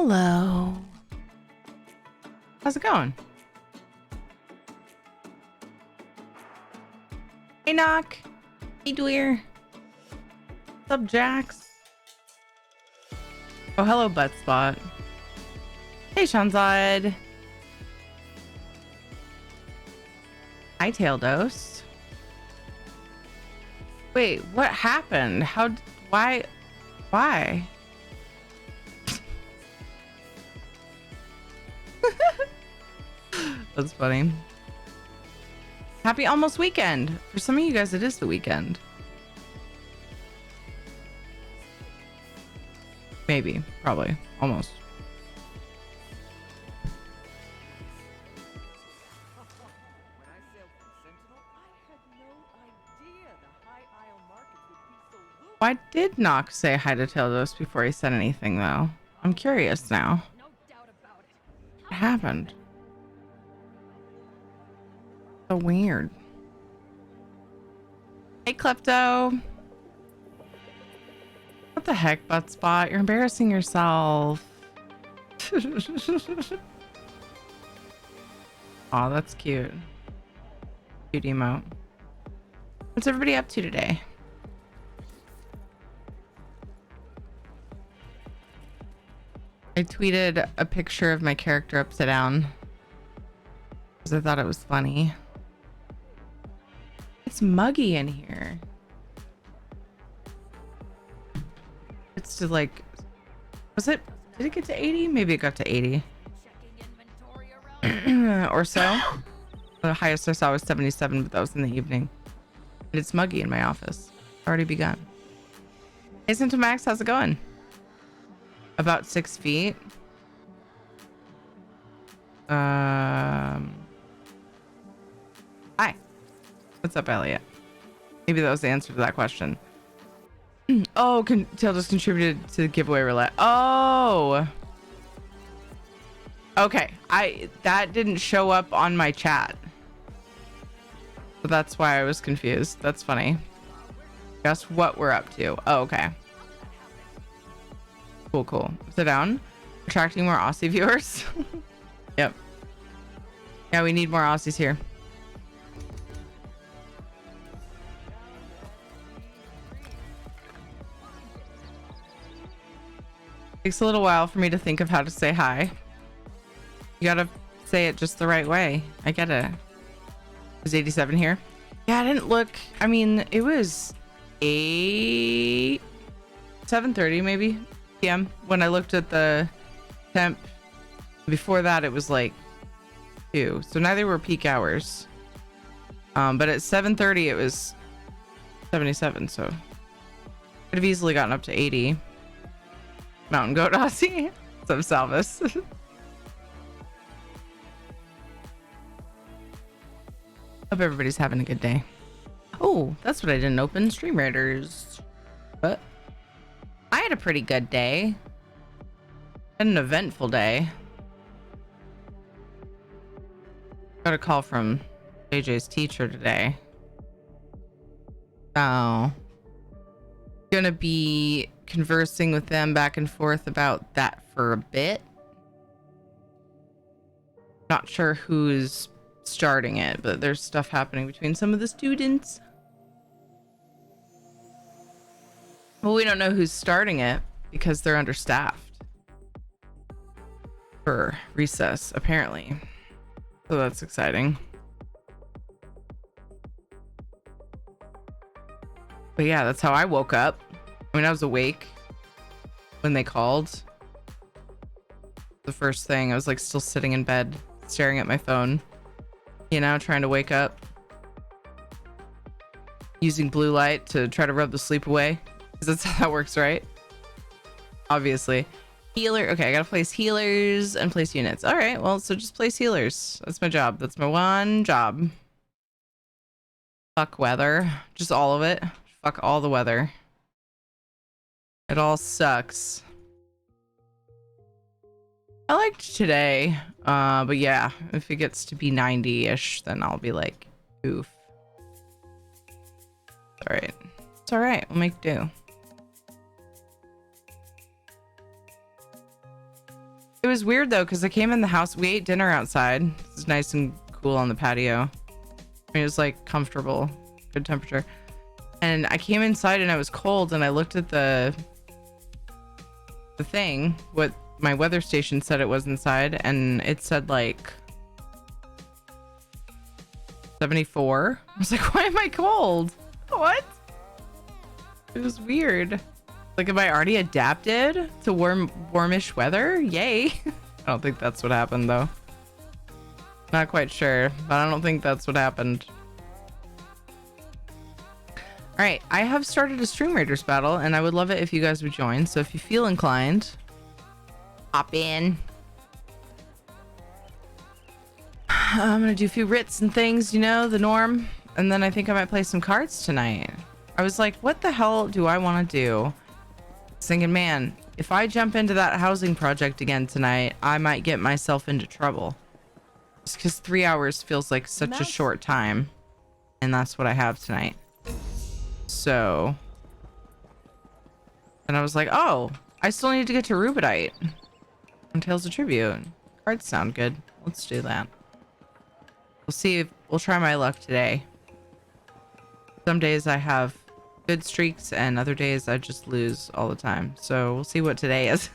Hello. How's it going? Hey, Knock. Hey, Dweer. What's up, Jax? Oh, hello, Butt Spot. Hey, Shanzad. Hi, Tail Dose. Wait, what happened? Why? That's funny. Happy almost weekend. For some of you guys, it is the weekend. Maybe, probably, almost. Why did Nox say hi to Taildos before he said anything, though? I'm curious now. What happened? So weird. Hey, Klepto. What the heck, Butt Spot? You're embarrassing yourself. Aw, that's cute. Cute emote. What's everybody up to today? I tweeted a picture of my character upside down because I thought it was funny. It's muggy in here. It's to like, did it get to 80? Maybe it got to 80 or so. The highest I saw was 77, but that was in the evening. And it's muggy in my office. Already begun. Hey, Max, how's it going? About 6 feet. Hi. What's up, Elliot? Maybe that was the answer to that question. Oh, Tail just contributed to the giveaway roulette. Oh. Okay. That didn't show up on my chat. So that's why I was confused. That's funny. Guess what we're up to. Oh, okay. Cool. Sit down. Attracting more Aussie viewers. Yep. Yeah, we need more Aussies here. Takes a little while for me to think of how to say hi. You gotta say it just the right way. I get it. Was 87 here? Yeah, I didn't look. I mean, it was 7:30 maybe p.m. when I looked at the temp. Before that, it was like 2. So neither were peak hours. But at 7:30, it was 77. So could have easily gotten up to 80. Mountain Goat Aussie. Some Salvis. Hope everybody's having a good day. Oh, that's what I didn't open. Stream Raiders. But I had a pretty good day. Had an eventful day. Got a call from JJ's teacher today. So gonna be conversing with them back and forth about that for a bit. Not sure who's starting it, but there's stuff happening between some of the students. Well, we don't know who's starting it because they're understaffed for recess, apparently. So that's exciting. But yeah, that's how I woke up. I mean, I was awake when they called. The first thing, I was like still sitting in bed, staring at my phone, you know, trying to wake up. Using blue light to try to rub the sleep away. Because that's how that works, right? Obviously. Healer. Okay, I gotta place healers and place units. All right, well, so just place healers. That's my job. That's my one job. Fuck weather. Just all of it. Fuck all the weather. It all sucks. I liked today. But yeah, if it gets to be 90-ish, then I'll be like, oof. All right. It's all right. We'll make do. was weird though, because I came in the house. We ate dinner outside. It's nice and cool on the patio. I mean, it was like comfortable, good temperature. And I came inside and I was cold, and I looked at the thing, what my weather station said it was inside, and it said like 74. I was like, why am I cold? What? It was weird. Like, have I already adapted to warmish weather? Yay. I don't think that's what happened though. Not quite sure, but I don't think that's what happened. All right, I have started a Stream Raiders battle, and I would love it if you guys would join. So if you feel inclined, hop in. I'm gonna do a few writs and things, you know, the norm. And then I think I might play some cards tonight. I was like, what the hell do I want to do? Thinking, man, if I jump into that housing project again tonight, I might get myself into trouble. Just because 3 hours feels like such a short time. And that's what I have tonight. So. And I was like, oh, I still need to get to Rubedite. And Tales of Tribute. Cards sound good. Let's do that. We'll see if we'll try my luck today. Some days I have good streaks, and other days I just lose all the time. So we'll see what today is.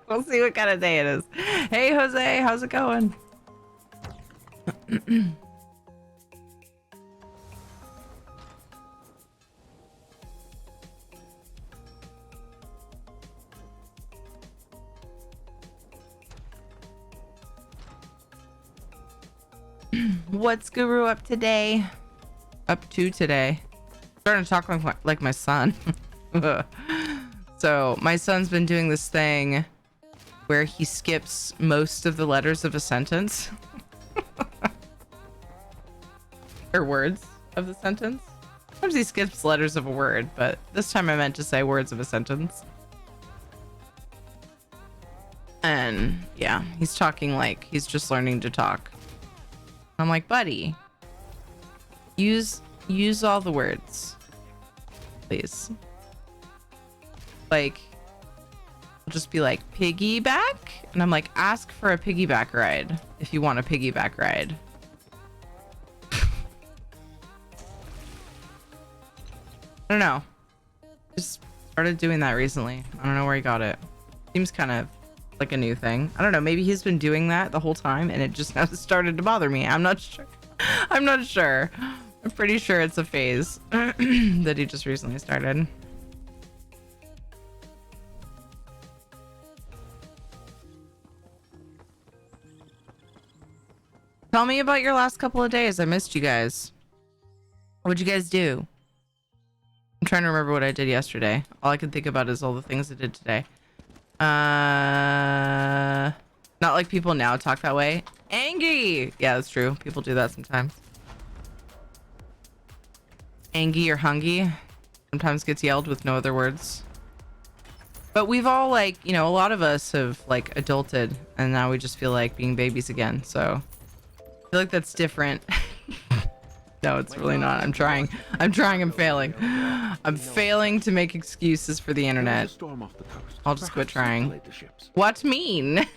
We'll see what kind of day it is. Hey, Jose, how's it going? What's Guru up today? Up to today? Starting to talk like my son. So my son's been doing this thing where he skips most of the letters of a sentence. Or words of the sentence. Sometimes he skips letters of a word, but this time I meant to say words of a sentence. And yeah, he's talking like he's just learning to talk. I'm like, buddy, use all the words, please. Like, I'll just be like, piggyback? And I'm like, ask for a piggyback ride if you want a piggyback ride. I don't know. Just started doing that recently. I don't know where he got it. Seems kind of like a new thing. I don't know. Maybe he's been doing that the whole time and it just now started to bother me. I'm not sure. I'm not sure. I'm pretty sure it's a phase that he just recently started. Tell me about your last couple of days. I missed you guys. What'd you guys do? I'm trying to remember what I did yesterday. All I can think about is all the things I did today. Not like people now talk that way. Angry! Yeah, that's true. People do that sometimes. Angry or hungry sometimes gets yelled with no other words. But we've all, like, you know, a lot of us have like adulted and now we just feel like being babies again. So I feel like that's different. No, it's really not. I'm trying. I'm failing. I'm failing to make excuses for the internet. I'll just quit trying. What mean?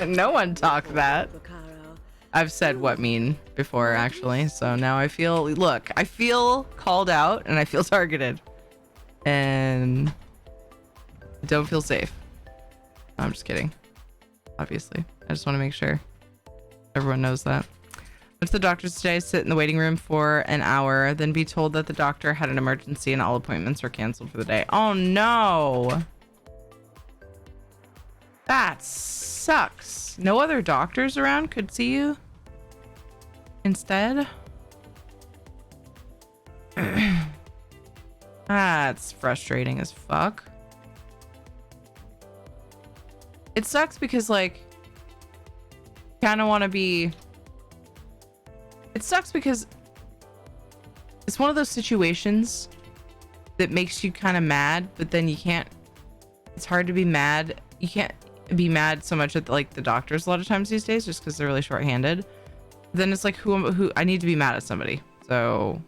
No one talk that. I've said what mean before, actually. So now I feel, look, I feel called out and I feel targeted. And I don't feel safe. I'm just kidding. Obviously. I just want to make sure everyone knows that. Went to the doctor's today, sit in the waiting room for an hour, then be told that the doctor had an emergency and all appointments were canceled for the day. Oh no. That sucks. No other doctors around could see you instead? That's frustrating as fuck. It sucks because, like, kind of want to be... It sucks because it's one of those situations that makes you kind of mad, but then you can't... It's hard to be mad. You can't be mad so much at, like, the doctors a lot of times these days just because they're really short-handed. Then it's like, who I need to be mad at somebody. So,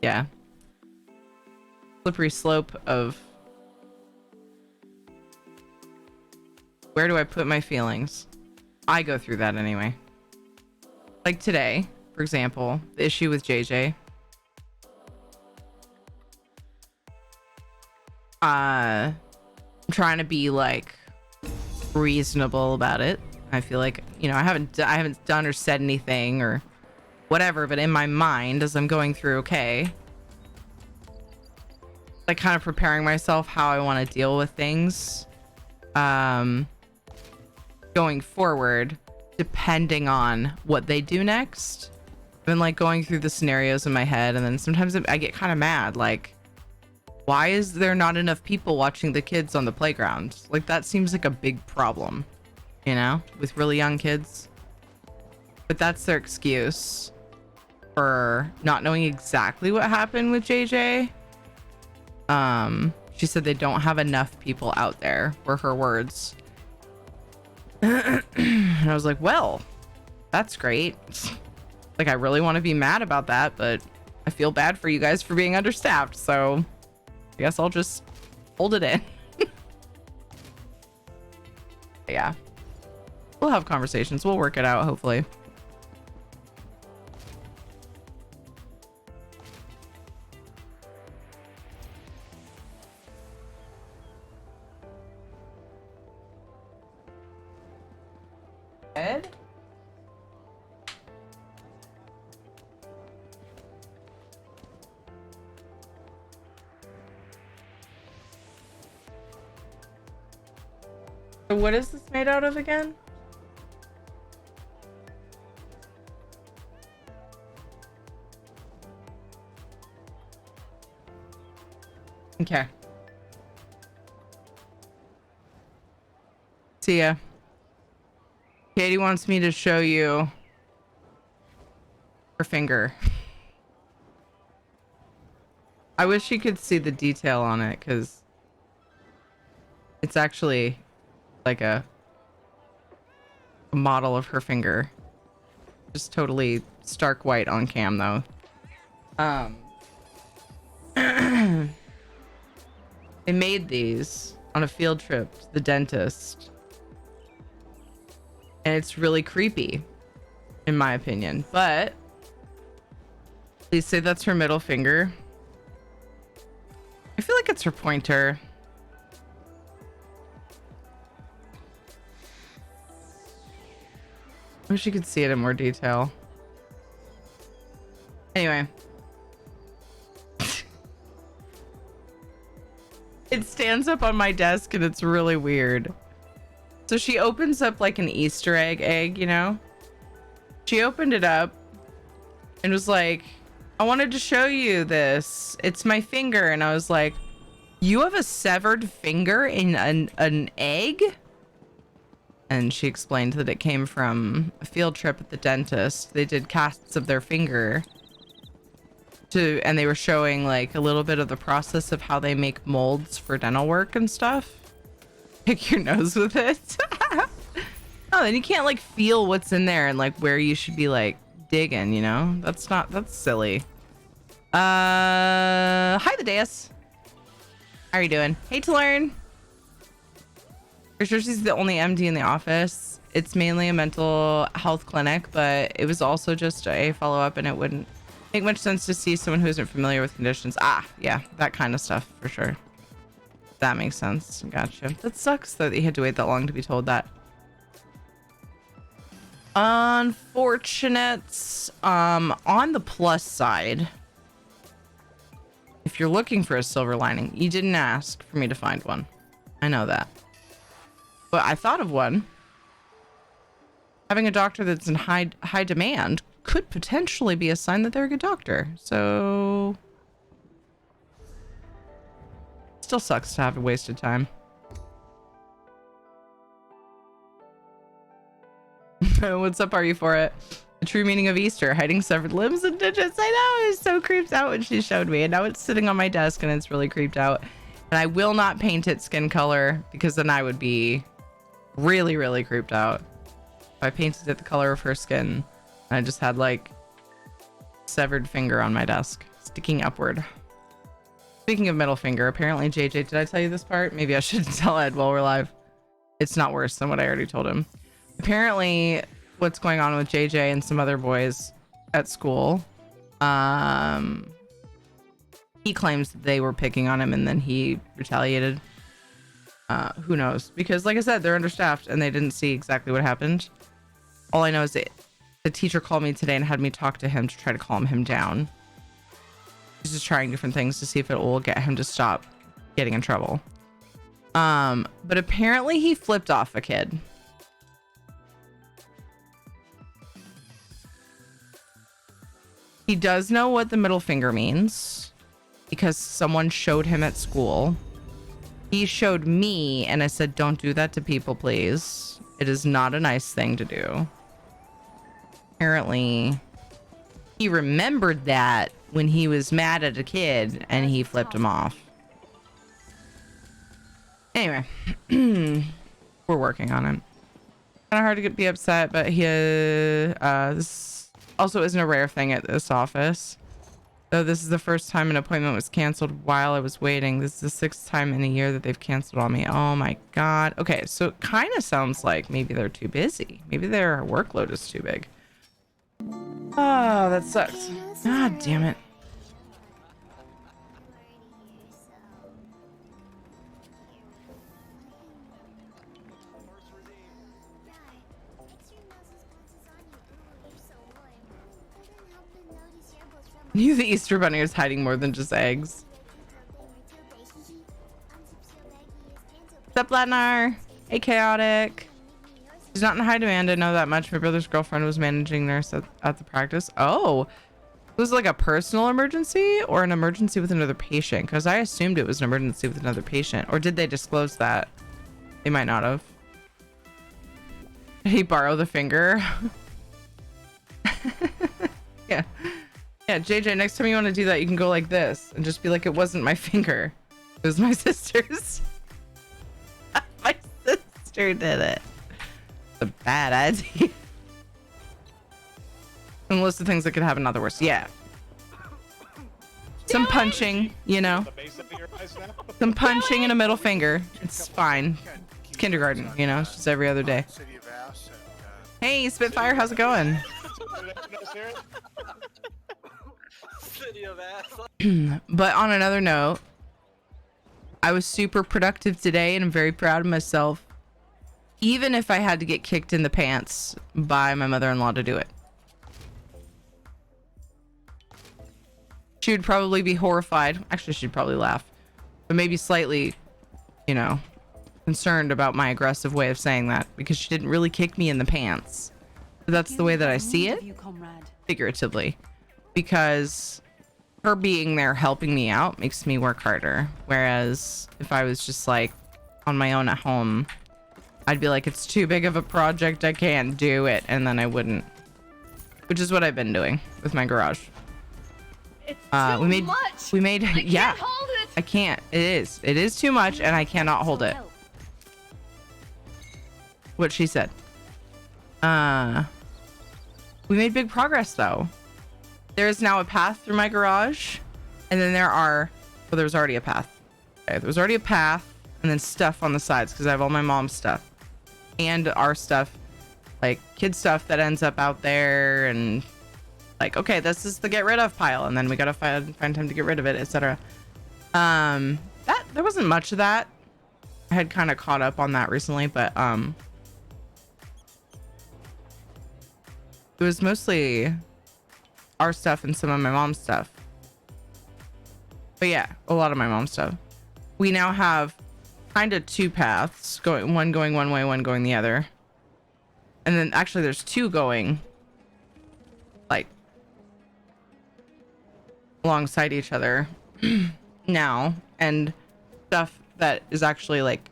yeah. Slippery slope of Where do I put my feelings? I go through that anyway. Like today, for example, the issue with JJ. I'm trying to be like reasonable about it. I feel like, you know, I haven't done or said anything or whatever, but in my mind as I'm going through, okay, like kind of preparing myself how I want to deal with things going forward, depending on what they do next. I've been like going through the scenarios in my head, and then sometimes I get kind of mad, like, why is there not enough people watching the kids on the playground? Like, that seems like a big problem, you know, with really young kids. But that's their excuse for not knowing exactly what happened with JJ. She said they don't have enough people out there, were her words. And I was like, well, that's great. Like, I really want to be mad about that, but I feel bad for you guys for being understaffed, so I guess I'll just hold it in. Yeah. We'll have conversations. We'll work it out, hopefully. Ed? So what is this made out of again? Okay. See ya. Katie wants me to show you her finger. I wish you could see the detail on it, because it's actually like a model of her finger. Just totally stark white on cam though. They made these on a field trip to the dentist. And it's really creepy, in my opinion. But please say that's her middle finger. I feel like it's her pointer. I wish you could see it in more detail. Anyway. It stands up on my desk and it's really weird. So she opens up like an Easter egg, you know? She opened it up and was like, I wanted to show you this. It's my finger. And I was like, you have a severed finger in an egg? And she explained that it came from a field trip at the dentist. They did casts of their finger and they were showing like a little bit of the process of how they make molds for dental work and stuff. Pick your nose with it. Oh, then you can't like feel what's in there and like where you should be like digging, you know? That's silly. Hi the Deus. How are you doing? Hate to learn. For sure she's the only MD in the office. It's mainly a mental health clinic, but it was also just a follow-up, and it wouldn't make much sense to see someone who isn't familiar with conditions. Ah, yeah, that kind of stuff for sure. That makes sense. Gotcha. That sucks though that you had to wait that long to be told that. Unfortunate. On the plus side, if you're looking for a silver lining, you didn't ask for me to find one. I know that. But I thought of one. Having a doctor that's in high demand could potentially be a sign that they're a good doctor. So still sucks to have wasted time. What's up, are you for it? The true meaning of Easter, hiding severed limbs and digits. I know, I was so creeped out when she showed me, and now it's sitting on my desk and it's really creeped out. And I will not paint it skin color, because then I would be really, really creeped out. If I painted it the color of her skin, and I just had like severed finger on my desk sticking upward. Speaking of middle finger, apparently JJ, did I tell you this part? Maybe I should tell Ed while we're live. It's not worse than what I already told him. Apparently, what's going on with JJ and some other boys at school, he claims that they were picking on him and then he retaliated. Who knows? Because like I said, they're understaffed and they didn't see exactly what happened. All I know is that the teacher called me today and had me talk to him to try to calm him down. She's just trying different things to see if it will get him to stop getting in trouble. But apparently he flipped off a kid. He does know what the middle finger means because someone showed him at school. He showed me and I said, don't do that to people, please. It is not a nice thing to do. Apparently, he remembered that when he was mad at a kid and he flipped him off. Anyway, we're working on it. Kind of hard to be upset, but this also isn't a rare thing at this office. Though this is the first time an appointment was canceled while I was waiting. This is the sixth time in a year that they've canceled on me. Oh my God. Okay, so it kind of sounds like maybe they're too busy. Maybe their workload is too big. Oh, that sucks. God damn it. Knew the Easter Bunny was hiding more than just eggs. What's up, Latnar? Hey, Chaotic. She's not in high demand. I know that much. My brother's girlfriend was managing nurse at the practice. Oh, it was like a personal emergency or an emergency with another patient? Because I assumed it was an emergency with another patient. Or did they disclose that? They might not have. Did he borrow the finger? Yeah. Yeah, JJ, next time you want to do that, you can go like this and just be like, it wasn't my finger. It was my sister's. My sister did it. It's a bad idea. And list of things that could happen, not the worst. Yeah. Some punching, you know. Some punching and a middle finger. It's fine. It's kindergarten, you know. It's just every other day. Hey, Spitfire, how's it going? But on another note, I was super productive today and I'm very proud of myself, even if I had to get kicked in the pants by my mother-in-law to do it. She would probably be horrified. Actually, she'd probably laugh, but maybe slightly, you know, concerned about my aggressive way of saying that because she didn't really kick me in the pants. But that's the way that I see it, figuratively, because her being there helping me out makes me work harder. Whereas if I was just like on my own at home, I'd be like, it's too big of a project, I can't do it, and then I wouldn't. Which is what I've been doing with my garage. It's too much. We made I yeah. can't hold it. I can't. It is too much and I cannot hold it. What she said. We made big progress though. There is now a path through my garage, and then there's already a path. Okay, there was already a path, and then stuff on the sides because I have all my mom's stuff and our stuff, like kid stuff that ends up out there, and like, okay, this is the get rid of pile, and then we gotta find time to get rid of it, etc. There wasn't much of that. I had kind of caught up on that recently, but it was mostly our stuff and some of my mom's stuff. But yeah, a lot of my mom's stuff. We now have kind of two paths one going one way, one going the other. And then actually there's two going like alongside each other now, and stuff that is actually like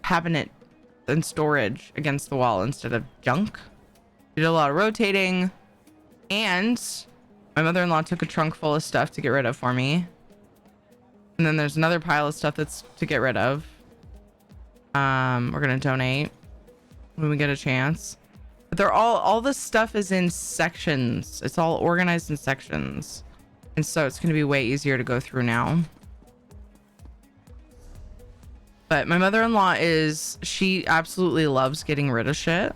cabinet and storage against the wall instead of junk. Did a lot of rotating, and my mother-in-law took a trunk full of stuff to get rid of for me. And then there's another pile of stuff that's to get rid of. We're gonna donate when we get a chance. But they're all this stuff is in sections. It's all organized in sections. And so it's gonna be way easier to go through now. But my mother-in-law she absolutely loves getting rid of shit.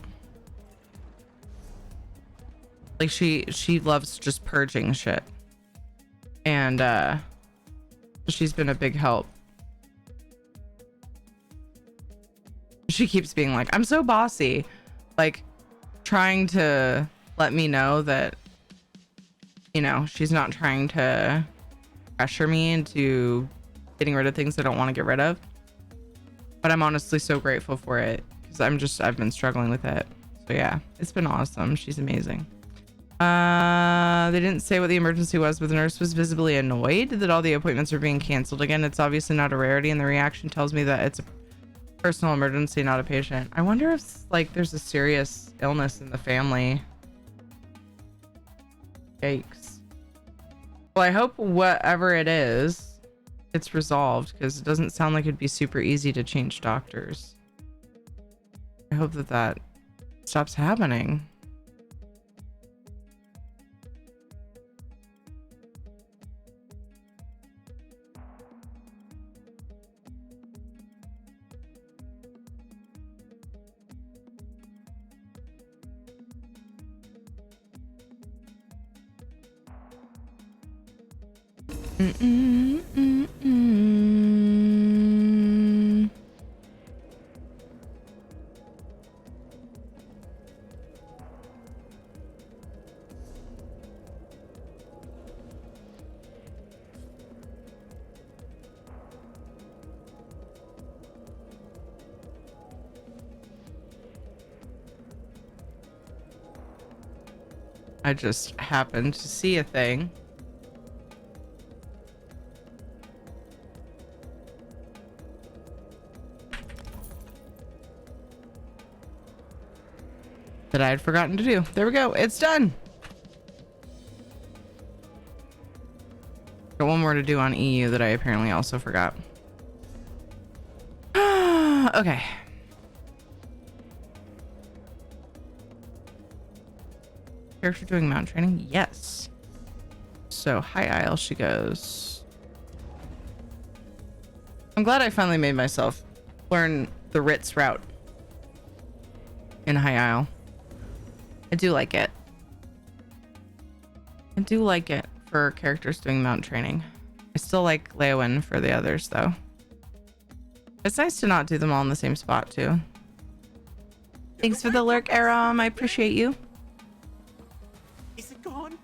Like she loves just purging shit. And she's been a big help. She keeps being like, I'm so bossy, like trying to let me know that, you know, she's not trying to pressure me into getting rid of things I don't want to get rid of. But I'm honestly so grateful for it because I've been struggling with it. So yeah, it's been awesome. She's amazing. They didn't say what the emergency was, but the nurse was visibly annoyed that all the appointments are being canceled again. It's obviously not a rarity, and the reaction tells me that it's a personal emergency, not a patient. I wonder if like there's a serious illness in the family. Yikes. Well, I hope whatever it is, it's resolved, because it doesn't sound like it'd be super easy to change doctors. I hope that stops happening. I just happened to see a thing. That I had forgotten to do. There we go. It's done. Got one more to do on EU that I apparently also forgot. Okay. Character doing mount training? Yes. So high aisle she goes. I'm glad I finally made myself learn the Ritz route in high aisle. I do like it. I do like it for characters doing mount training. I still like Leowyn for the others though. It's nice to not do them all in the same spot too. Thanks for the lurk, Aram. I appreciate you. Is it gone?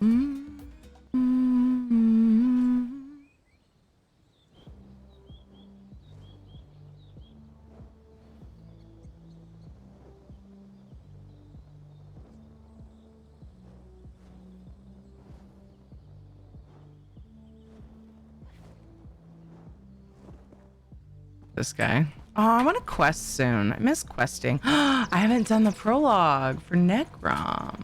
This guy. Oh, I want to quest soon. I miss questing. I haven't done the prologue for Necrom.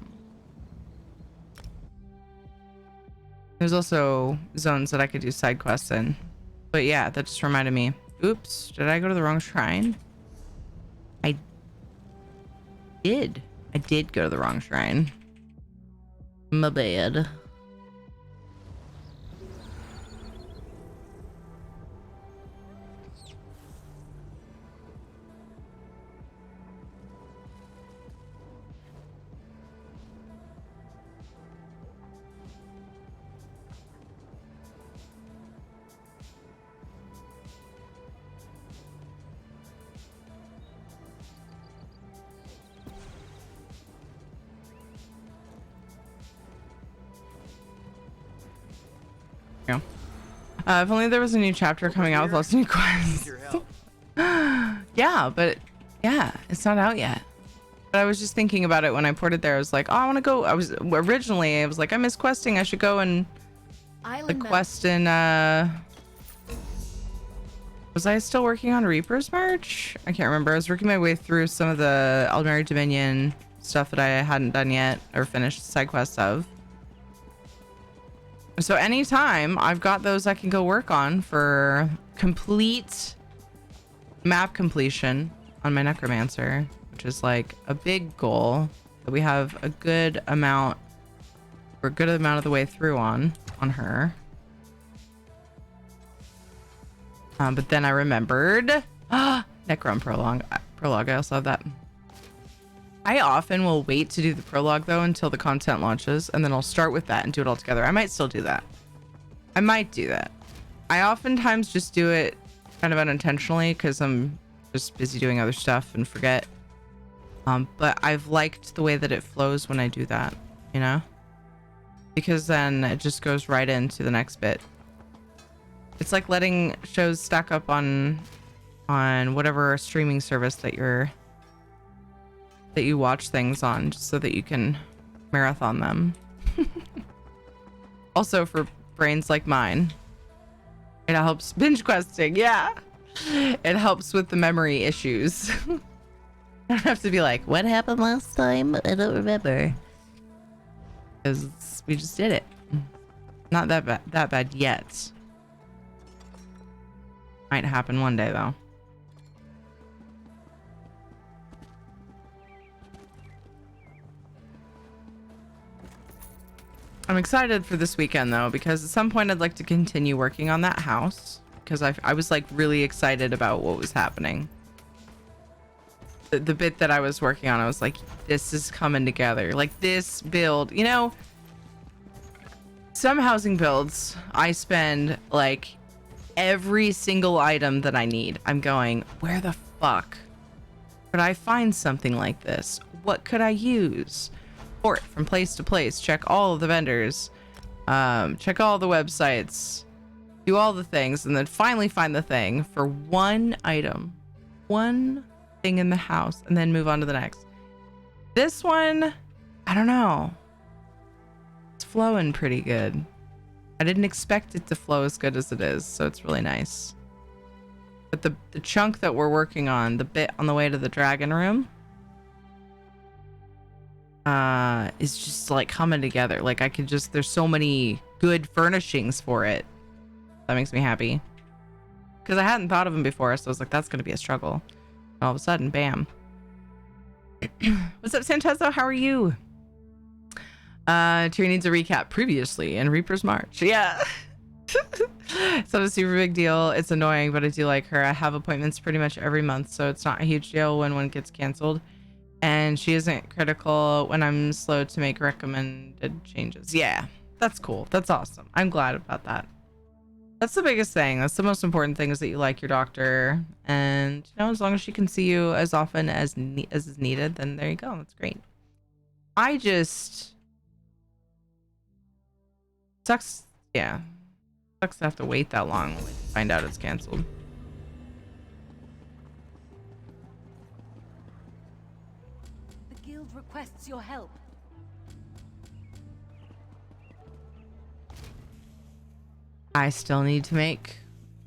There's also zones that I could do side quests in. But yeah, that just reminded me. Oops, did I go to the wrong shrine? I did. I did go to the wrong shrine. My bad. If only there was a new chapter coming out with lots of new quests. Yeah, but yeah, it's not out yet. But I was just thinking about it when I ported there. I was like, oh, I want to go. I was like, I miss questing. I should go and the quest in was I still working on Reaper's March? I can't remember. I was working my way through some of the Aldmeri Dominion stuff that I hadn't done yet or finished side quests of. So anytime I've got those I can go work on for complete map completion on my Necromancer, which is like a big goal that we have a good amount of the way through on her. But then I remembered Necron prologue. Prologue. I also have that. I often will wait to do the prologue though until the content launches, and then I'll start with that and do it all together. I might still do that. I might do that. I oftentimes just do it kind of unintentionally because I'm just busy doing other stuff and forget. But I've liked the way that it flows when I do that, you know? Because then it just goes right into the next bit. It's like letting shows stack up on whatever streaming service that you watch things on, just so that you can marathon them. Also for brains like mine, it helps binge questing. Yeah, it helps with the memory issues. I don't have to be like, what happened last time? I don't remember. Because we just did it. Not that bad yet. Might happen one day though. I'm excited for this weekend though, because at some point I'd like to continue working on that house, because I was like really excited about what was happening. The bit that I was working on, I was like, this is coming together. Like this build, you know, some housing builds, I spend like every single item that I need. I'm going, where the fuck could I find something like this? What could I use? Port from place to place, check all of the vendors, check all the websites, do all the things, and then finally find the thing for one item, one thing in the house, and then move on to the next. This one, I don't know. It's flowing pretty good. I didn't expect it to flow as good as it is, so it's really nice. But the chunk that we're working on, the bit on the way to the dragon room, is just like coming together. Like I could just, there's so many good furnishings for it. That makes me happy. Because I hadn't thought of them before, so I was like, that's going to be a struggle. And all of a sudden, bam. What's up, Santezo? How are you? Tyrion needs a recap previously in Reaper's March. Yeah. It's not a super big deal. It's annoying, but I do like her. I have appointments pretty much every month, so it's not a huge deal when one gets canceled. And she isn't critical when I'm slow to make recommended changes. Yeah, that's cool. That's awesome. I'm glad about that. That's the biggest thing. That's the most important thing, is that you like your doctor. And, you know, as long as she can see you as often as is needed, then there you go. That's great. I just... Sucks. Yeah. Sucks to have to wait that long to find out it's canceled. The guild requests your help. I still need to make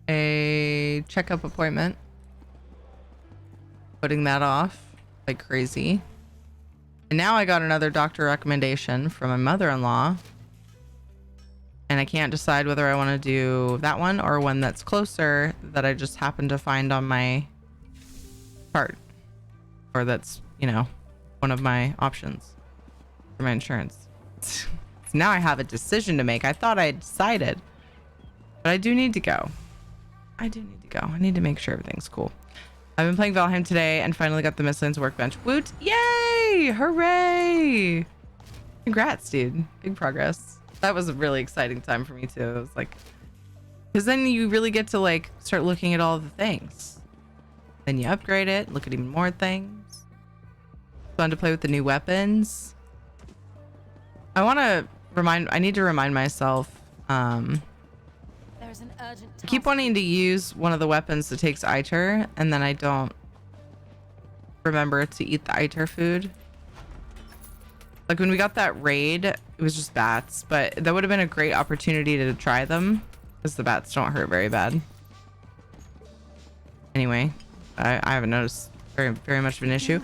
a checkup appointment. Putting that off like crazy. And now I got another doctor recommendation from my mother-in-law. And I can't decide whether I want to do that one or one that's closer that I just happened to find on my chart. Or that's, you know, one of my options for my insurance. So now I have a decision to make. I thought I had decided. But I do need to go. I do need to go. I need to make sure everything's cool. I've been playing Valheim today and finally got the Mistlands workbench. Woot! Yay! Hooray! Congrats, dude. Big progress. That was a really exciting time for me too. It was like, because then you really get to like start looking at all the things. Then you upgrade it, look at even more things. Fun to play with the new weapons. I need to remind myself, There's an urgent I keep wanting to use one of the weapons that takes ITER, and then I don't remember to eat the ITER food. Like when we got that raid, it was just bats, but that would have been a great opportunity to try them because the bats don't hurt very bad. Anyway, I haven't noticed very much of an issue.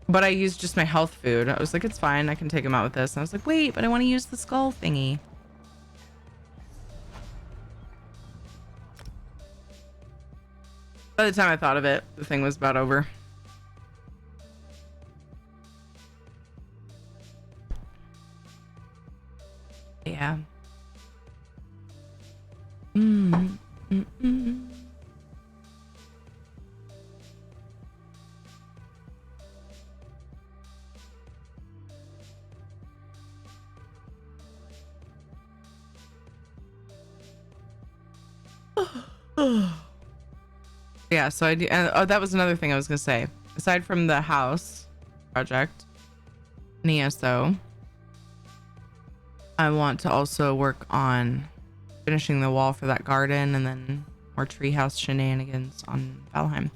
But I used just my health food. I was like, it's fine. I can take him out with this. And I was like, wait, but I want to use the skull thingy. By the time I thought of it, the thing was about over. Yeah. Yeah, so I do. And, oh, that was another thing I was gonna say. Aside from the house project, an ESO, I want to also work on finishing the wall for that garden and then more treehouse shenanigans on Valheim.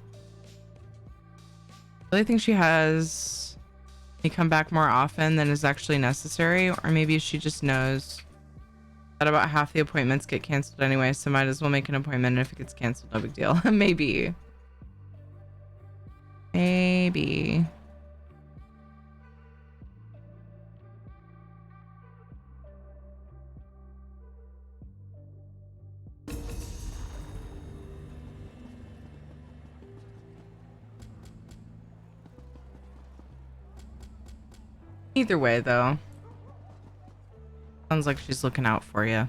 I really think she has me come back more often than is actually necessary, or maybe she just knows that about half the appointments get canceled anyway, so might as well make an appointment, and if it gets canceled, no big deal. Maybe. Either way, though, sounds like she's looking out for you.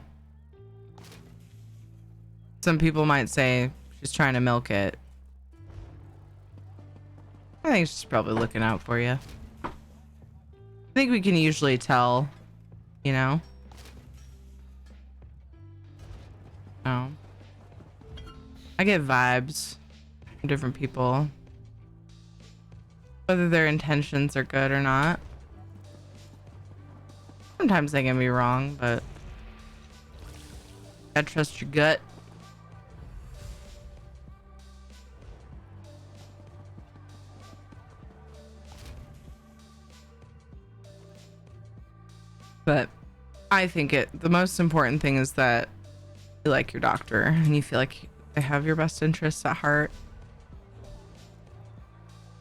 Some people might say she's trying to milk it. I think she's probably looking out for you. I think we can usually tell, you know? Oh. I get vibes from different people, whether their intentions are good or not. Sometimes they can be wrong, but I trust your gut. But I think the most important thing is that you like your doctor and you feel like they have your best interests at heart.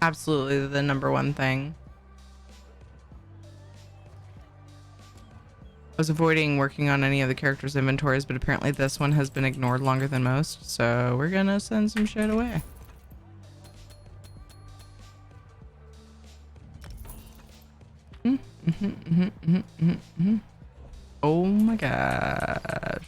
Absolutely the number one thing. I was avoiding working on any of the characters' inventories, but apparently this one has been ignored longer than most, so we're gonna send some shit away. Oh my gosh.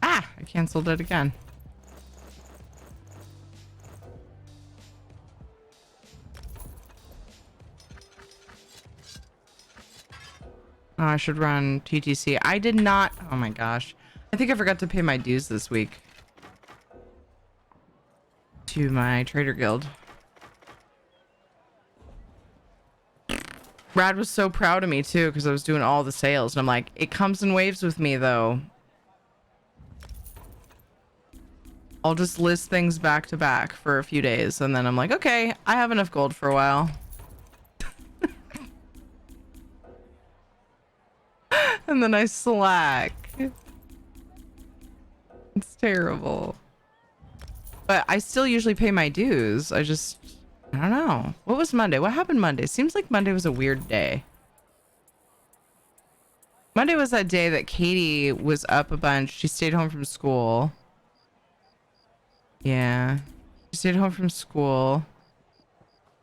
Ah, I canceled it again. Oh, I should run TTC. I did not. Oh my gosh. I think I forgot to pay my dues this week to my trader guild. Brad was so proud of me too because I was doing all the sales, and I'm like, it comes in waves with me though. I'll just list things back to back for a few days, and then I'm like, okay, I have enough gold for a while. And then I slack. It's terrible. But I still usually pay my dues. I don't know. What was Monday? What happened Monday? Seems like Monday was a weird day. Monday was that day that Katie was up a bunch. She stayed home from school. Yeah. She stayed home from school.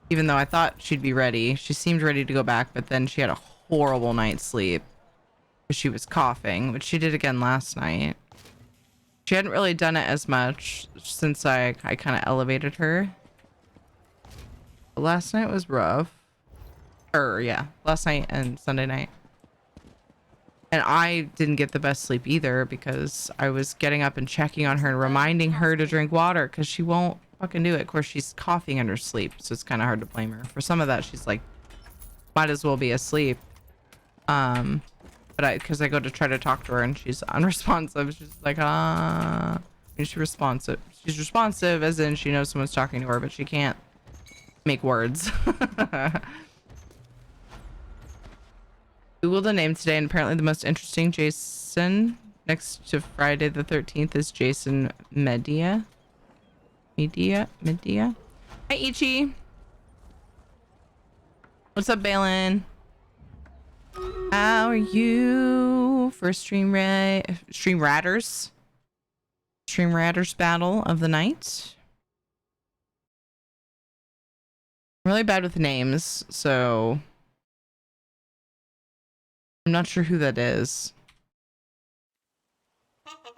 Even though I thought she'd be ready. She seemed ready to go back, but then she had a horrible night's sleep. She was coughing, which she did again last night. She hadn't really done it as much since I kind of elevated her. But last night was rough. Yeah, last night and Sunday night. And I didn't get the best sleep either because I was getting up and checking on her and reminding her to drink water because she won't fucking do it. Of course, she's coughing in her sleep, so it's kind of hard to blame her. For some of that, she's like, might as well be asleep. But because I go to try to talk to her and she's unresponsive. She's like, and she's responsive. She's responsive as in she knows someone's talking to her, but she can't make words. Googled the name today, and apparently the most interesting Jason next to Friday the 13th is Jason Medea. Medea? Hi, Ichi. What's up, Balin? How are you for Stream Ratters battle of the night? I'm really bad with names, so I'm not sure who that is.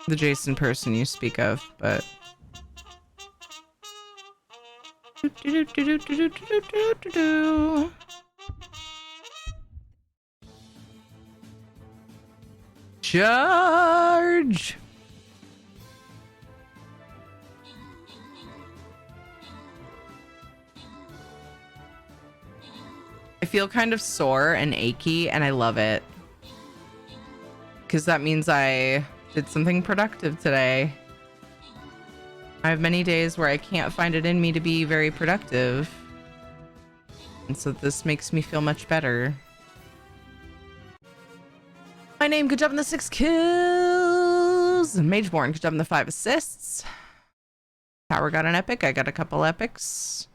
the Jason person you speak of, but charge. I feel kind of sore and achy, and I love it because that means I did something productive today. I have many days where I can't find it in me to be very productive, and so this makes me feel much better. My name, good job on the 6 kills. Mageborn, good job on the 5 assists. Tower got an epic. I got a couple epics.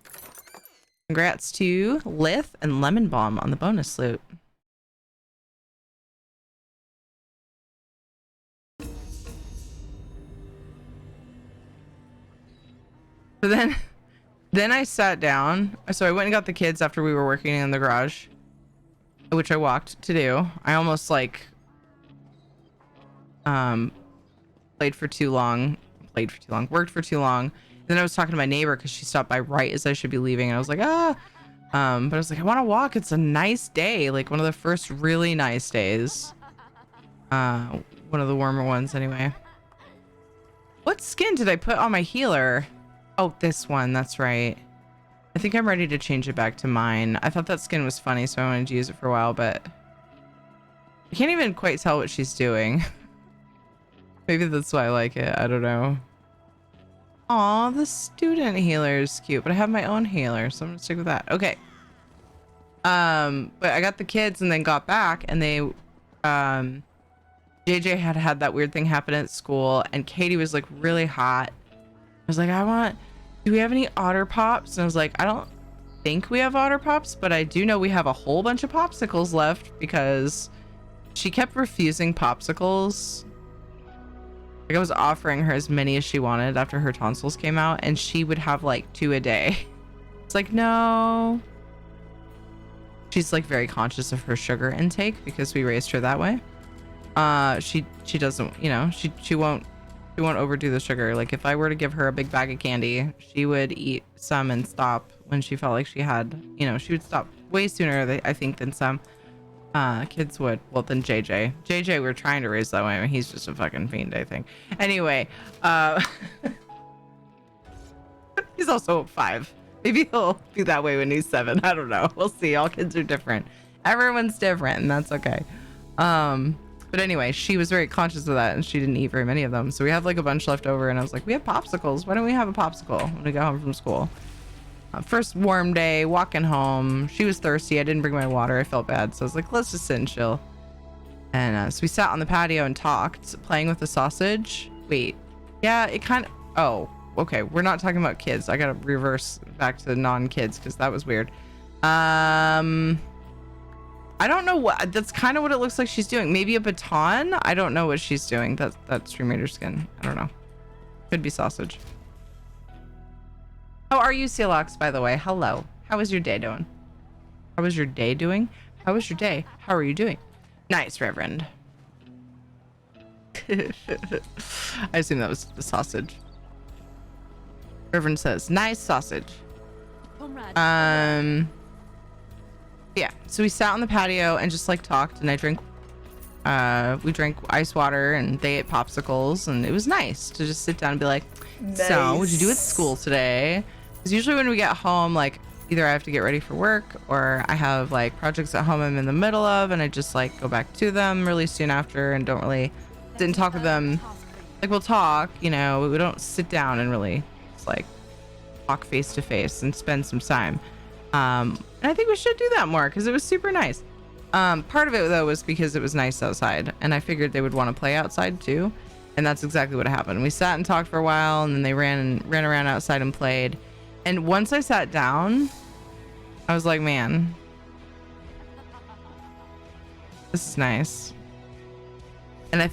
Congrats to Lith and Lemon Bomb on the bonus loot. So then I sat down. So I went and got the kids after we were working in the garage, which I walked to do. I almost like worked for too long. Then I was talking to my neighbor because she stopped by right as I should be leaving, and I was like, but I was like, I want to walk. It's a nice day, like one of the first really nice days. One of the warmer ones anyway. What skin did I put on my healer? Oh, this one. That's right. I think I'm ready to change it back to mine. I thought that skin was funny, so I wanted to use it for a while, but I can't even quite tell what she's doing. Maybe that's why I like it. I don't know. Aw, the student healer is cute, but I have my own healer, so I'm gonna stick with that. Okay. But I got the kids and then got back, and they, JJ had that weird thing happen at school, and Katie was like really hot. I was like, do we have any Otter Pops? And I was like, I don't think we have Otter Pops, but I do know we have a whole bunch of popsicles left because she kept refusing popsicles. Like, I was offering her as many as she wanted after her tonsils came out, and she would have like 2 a day. It's like, no. She's like very conscious of her sugar intake because we raised her that way. She doesn't, you know, she won't overdo the sugar. Like, if I were to give her a big bag of candy, she would eat some and stop when she felt like she had, you know, she would stop way sooner, I think, than some kids would. Well, than JJ we're trying to raise that way. I mean, he's just a fucking fiend, I think. Anyway, he's also 5. Maybe he'll be that way when he's 7. I don't know. We'll see. All kids are different. Everyone's different, and that's okay. But anyway, she was very conscious of that, and she didn't eat very many of them. So we have like a bunch left over, and I was like, we have popsicles. Why don't we have a popsicle when we go home from school? First warm day, walking home. She was thirsty. I didn't bring my water. I felt bad. So I was like, let's just sit and chill. And so we sat on the patio and talked, playing with the sausage. Wait. Yeah, it kind of... Oh, okay. We're not talking about kids. I got to reverse back to non-kids because that was weird. I don't know what... That's kind of what it looks like she's doing. Maybe a baton? I don't know what she's doing. That's Stream Raider skin. I don't know. Could be sausage. How are you, Celox, by the way? Hello. How is your day doing? How was your day doing? How was your day? How are you doing? Nice, Reverend. I assume that was the sausage. Reverend says, nice sausage. Yeah, so we sat on the patio and just like talked, and we drank ice water, and they ate popsicles, and it was nice to just sit down and be like, nice. So what'd you do at school today? Because usually when we get home, like either I have to get ready for work, or I have like projects at home I'm in the middle of, and I just like go back to them really soon after and didn't talk with them. Like, we'll talk, you know, we don't sit down and really just like talk face to face and spend some time. And I think we should do that more because it was super nice. Part of it though was because it was nice outside, and I figured they would want to play outside too, and that's exactly what happened. We sat and talked for a while, and then they ran around outside and played. And once I sat down, I was like, man, this is nice. And I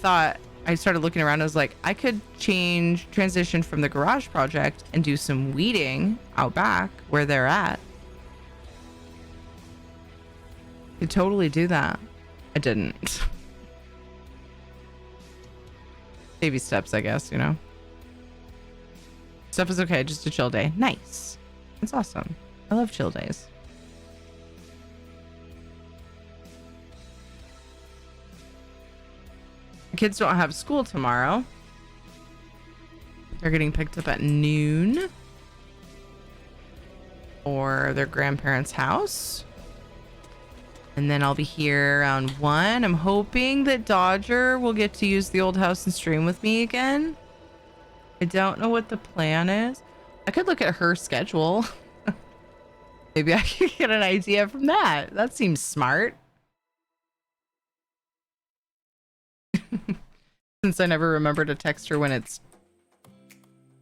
started looking around. I was like, I could transition from the garage project and do some weeding out back where they're at. Could totally do that. I didn't. Baby steps, I guess, you know. Stuff is okay, just a chill day. Nice. That's awesome. I love chill days. The kids don't have school tomorrow. They're getting picked up at noon for their grandparents' house. And then I'll be here around 1. I'm hoping that Dodger will get to use the old house and stream with me again. I don't know what the plan is. I could look at her schedule. Maybe I could get an idea from that. That seems smart. Since I never remember to text her when it's...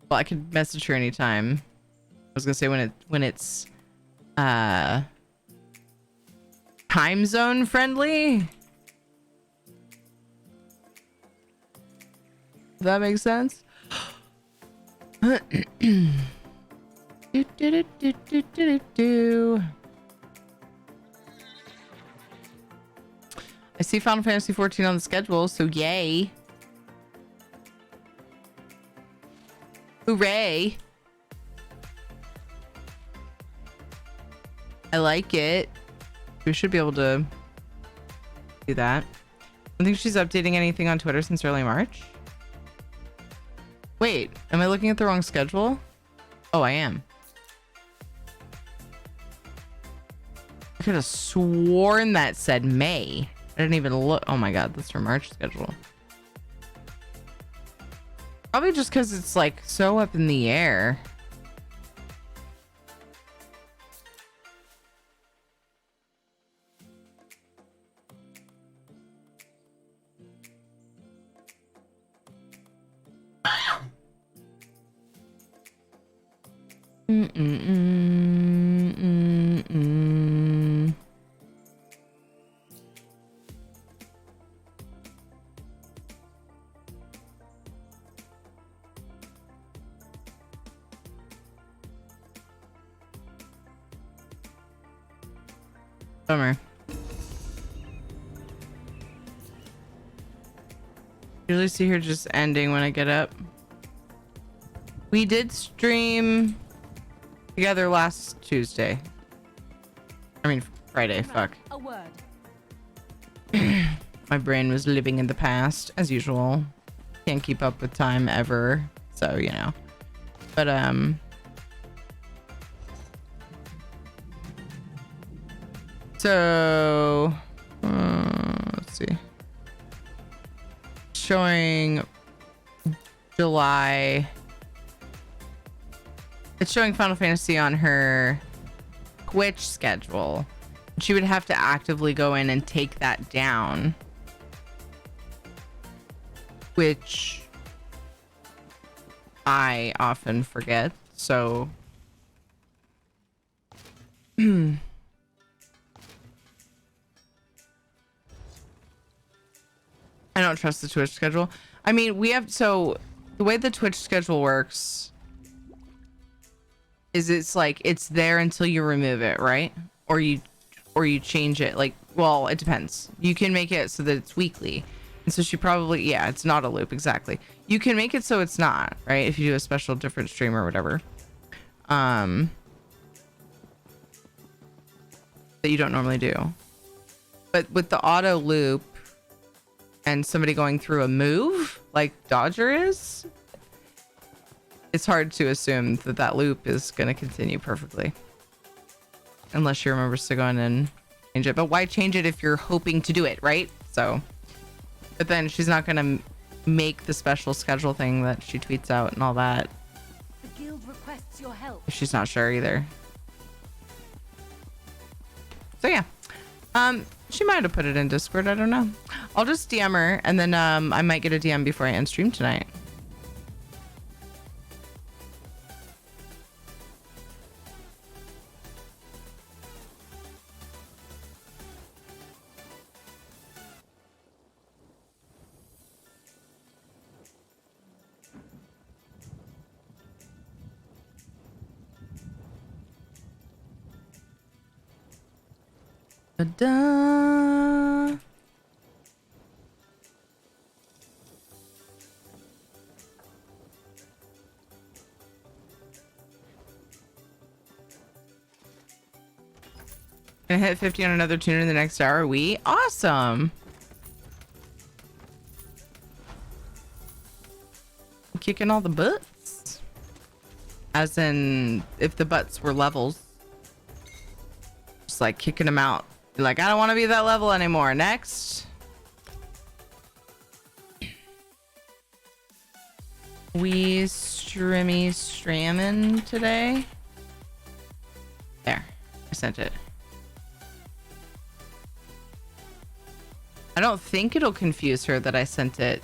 Well, I could message her anytime. I was gonna say when it's time zone friendly. Does that make sense? I see Final Fantasy 14 on the schedule, so yay. Hooray. I like it. We should be able to do that. I don't think she's updating anything on Twitter since early March. Wait, am I looking at the wrong schedule? Oh, I am. I could have sworn that said May. I didn't even look. Oh my god, that's her March schedule. Probably just because it's like so up in the air. Bummer. Usually see her just ending when I get up. We did stream together last Tuesday. I mean Friday, fuck. A word. My brain was living in the past as usual. Can't keep up with time ever, so you know. But so let's see. Showing July. It's showing Final Fantasy on her Twitch schedule. She would have to actively go in and take that down, which I often forget. So I don't trust the Twitch schedule. I mean, we have, so the way the Twitch schedule works is it's like it's there until you remove it, right? Or you change it. Like, well, it depends. You can make it so that it's weekly. And so she probably, yeah, it's not a loop, exactly. You can make it so it's not, right? If you do a special different stream or whatever. That you don't normally do. But with the auto loop and somebody going through a move like Dodger is, it's hard to assume that that loop is going to continue perfectly. Unless she remembers to go in and change it. But why change it if you're hoping to do it, right? So, but then she's not going to make the special schedule thing that she tweets out and all that. The guild requests your help. If she's not sure either. So yeah. She might have put it in Discord, I don't know. I'll just DM her and then I might get a DM before I end stream tonight. Da-da. Gonna hit 50 on another tune in the next hour. We awesome. Kicking all the butts. As in, if the butts were levels. Just like kicking them out. Like, I don't want to be that level anymore. Next. We stramming today. There. I sent it. I don't think it'll confuse her that I sent it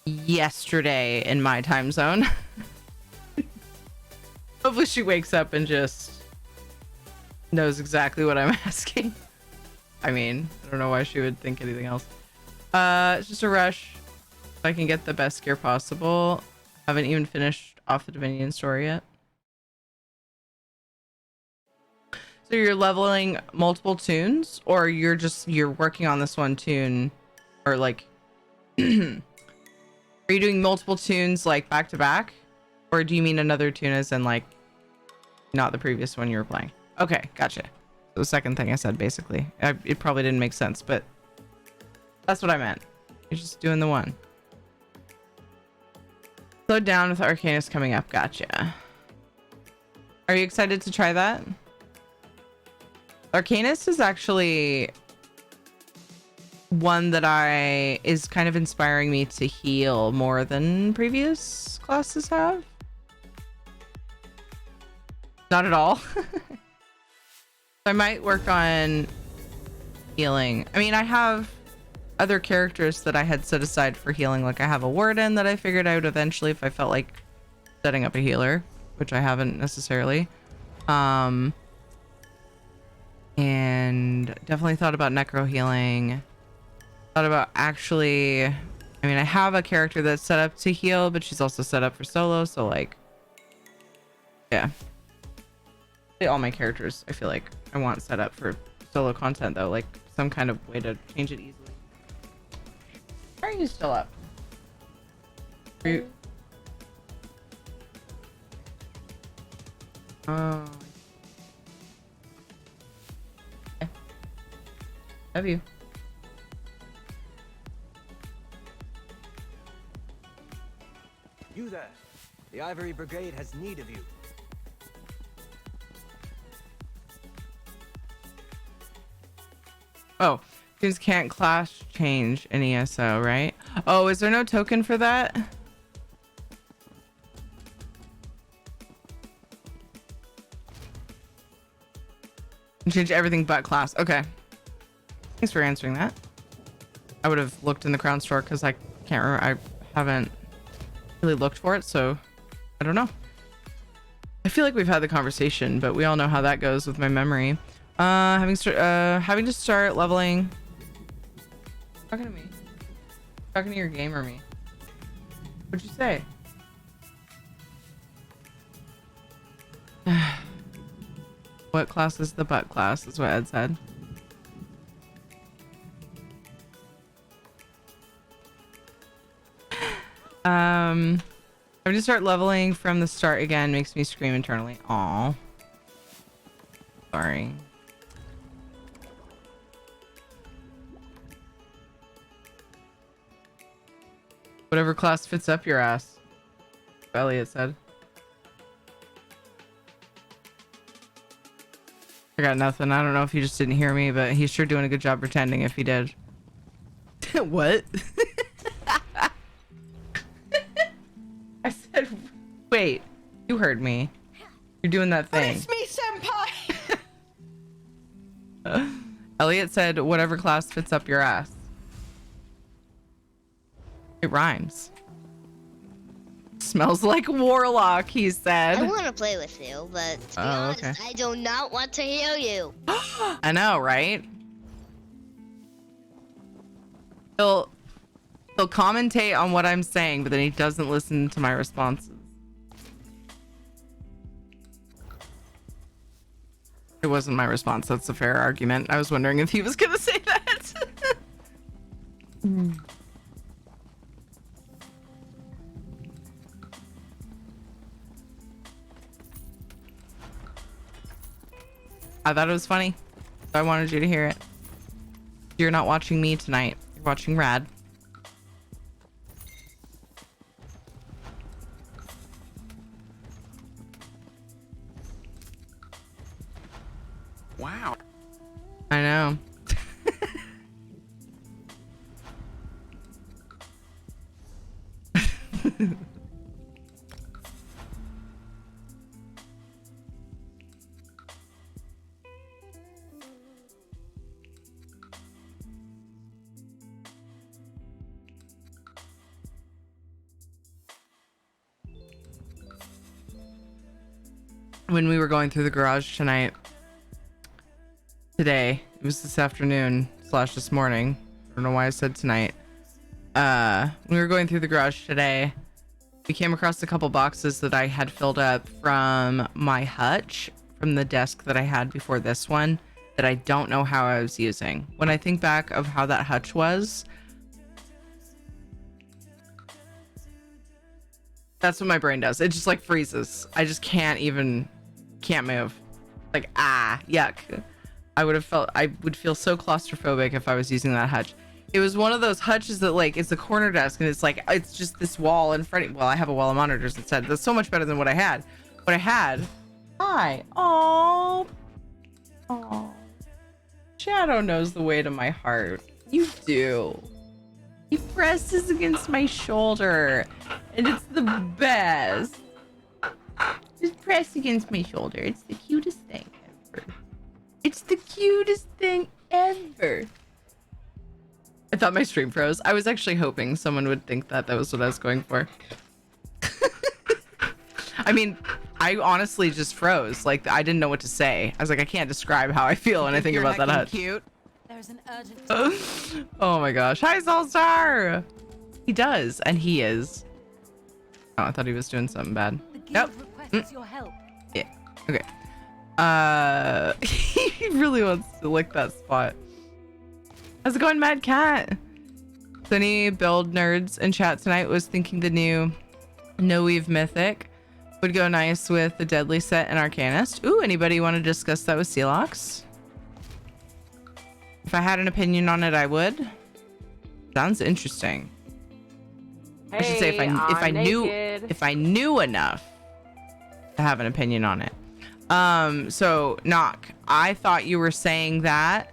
yesterday in my time zone. Hopefully she wakes up and just knows exactly what I'm asking. I mean, I don't know why she would think anything else. It's just a rush so I can get the best gear possible. Haven't even finished off the Dominion story yet. So you're leveling multiple tunes, or you're working on this one tune, or like are you doing multiple tunes like back to back, or do you mean another tune as in like not the previous one you were playing? Okay, gotcha. The second thing I said, basically. It probably didn't make sense, but that's what I meant. You're just doing the one. Slow down with Arcanus coming up. Gotcha. Are you excited to try that? Arcanus is actually one that is kind of inspiring me to heal more than previous classes have. Not at all. I might work on healing. I mean, I have other characters that I had set aside for healing. Like I have a warden that I figured out eventually if I felt like setting up a healer, which I haven't necessarily. And definitely thought about necro healing. Thought about actually, I mean, I have a character that's set up to heal, but she's also set up for solo. So like, yeah. All my characters, I feel like I want set up for solo content though, like some kind of way to change it easily. Why are you still up? Are you... Oh. Okay. Love you. You there. The Ivory Brigade has need of you. Oh, tunes can't clash change in ESO, right? Oh, is there no token for that? Change everything but class. Okay. Thanks for answering that. I would have looked in the crown store because I can't remember. I haven't really looked for it, so I don't know. I feel like we've had the conversation, but we all know how that goes with my memory. Having to start leveling. Talking to me. Talking to your game or me? What'd you say? What class is the butt class? Is what Ed said. Having to start leveling from the start again makes me scream internally. Aw. Sorry. Whatever class fits up your ass, Elliot said. I got nothing. I don't know if he just didn't hear me, but he's sure doing a good job pretending if he did. What? I said, wait, you heard me. You're doing that thing. But it's me, senpai! Elliot said, whatever class fits up your ass. It rhymes. Smells like warlock, he said. I want to play with you, but to be honest, okay. I do not want to heal you. I know, right? He'll commentate on what I'm saying, but then he doesn't listen to my responses. It wasn't my response. That's a fair argument. I was wondering if he was gonna say that. I thought it was funny. So I wanted you to hear it. You're not watching me tonight. You're watching Rad. Wow. I know. When we were going through the garage today, it was this afternoon / this morning. I don't know why I said tonight. When we were going through the garage today, we came across a couple boxes that I had filled up from my hutch, from the desk that I had before this one, that I don't know how I was using. When I think back of how that hutch was, that's what my brain does. It just like freezes. I just can't move. Like, yuck. I would feel so claustrophobic if I was using that hutch. It was one of those hutches that like, it's a corner desk and it's just this wall in front of, well, I have a wall of monitors instead. That's so much better than what I had. Hi. Oh. Shadow knows the way to my heart. You do. He presses against my shoulder and it's the best. Just press against my shoulder. It's the cutest thing ever. It's the cutest thing ever. I thought my stream froze. I was actually hoping someone would think that was what I was going for. I mean, I honestly just froze. Like, I didn't know what to say. I was like, I can't describe how I feel when I think about that hut. Cute. There's an urgent. Oh my gosh. Hi, Zolstar. He does, and he is. Oh, I thought he was doing something bad. The guild requests your help. Yeah. Okay. He really wants to lick that spot. How's it going, Mad Cat? So any build nerds in chat tonight was thinking the new No Weave Mythic would go nice with the Deadly Set and Arcanist. Ooh, anybody want to discuss that with Celox? If I had an opinion on it, I would. Sounds interesting. Hey, I should say if I knew enough to have an opinion on it. So Knock, I thought you were saying that.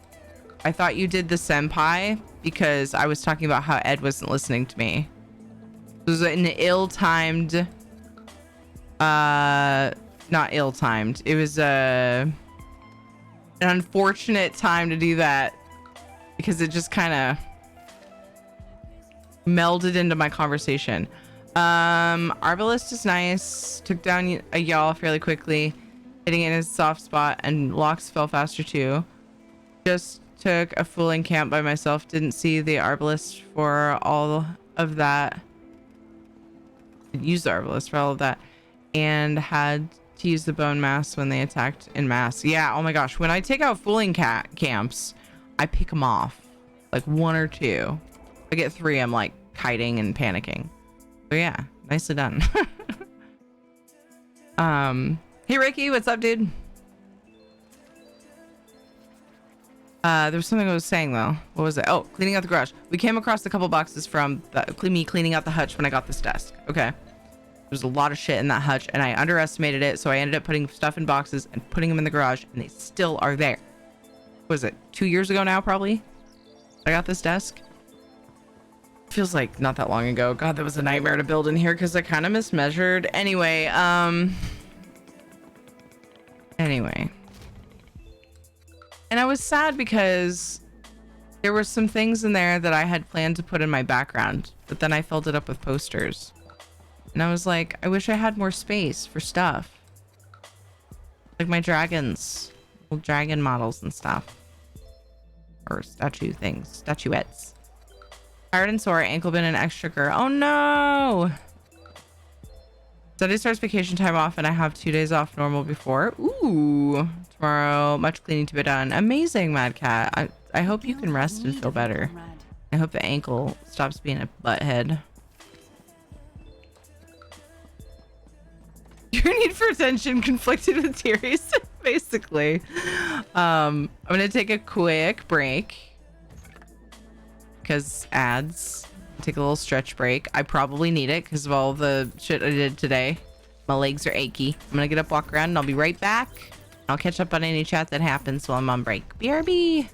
I thought you did the senpai because I was talking about how Ed wasn't listening to me. It was an ill-timed, not ill-timed. It was an unfortunate time to do that because it just kind of melded into my conversation. Arbalist is nice. Took down a y'all fairly quickly, hitting in his soft spot, and Locks fell faster too. Just took a fooling camp by myself. Didn't see the Arbalist for all of that. Didn't use the Arbalist for all of that, and had to use the bone mass when they attacked in mass. Yeah, oh my gosh. When I take out fooling camps, I pick them off. Like 1 or 2. If I get 3, I'm like hiding and panicking. So yeah, nicely done. Hey Ricky, what's up, dude? There was something I was saying though. What was it? Oh, cleaning out the garage. We came across a couple boxes from me cleaning out the hutch when I got this desk. Okay. There's a lot of shit in that hutch and I underestimated it, so I ended up putting stuff in boxes and putting them in the garage, and they still are there. What was it? 2 years ago now, probably? I got this desk. Feels like not that long ago. God, that was a nightmare to build in here because I kind of mismeasured. Anyway, and I was sad because there were some things in there that I had planned to put in my background, but then I filled it up with posters. And I was like, I wish I had more space for stuff. Like my dragons, little dragon models and stuff. Or statue things, statuettes. Tired and sore, ankle been an extra girl. Oh no! Sunday starts vacation time off and I have 2 days off normal before. Ooh, tomorrow, much cleaning to be done. Amazing, Mad Cat. I hope you can rest and feel better. I hope the ankle stops being a butthead. Your need for attention conflicted with Tiri's, basically. I'm gonna take a quick break because ads. Take a little stretch break. I probably need it because of all the shit I did today. My legs are achy. I'm gonna get up, walk around, and I'll be right back. I'll catch up on any chat that happens while I'm on break. BRB.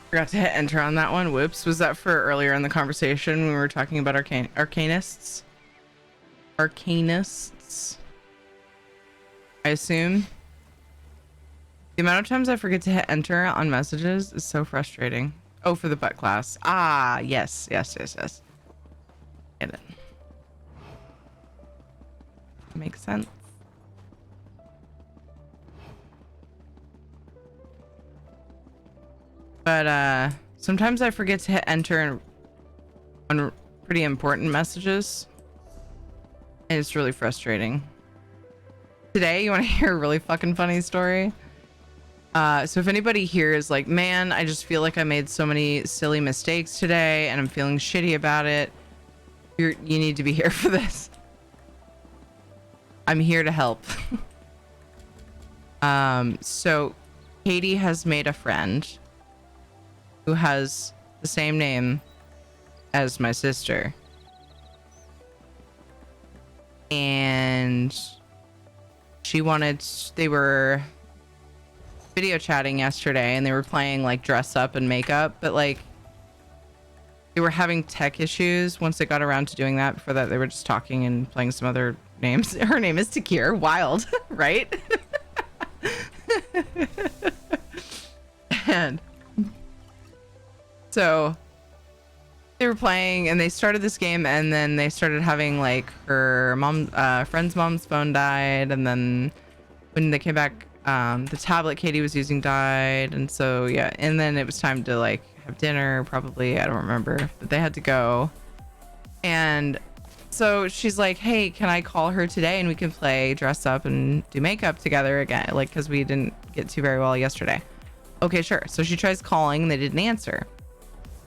Forgot to hit enter on that one. Whoops. Was that for earlier in the conversation when we were talking about arcanists? Arcanists. I assume. The amount of times I forget to hit enter on messages is so frustrating. Oh, for the butt class. Ah, yes. Get it. Makes sense. But sometimes I forget to hit enter on pretty important messages. And it's really frustrating. Today, you want to hear a really fucking funny story? So if anybody here is like, man, I just feel like I made so many silly mistakes today and I'm feeling shitty about it, you need to be here for this. I'm here to help. So Katie has made a friend who has the same name as my sister. And they were video chatting yesterday and they were playing like dress up and makeup, but like they were having tech issues once they got around to doing that. Before that, they were just talking and playing some other names. Her name is Takir. Wild, right? And so they were playing and they started this game, and then they started having like her friend's mom's phone died, and then when they came back, the tablet Katie was using died, and so yeah, and then it was time to like have dinner, probably, I don't remember, but they had to go. And so she's like, hey, can I call her today and we can play dress up and do makeup together again, like, because we didn't get to very well yesterday. Okay, sure. So she tries calling and they didn't answer.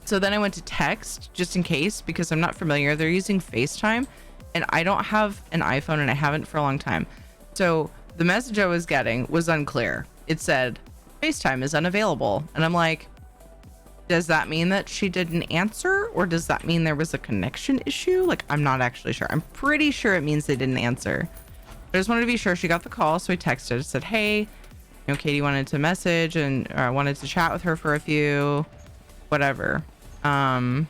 So then I went to text just in case, because I'm not familiar. They're using FaceTime and I don't have an iPhone and I haven't for a long time. So the message I was getting was unclear. It said FaceTime is unavailable, and I'm like, does that mean that she didn't answer, or does that mean there was a connection issue? Like, I'm not actually sure. I'm pretty sure it means they didn't answer. I just wanted to be sure she got the call, so I texted, said, hey, you know, Katie wanted to message and wanted to chat with her for a few, whatever. And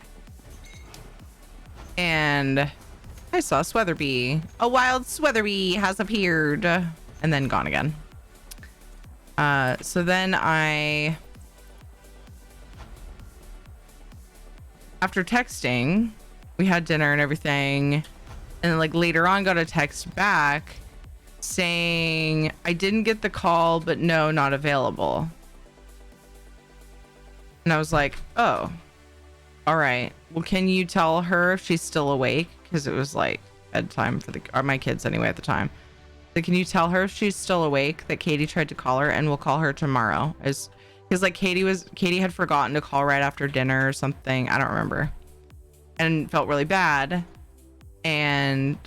I saw Sweatherby. A wild Sweatherby has appeared and then gone again. So then after texting, we had dinner and everything, and then like later on got a text back saying I didn't get the call, but no, not available. And I was like, oh, all right, well, can you tell her if she's still awake, because it was like bedtime for my kids anyway at the time. So can you tell her if she's still awake that Katie tried to call her, and we'll call her tomorrow? Because like Katie had forgotten to call right after dinner or something. I don't remember. And felt really bad and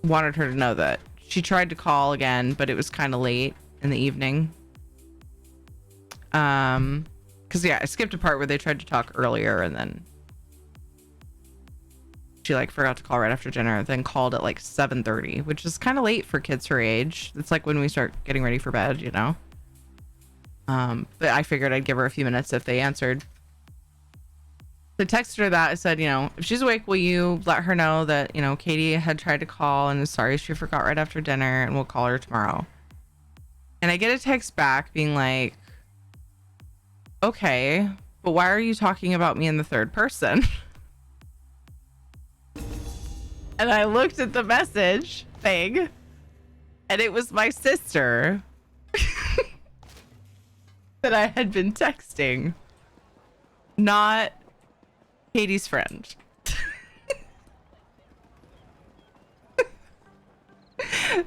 wanted her to know that she tried to call again, but it was kind of late in the evening. Because yeah, I skipped a part where they tried to talk earlier, and then she like forgot to call right after dinner, then called at like 7:30, which is kind of late for kids her age. It's like when we start getting ready for bed, you know. But I figured I'd give her a few minutes if they answered. So I texted her that. I said, you know, if she's awake, will you let her know that, you know, Katie had tried to call and is sorry she forgot right after dinner, and we'll call her tomorrow. And I get a text back being like, okay, but why are you talking about me in the third person? And I looked at the message thing, and it was my sister that I had been texting, not Katie's friend.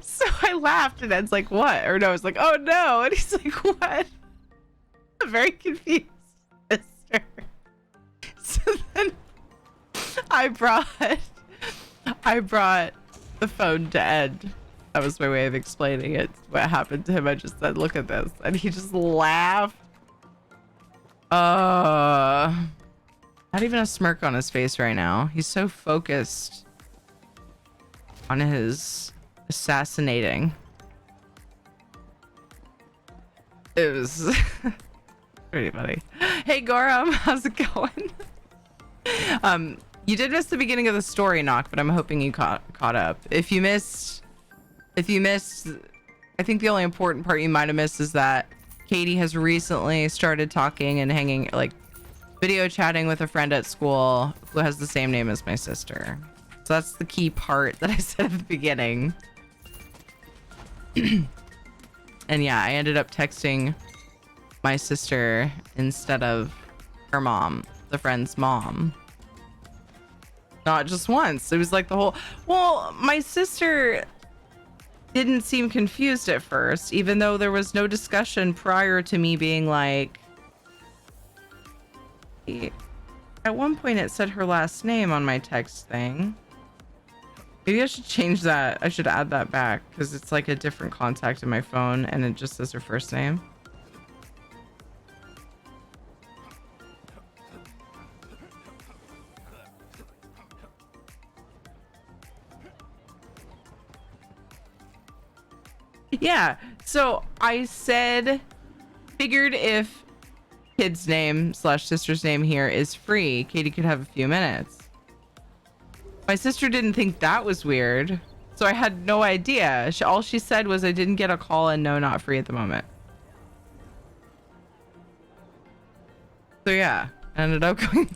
So I laughed, and Ed's like, what? Or no, I was like, oh no. And he's like, what? I'm very confused, sister. So then I brought the phone to Ed. That was my way of explaining it. What happened to him. I just said, look at this. And he just laughed. Not even a smirk on his face right now. He's so focused on his assassinating. It was pretty funny. Hey Gorum, how's it going? You did miss the beginning of the story, Knock, but I'm hoping you caught up. If you missed, I think the only important part you might have missed is that Katie has recently started talking and hanging, like video chatting with a friend at school who has the same name as my sister. So that's the key part that I said at the beginning. And yeah, I ended up texting my sister instead of her mom, the friend's mom. Not just once. It was like the whole... Well, my sister didn't seem confused at first, even though there was no discussion prior to me being like... At one point it said her last name on my text thing. Maybe I should change that. I should add that back because it's like a different contact in my phone and it just says her first name. Yeah, so I figured if kid's name / sister's name here is free, Katie could have a few minutes. My sister didn't think that was weird, so I had no idea. All she said was I didn't get a call and no, not free at the moment. So yeah, I ended up going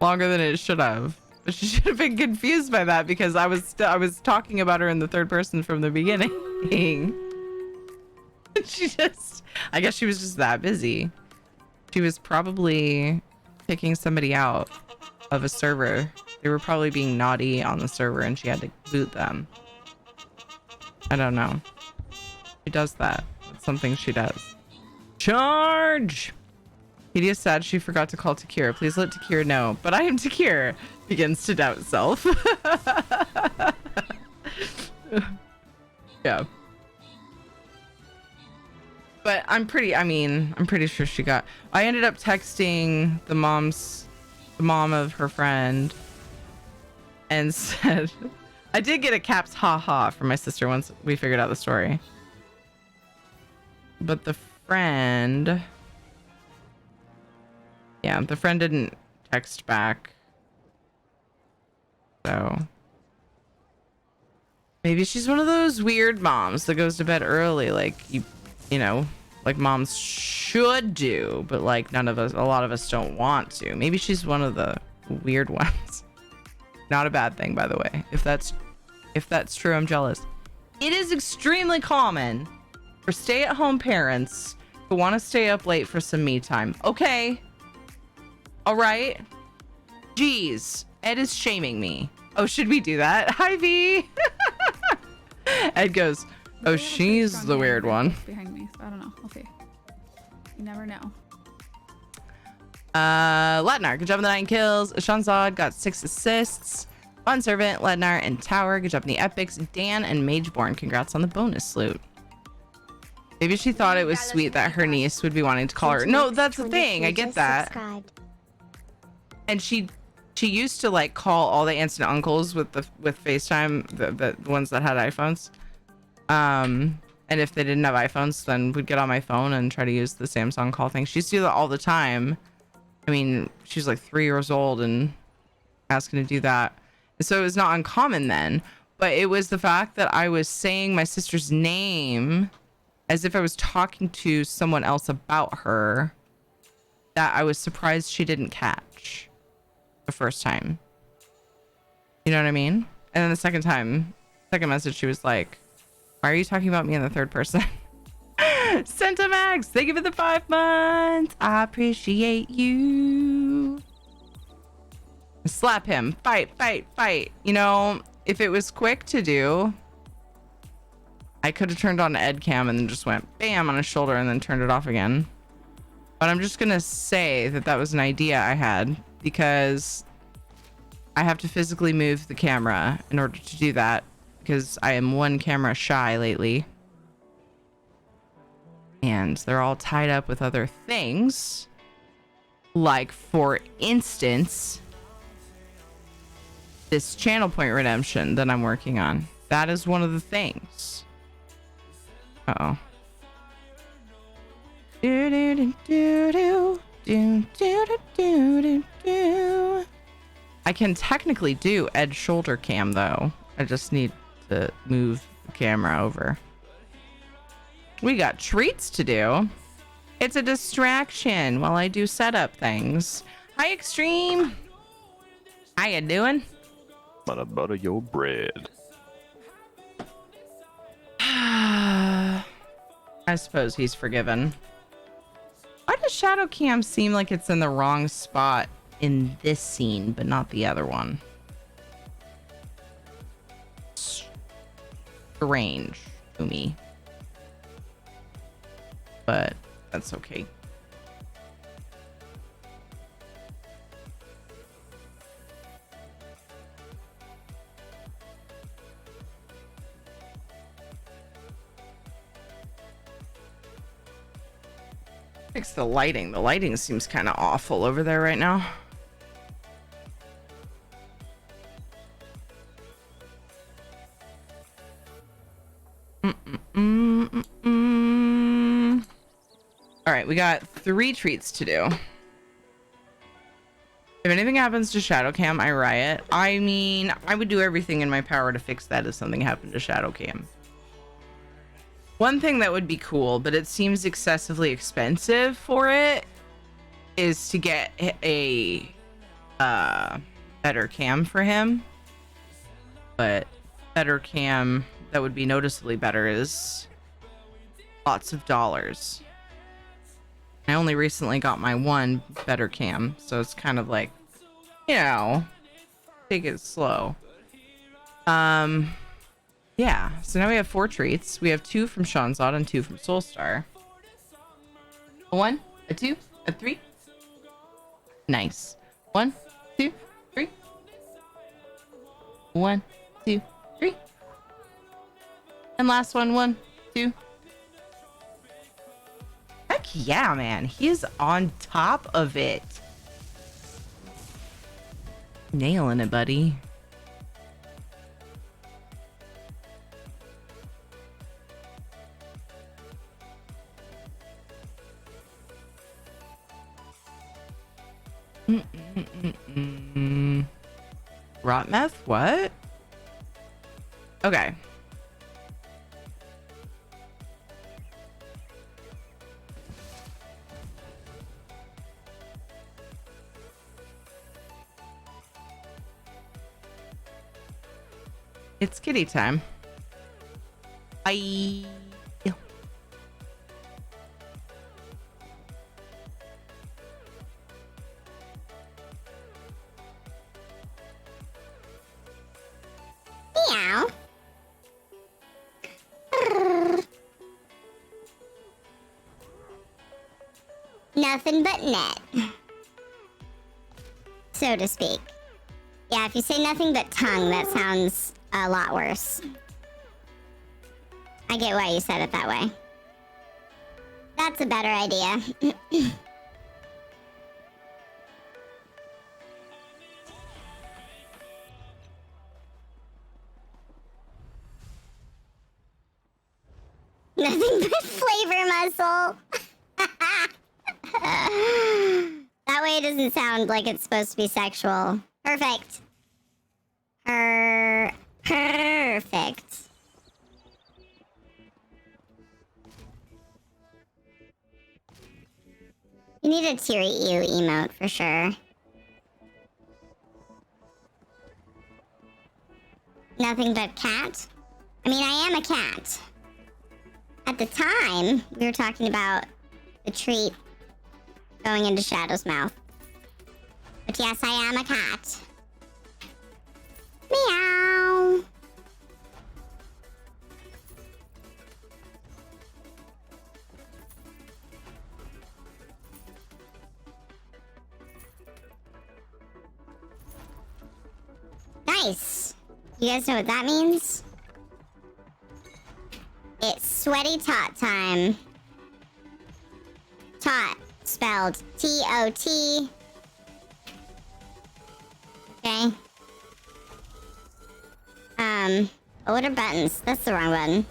longer than it should have. But she should have been confused by that because I was talking about her in the third person from the beginning. I guess she was just that busy. She was probably picking somebody out of a server. They were probably being naughty on the server and she had to boot them. I don't know. She does that. It's something she does. Charge! Katie is sad she forgot to call Takir. Please let Takir know. But I am Takir. Begins to doubt self. Yeah. But I'm pretty sure she got... I ended up texting the mom of her friend and said... I did get a caps ha from my sister once we figured out the story. But the friend... Yeah, the friend didn't text back. So maybe she's one of those weird moms that goes to bed early, like you know, like moms should do, but like a lot of us don't want to. Maybe she's one of the weird ones. Not a bad thing, by the way. If that's true, I'm jealous. It is extremely common for stay-at-home parents who want to stay up late for some me time. Okay. All right. Jeez. Ed is shaming me. Oh, should we do that? Hi, V. Ed goes, oh, she's the weird one. Behind me, so I don't know. We'll see. You never know. Lednar, good job on the 9 kills. Shanzad got 6 assists. Fun Servant, Lednar, and Tower, good job in the epics. Dan and Mageborn, congrats on the bonus loot. Maybe she thought it was sweet that her niece would be wanting to call her. No, that's the thing. I get that. And she used to like call all the aunts and uncles with FaceTime, the ones that had iPhones. And if they didn't have iPhones, then we'd get on my phone and try to use the Samsung call thing. She used to do that all the time. I mean, she's like 3 years old and asking to do that. And so it was not uncommon then, but it was the fact that I was saying my sister's name as if I was talking to someone else about her that I was surprised she didn't catch the first time. You know what I mean? And then the second message, she was like, why are you talking about me in the third person? Centamax, thank you for the 5 months. I appreciate you. Slap him. Fight. You know, if it was quick to do, I could have turned on Ed cam and then just went bam on his shoulder and then turned it off again. But I'm just gonna say that was an idea I had because I have to physically move the camera in order to do that because I am 1 camera shy lately. And they're all tied up with other things. Like, for instance, this channel point redemption that I'm working on. That is one of the things. Uh-oh. I can technically do Ed shoulder cam though. I just need to move the camera over. We got treats to do. It's a distraction while I do setup things. Hi, Extreme. How you doing? Butter your bread. I suppose he's forgiven. Why does shadow cam seem like it's in the wrong spot in this scene, but not the other one? Strange to me. But that's okay. Fix the lighting. The lighting seems kind of awful over there right now. All right, we got 3 treats to do. If anything happens to shadow cam, I riot. I mean, I would do everything in my power to fix that if something happened to shadow cam. One thing that would be cool, but it seems excessively expensive for it, is to get a better cam for him. But better cam that would be noticeably better is lots of dollars. I only recently got my one better cam, so it's kind of like, you know, take it slow. Yeah, so now we have 4 treats. We have 2 from Shanzad and 2 from Soulstar. A 1, a 2, a 3. Nice. 1, 2, 3. 1, 2, 3. And last one, 1, 2. Heck yeah, man. He is on top of it. Nailing it, buddy. Rot meth? What? Okay. It's kitty time. Bye. Meow. Nothing but net, so to speak. Yeah, if you say nothing but tongue, that sounds a lot worse. I get why you said it that way. That's a better idea. Nothing but flavor muscle. That way it doesn't sound like it's supposed to be sexual. Perfect. Perfect. You need a teary ew emote for sure. Nothing but cat? I mean, I am a cat. At the time, we were talking about the treat going into Shadow's mouth. But yes, I am a cat. Meow. Nice. You guys know what that means? It's sweaty ToT time. ToT, spelled T-O-T. Okay. Oh, what are buttons? That's the wrong button.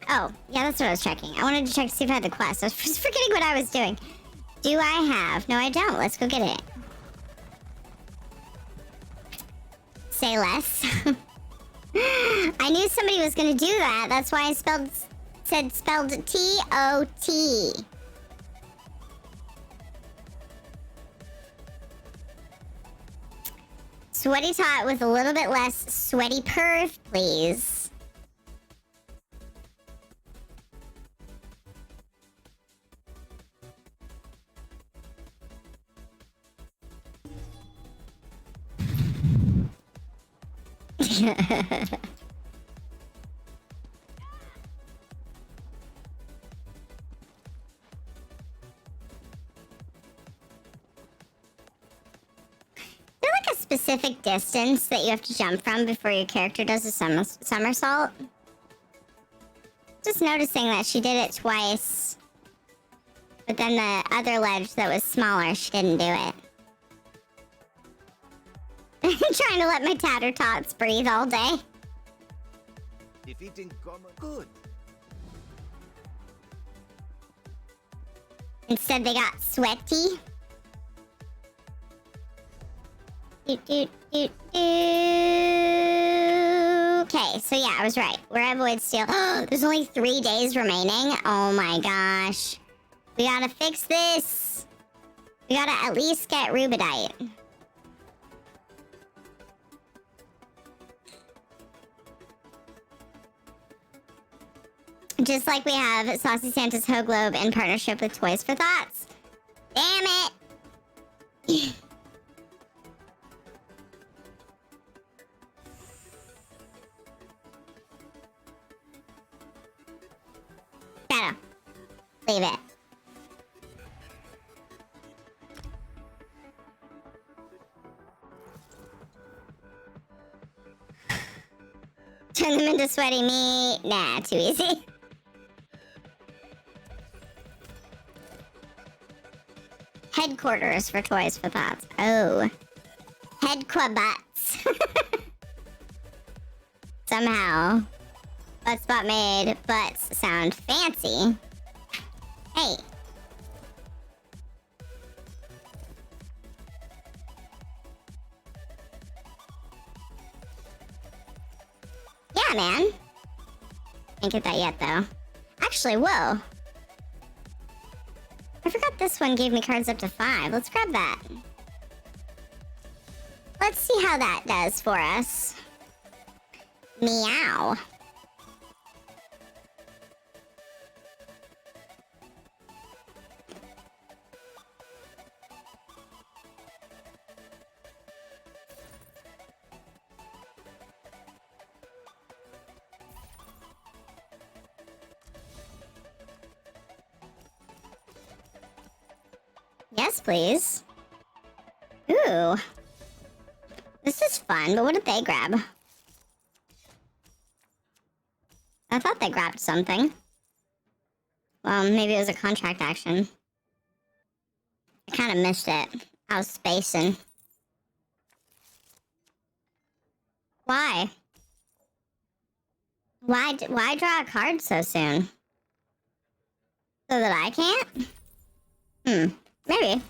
Oh, yeah, that's what I was checking. I wanted to check to see if I had the quest. I was just forgetting what I was doing. Do I have? No, I don't. Let's go get it. Say less. I knew somebody was gonna do that. That's why I spelled T-O-T. Sweaty ToT with a little bit less sweaty perf, please. there like a specific distance that you have to jump from before your character does a somersault? Just noticing that she did it twice. But then the other ledge that was smaller, she didn't do it. Trying to let my tatter tots breathe all day. Defeating common good. Instead, they got sweaty. Okay, so yeah, I was right. Where I avoid steal. There's only 3 days remaining. Oh my gosh. We gotta fix this. We gotta at least get rubidite. Just like we have Saucy Santa's Ho Globe in partnership with Toys for Thoughts. Damn it! Shadow. Leave it. Turn them into sweaty meat. Nah, too easy. Headquarters for Toys for Thoughts. Oh. Headquabutts. Somehow. Buttspot made butts sound fancy. Hey. Yeah, man. Can't get that yet, though. Actually, whoa. I forgot this one gave me cards up to 5. Let's grab that. Let's see how that does for us. Meow. Yes, please. Ooh. This is fun, but what did they grab? I thought they grabbed something. Well, maybe it was a contract action. I kind of missed it. I was spacing. Why? Why draw a card so soon? So that I can't? Maybe.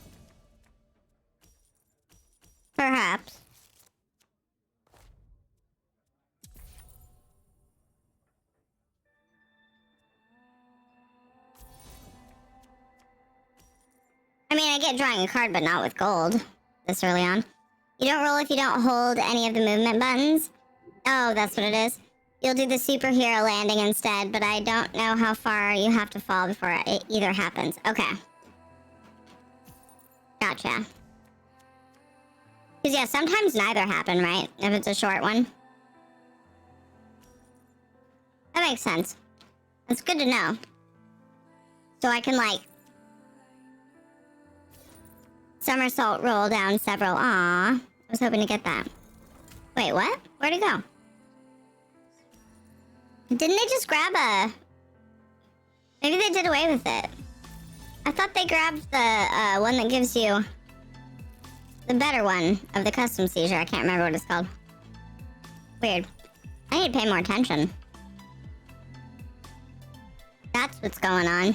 Perhaps. I mean, I get drawing a card, but not with gold. This early on. You don't roll if you don't hold any of the movement buttons? Oh, that's what it is. You'll do the superhero landing instead, but I don't know how far you have to fall before it either happens. Okay. Gotcha. Because, yeah, sometimes neither happen, right? If it's a short one. That makes sense. That's good to know. So I can, like, somersault roll down several. Aw. I was hoping to get that. Wait, what? Where'd it go? Didn't they just grab a... Maybe they did away with it. I thought they grabbed the one that gives you the better one of the custom seizure. I can't remember what it's called. Weird. I need to pay more attention. That's what's going on.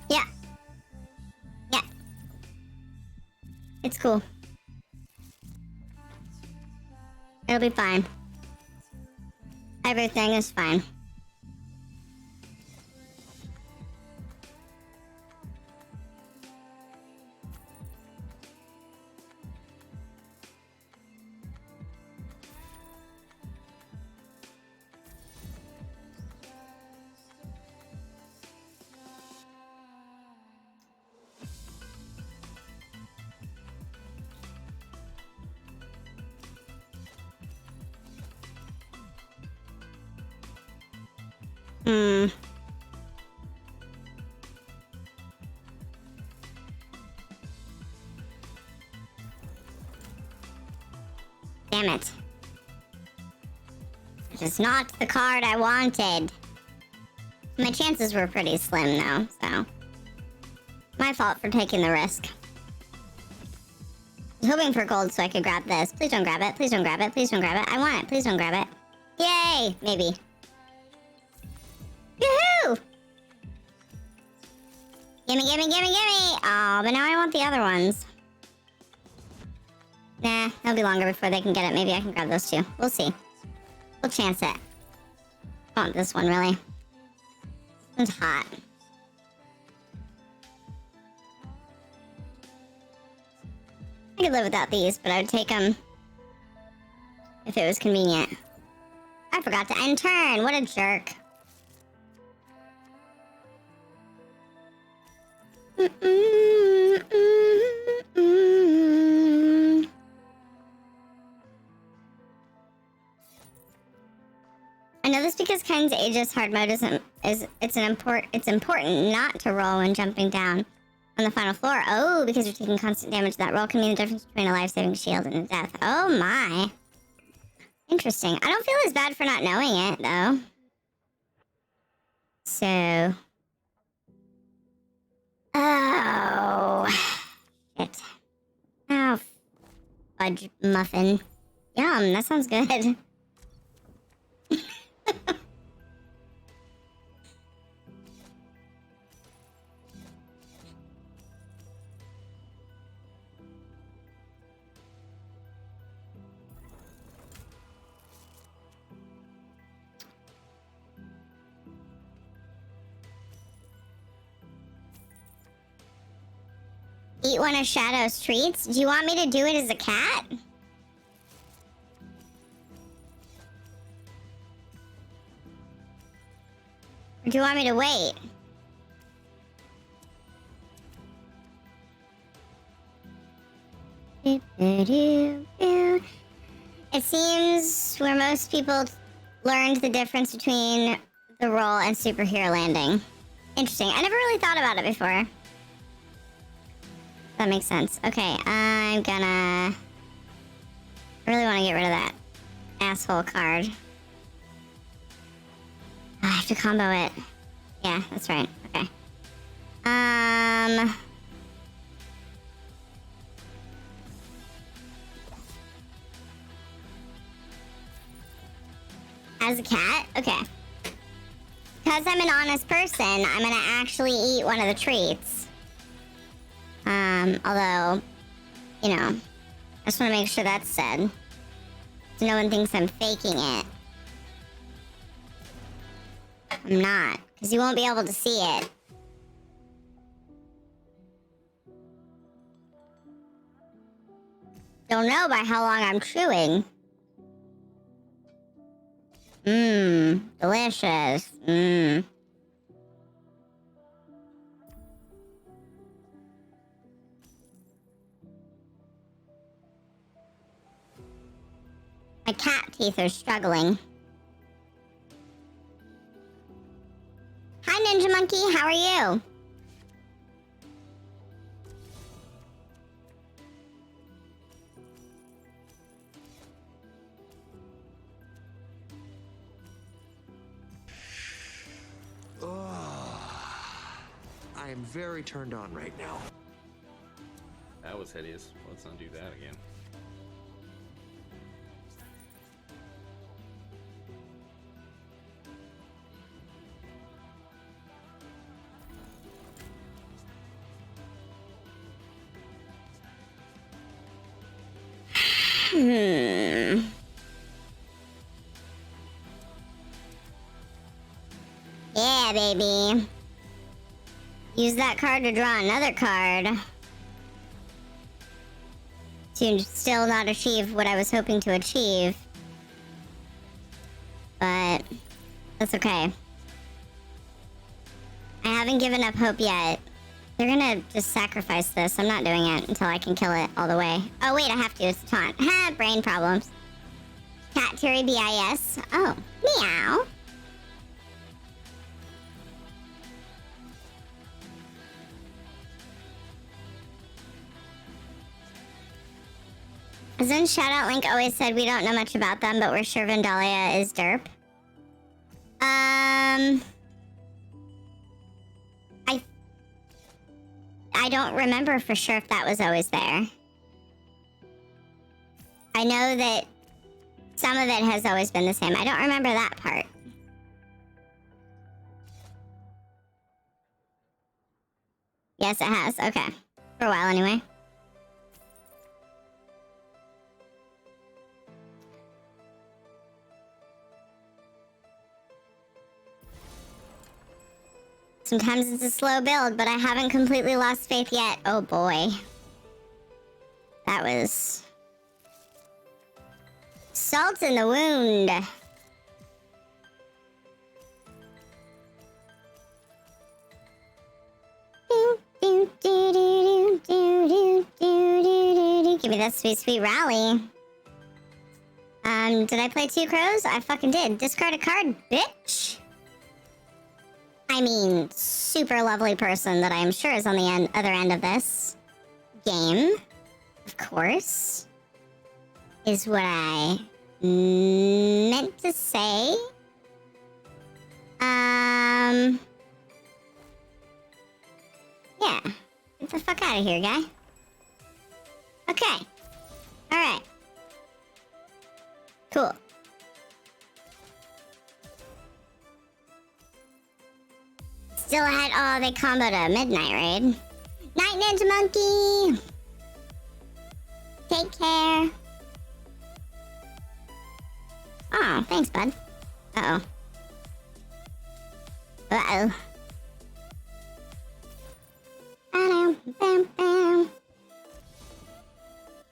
Yeah. Yeah. It's cool. It'll be fine. Everything is fine. Hmm. Damn it. Which is not the card I wanted. My chances were pretty slim though, so. My fault for taking the risk. I was hoping for gold so I could grab this. Please don't grab it. Please don't grab it. Please don't grab it. I want it. Please don't grab it. Yay! Maybe. Yoo-hoo! Gimme, gimme, gimme, gimme! Oh, but now I want the other ones. Nah, it'll be longer before they can get it. Maybe I can grab those too. We'll see. We'll chance it. I want this one, really. This one's hot. I could live without these, but I would take them if it was convenient. I forgot to end turn. What a jerk. I know this because Ken's Aegis hard mode it's important not to roll when jumping down on the final floor. Oh, because you're taking constant damage. That roll can mean the difference between a life-saving shield and a death. Oh my. Interesting. I don't feel as bad for not knowing it though. So. Oh. Shit. Oh. Fudge muffin. Yum, that sounds good. Eat one of Shadow's treats? Do you want me to do it as a cat? Or do you want me to wait? It seems where most people learned the difference between the roll and superhero landing. Interesting. I never really thought about it before. That makes sense. Okay, I'm gonna... I really want to get rid of that asshole card. I have to combo it. Yeah, that's right. Okay. As a cat? Okay. Because I'm an honest person, I'm gonna actually eat one of the treats. Although, you know, I just want to make sure that's said. So no one thinks I'm faking it. I'm not, because you won't be able to see it. You'll know by how long I'm chewing. Mmm, delicious. Mmm. My cat teeth are struggling. Hi, Ninja Monkey. How are you? I am very turned on right now. That was hideous. Let's not do that again. Yeah, baby. Use that card to draw another card. To still not achieve what I was hoping to achieve. But that's okay. I haven't given up hope yet. They're gonna just sacrifice this. I'm not doing it until I can kill it all the way. Oh wait, I have to. It's a taunt. Ha! Brain problems. Cat Terry BIS. Oh, meow. Isn't Shoutout Link always said we don't know much about them, but we're sure Vandalia is derp? I don't remember for sure if that was always there. I know that some of it has always been the same. I don't remember that part. Yes, it has. Okay. For a while, anyway. Sometimes it's a slow build, but I haven't completely lost faith yet. Oh boy. That was... salt in the wound. Give me that sweet, sweet rally. Did I play 2 crows? I fucking did. Discard a card, bitch. I mean, super lovely person that I am sure is on the other end of this game, of course, is what I meant to say. Yeah. Get the fuck out of here, guy. Okay. Alright. Cool. Still ahead. Oh, they comboed a midnight raid. Night Ninja Monkey! Take care. Oh, thanks, bud. Uh-oh. Uh-oh.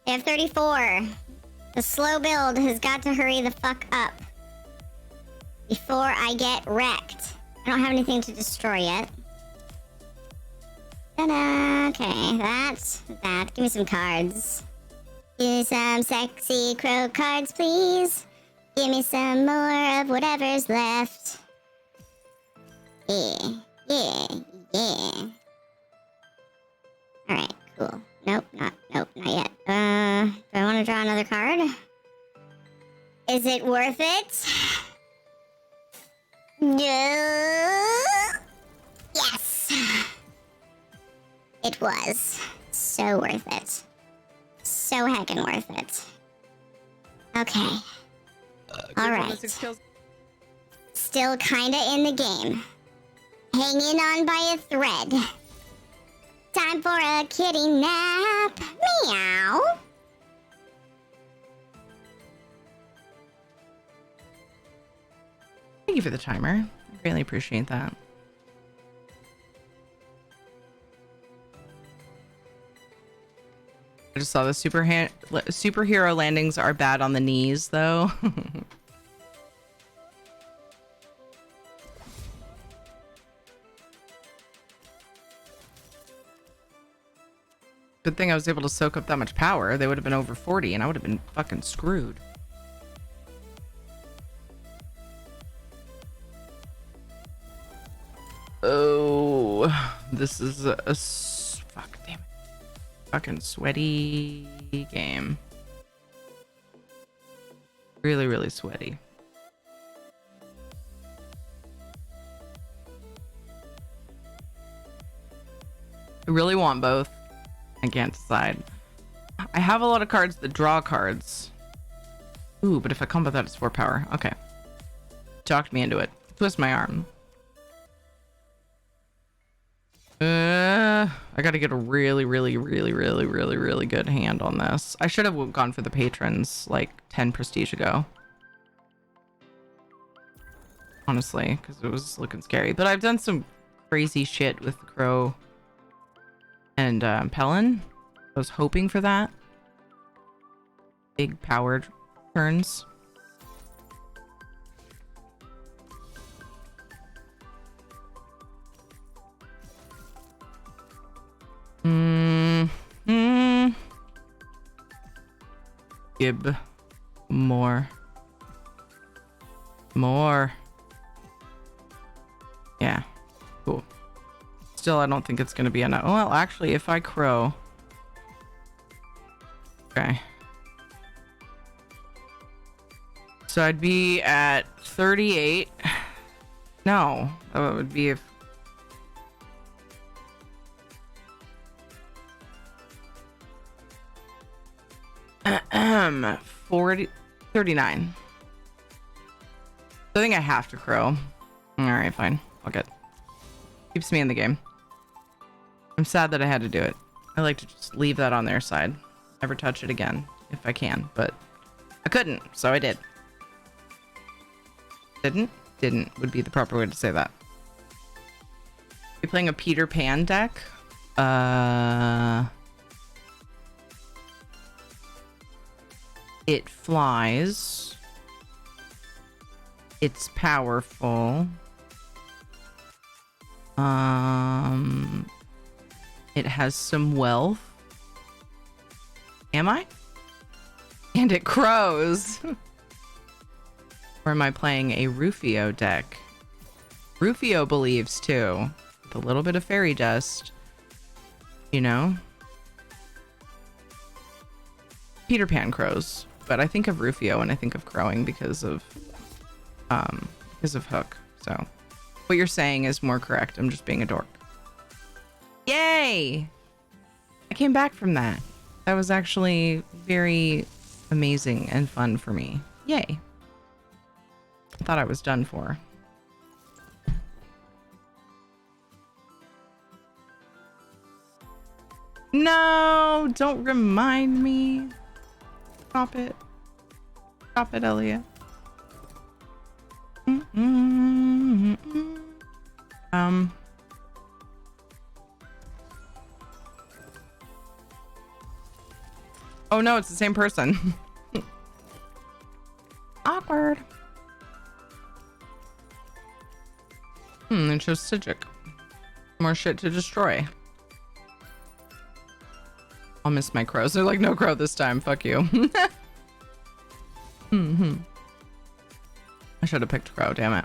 They have 34. The slow build has got to hurry the fuck up before I get wrecked. I don't have anything to destroy yet. Ta-da! Okay, that's that. Give me some cards. Give me some sexy crow cards, please. Give me some more of whatever's left. Yeah, yeah, yeah. Alright, cool. Nope, not yet. Do I want to draw another card? Is it worth it? Yes! It was. So worth it. So heckin' worth it. Okay. Alright. Still kinda in the game. Hanging on by a thread. Time for a kitty nap. Meow. Thank you for the timer. I greatly appreciate that. I just saw the superhero landings are bad on the knees, though. Good thing I was able to soak up that much power. They would have been over 40 and I would have been fucking screwed. Oh, this is a fuck, damn it. Fucking sweaty game. Really, really sweaty. I really want both. I can't decide. I have a lot of cards that draw cards. Ooh, but if I combo that, it's 4 power. Okay. Talked me into it. Twist my arm. I gotta get a really good hand on this. I should have gone for the patrons like 10 prestige ago. Honestly, because it was looking scary. But I've done some crazy shit with Crow and Pelin. I was hoping for that. Big powered turns. Gib. More. Yeah. Cool. Still, I don't think it's gonna be enough. Well, actually, if I crow. Okay. So I'd be at 38. No, that would be if. 39. I think I have to crow. All right, fine. Fuck it. Keeps me in the game. I'm sad that I had to do it. I like to just leave that on their side. Never touch it again if I can, but I couldn't, so I did. Didn't would be the proper way to say that. You're playing a Peter Pan deck? It flies. It's powerful. It has some wealth. Am I? And it crows. Or am I playing a Rufio deck? Rufio believes too. With a little bit of fairy dust. You know? Peter Pan crows. But I think of Rufio when I think of crowing because of Hook. So what you're saying is more correct. I'm just being a dork. Yay! I came back from that. That was actually very amazing and fun for me. Yay. I thought I was done for. No, don't remind me. Stop it. Stop it, Elliot. Oh no, it's the same person. Awkward. It shows Sigic. More shit to destroy. I'll miss my crows. They're like, no crow this time. Fuck you. I should have picked crow, damn it.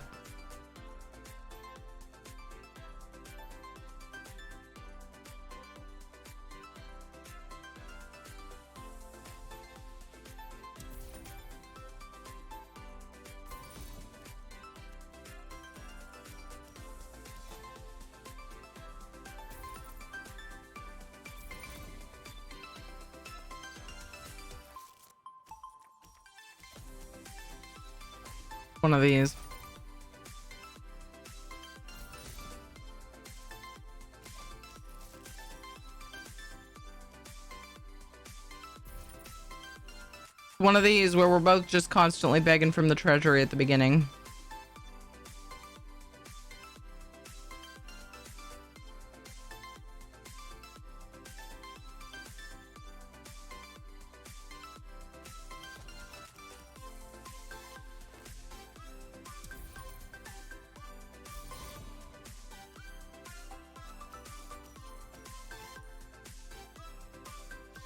One of these. One of these where we're both just constantly begging from the treasury at the beginning.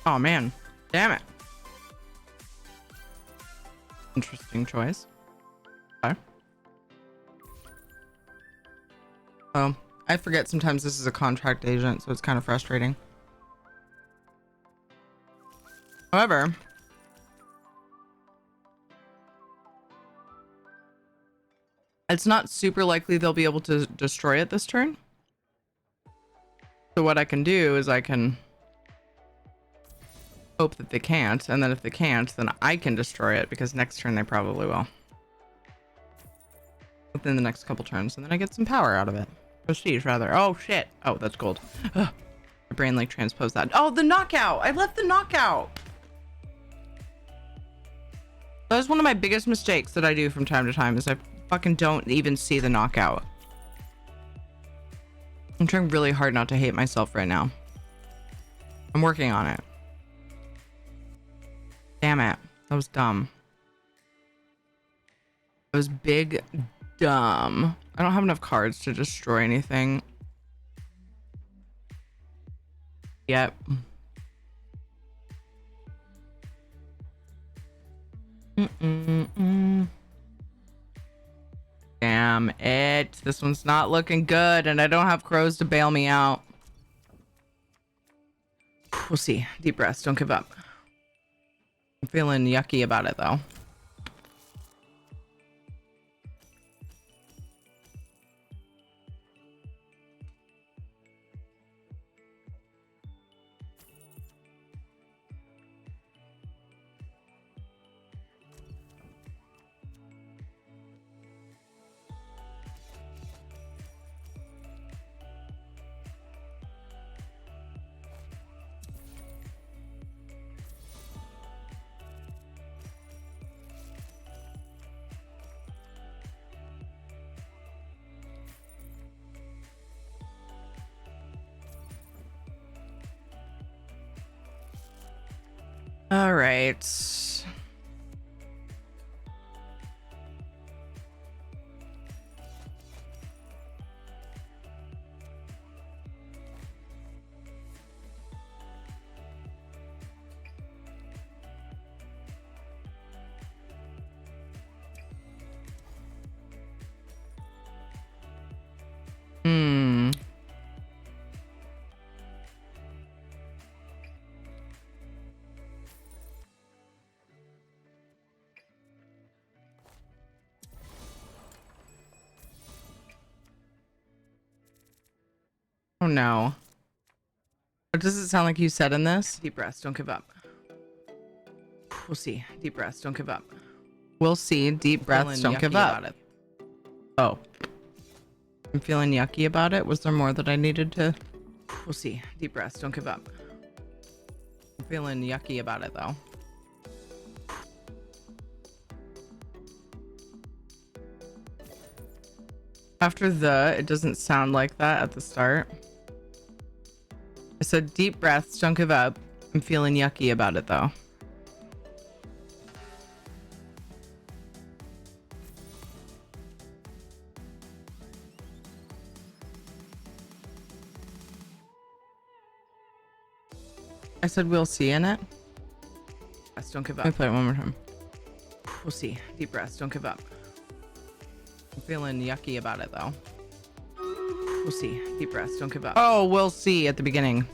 Oh man, damn it. Interesting choice. Okay. Oh, I forget sometimes this is a contract agent, so it's kind of frustrating. However, it's not super likely they'll be able to destroy it this turn. So what I can do is I can hope that they can't, and then if they can't, then I can destroy it, because next turn they probably will. Within the next couple turns, and then I get some power out of it. Prestige, rather. Oh, shit. Oh, that's gold. Ugh. My brain, like, transposed that. Oh, the knockout! I left the knockout! That was one of my biggest mistakes that I do from time to time, is I fucking don't even see the knockout. I'm trying really hard not to hate myself right now. I'm working on it. Damn it. That was dumb. That was big dumb. I don't have enough cards to destroy anything. Yep. Damn it. This one's not looking good, and I don't have crows to bail me out. We'll see. Deep breaths. Don't give up. I'm feeling yucky about it, though. All right. Hmm. Oh no. What does it sound like you said in this? Deep breaths, don't give up. We'll see. Deep breaths, don't give up. We'll see. Deep breaths, don't give up. Oh. I'm feeling yucky about it. Was there more that I needed to? We'll see. Deep breaths, don't give up. I'm feeling yucky about it though. After it doesn't sound like that at the start. I said deep breaths, don't give up. I'm feeling yucky about it though. I said we'll see in it. Breaths, don't give up. Let me play it one more time. We'll see. Deep breaths, don't give up. I'm feeling yucky about it though. We'll see. Deep breaths, don't give up. Oh, we'll see at the beginning.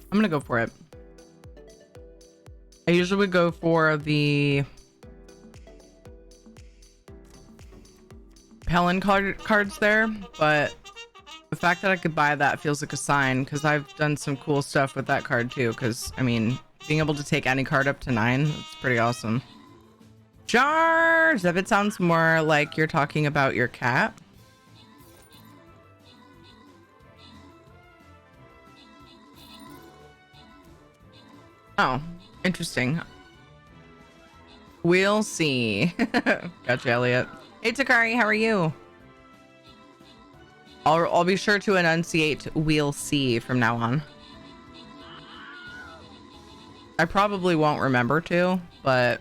I'm gonna go for it. I usually would go for the Helen cards there, but the fact that I could buy that feels like a sign, because I've done some cool stuff with that card too, because I mean, being able to take any card up to 9, it's pretty awesome. Charge! If it sounds more like you're talking about your cat. Oh, interesting. We'll see. Gotcha, Elliot. Hey, Takari, how are you? I'll be sure to enunciate we'll see from now on. I probably won't remember to, but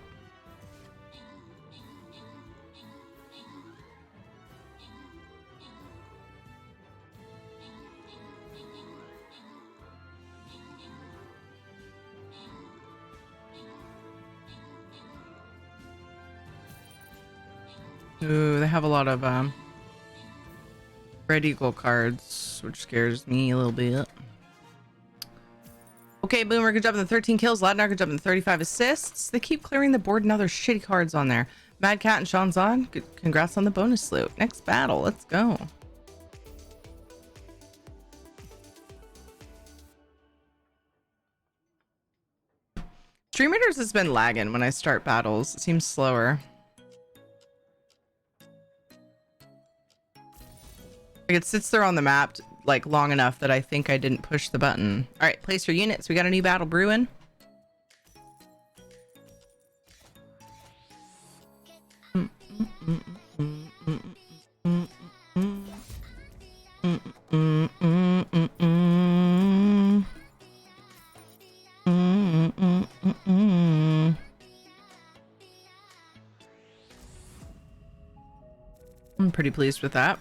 ooh, they have a lot of Red Eagle cards, which scares me a little bit. Okay, Boomer, good job on the 13 kills. Ladnar, good job on the 35 assists. They keep clearing the board. Now there's shitty cards on there. Mad Cat and Sean Zahn, congrats on the bonus loot. Next battle, let's go. Streamers has been lagging when I start battles. It seems slower. Like it sits there on the map like long enough that I think I didn't push the button. All right, place your units. We got a new battle brewing. I'm pretty pleased with that.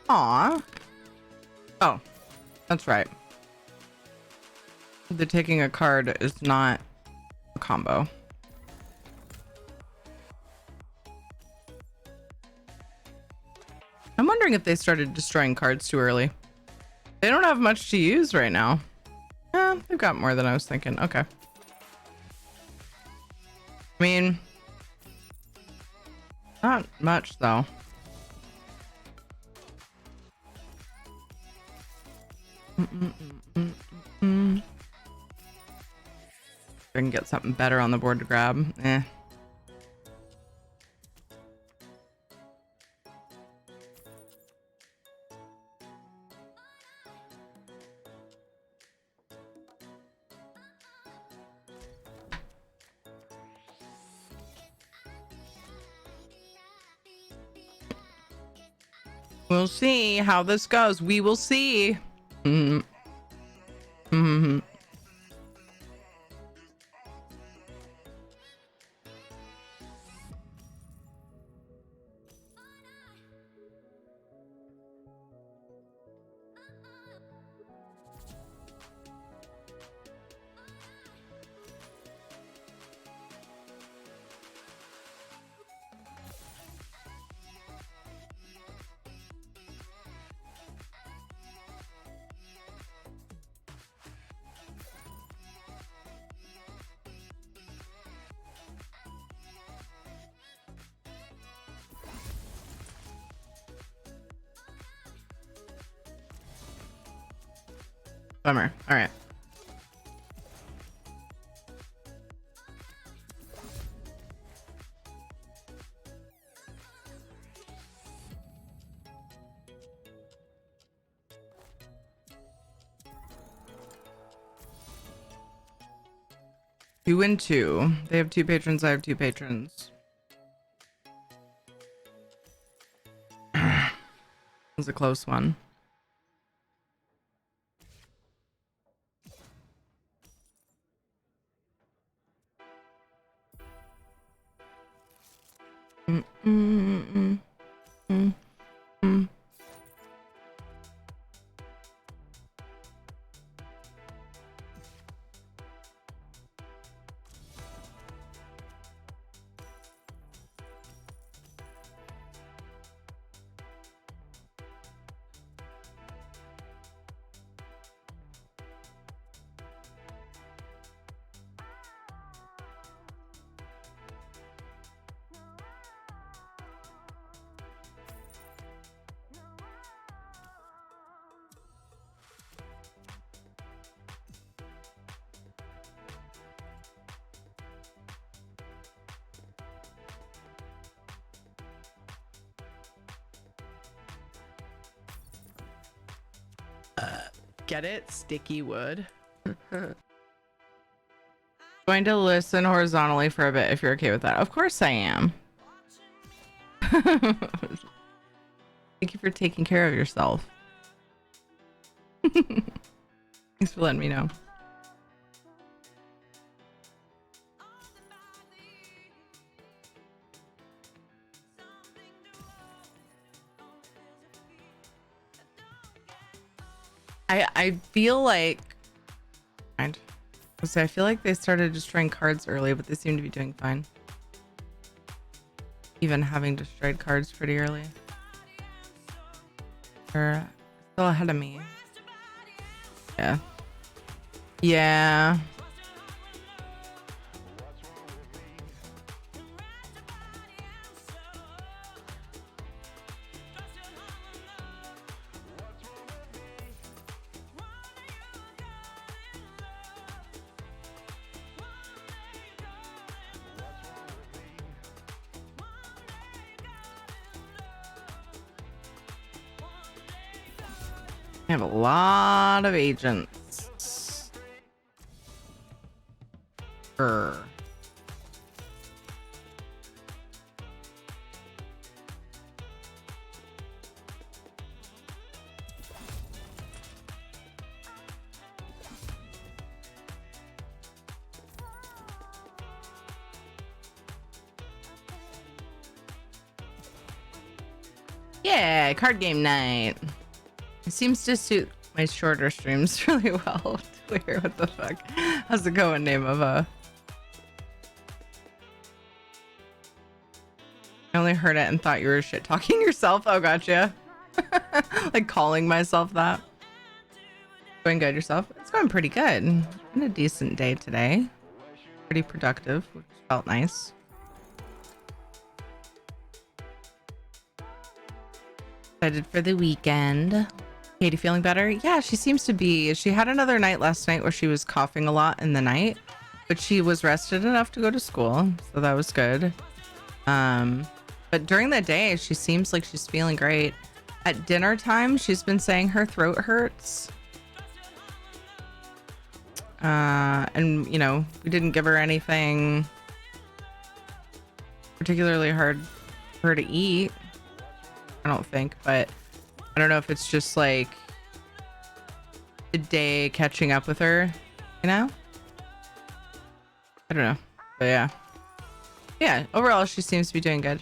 Aw. Oh, that's right. The taking a card is not a combo. I'm wondering if they started destroying cards too early. They don't have much to use right now. They've got more than I was thinking. Okay. I mean, not much though. I can get something better on the board to grab. We'll see how this goes. We will see. Bummer. All right. You win 2. They have 2 patrons. I have 2 patrons. It was a close one. Get it? Sticky wood. Going to listen horizontally for a bit if you're okay with that. Of course I am. Thank you for taking care of yourself. Thanks for letting me know. I feel like I feel like they started destroying cards early, but they seem to be doing fine. Even having destroyed cards pretty early. They're still ahead of me. Yeah. Yeah. have a lot of agents. Grr. Yeah, card game night. It seems to suit my shorter streams really well. Weird, what the fuck? How's the going, name of a? I only heard it and thought you were shit talking yourself. Oh, gotcha. Like calling myself that. Going good yourself? It's going pretty good. Been a decent day today. Pretty productive, which felt nice. Excited for the weekend. Katie feeling better? Yeah, she seems to be. She had another night last night where she was coughing a lot in the night, but she was rested enough to go to school, so that was good. But during the day, she seems like she's feeling great. At dinner time, she's been saying her throat hurts. And you know, we didn't give her anything particularly hard for her to eat, I don't think, but I don't know if it's just like the day catching up with her, you know? I don't know, but yeah. Yeah, overall, she seems to be doing good.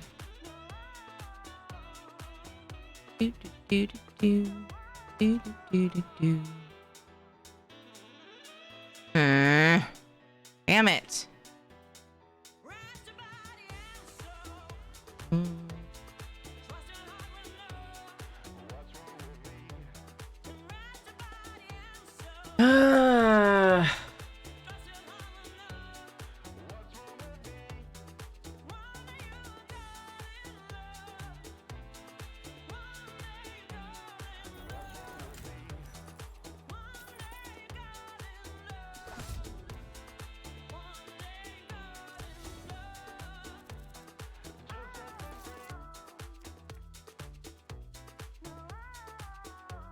Do, do, do, do, do, do, do. Damn it.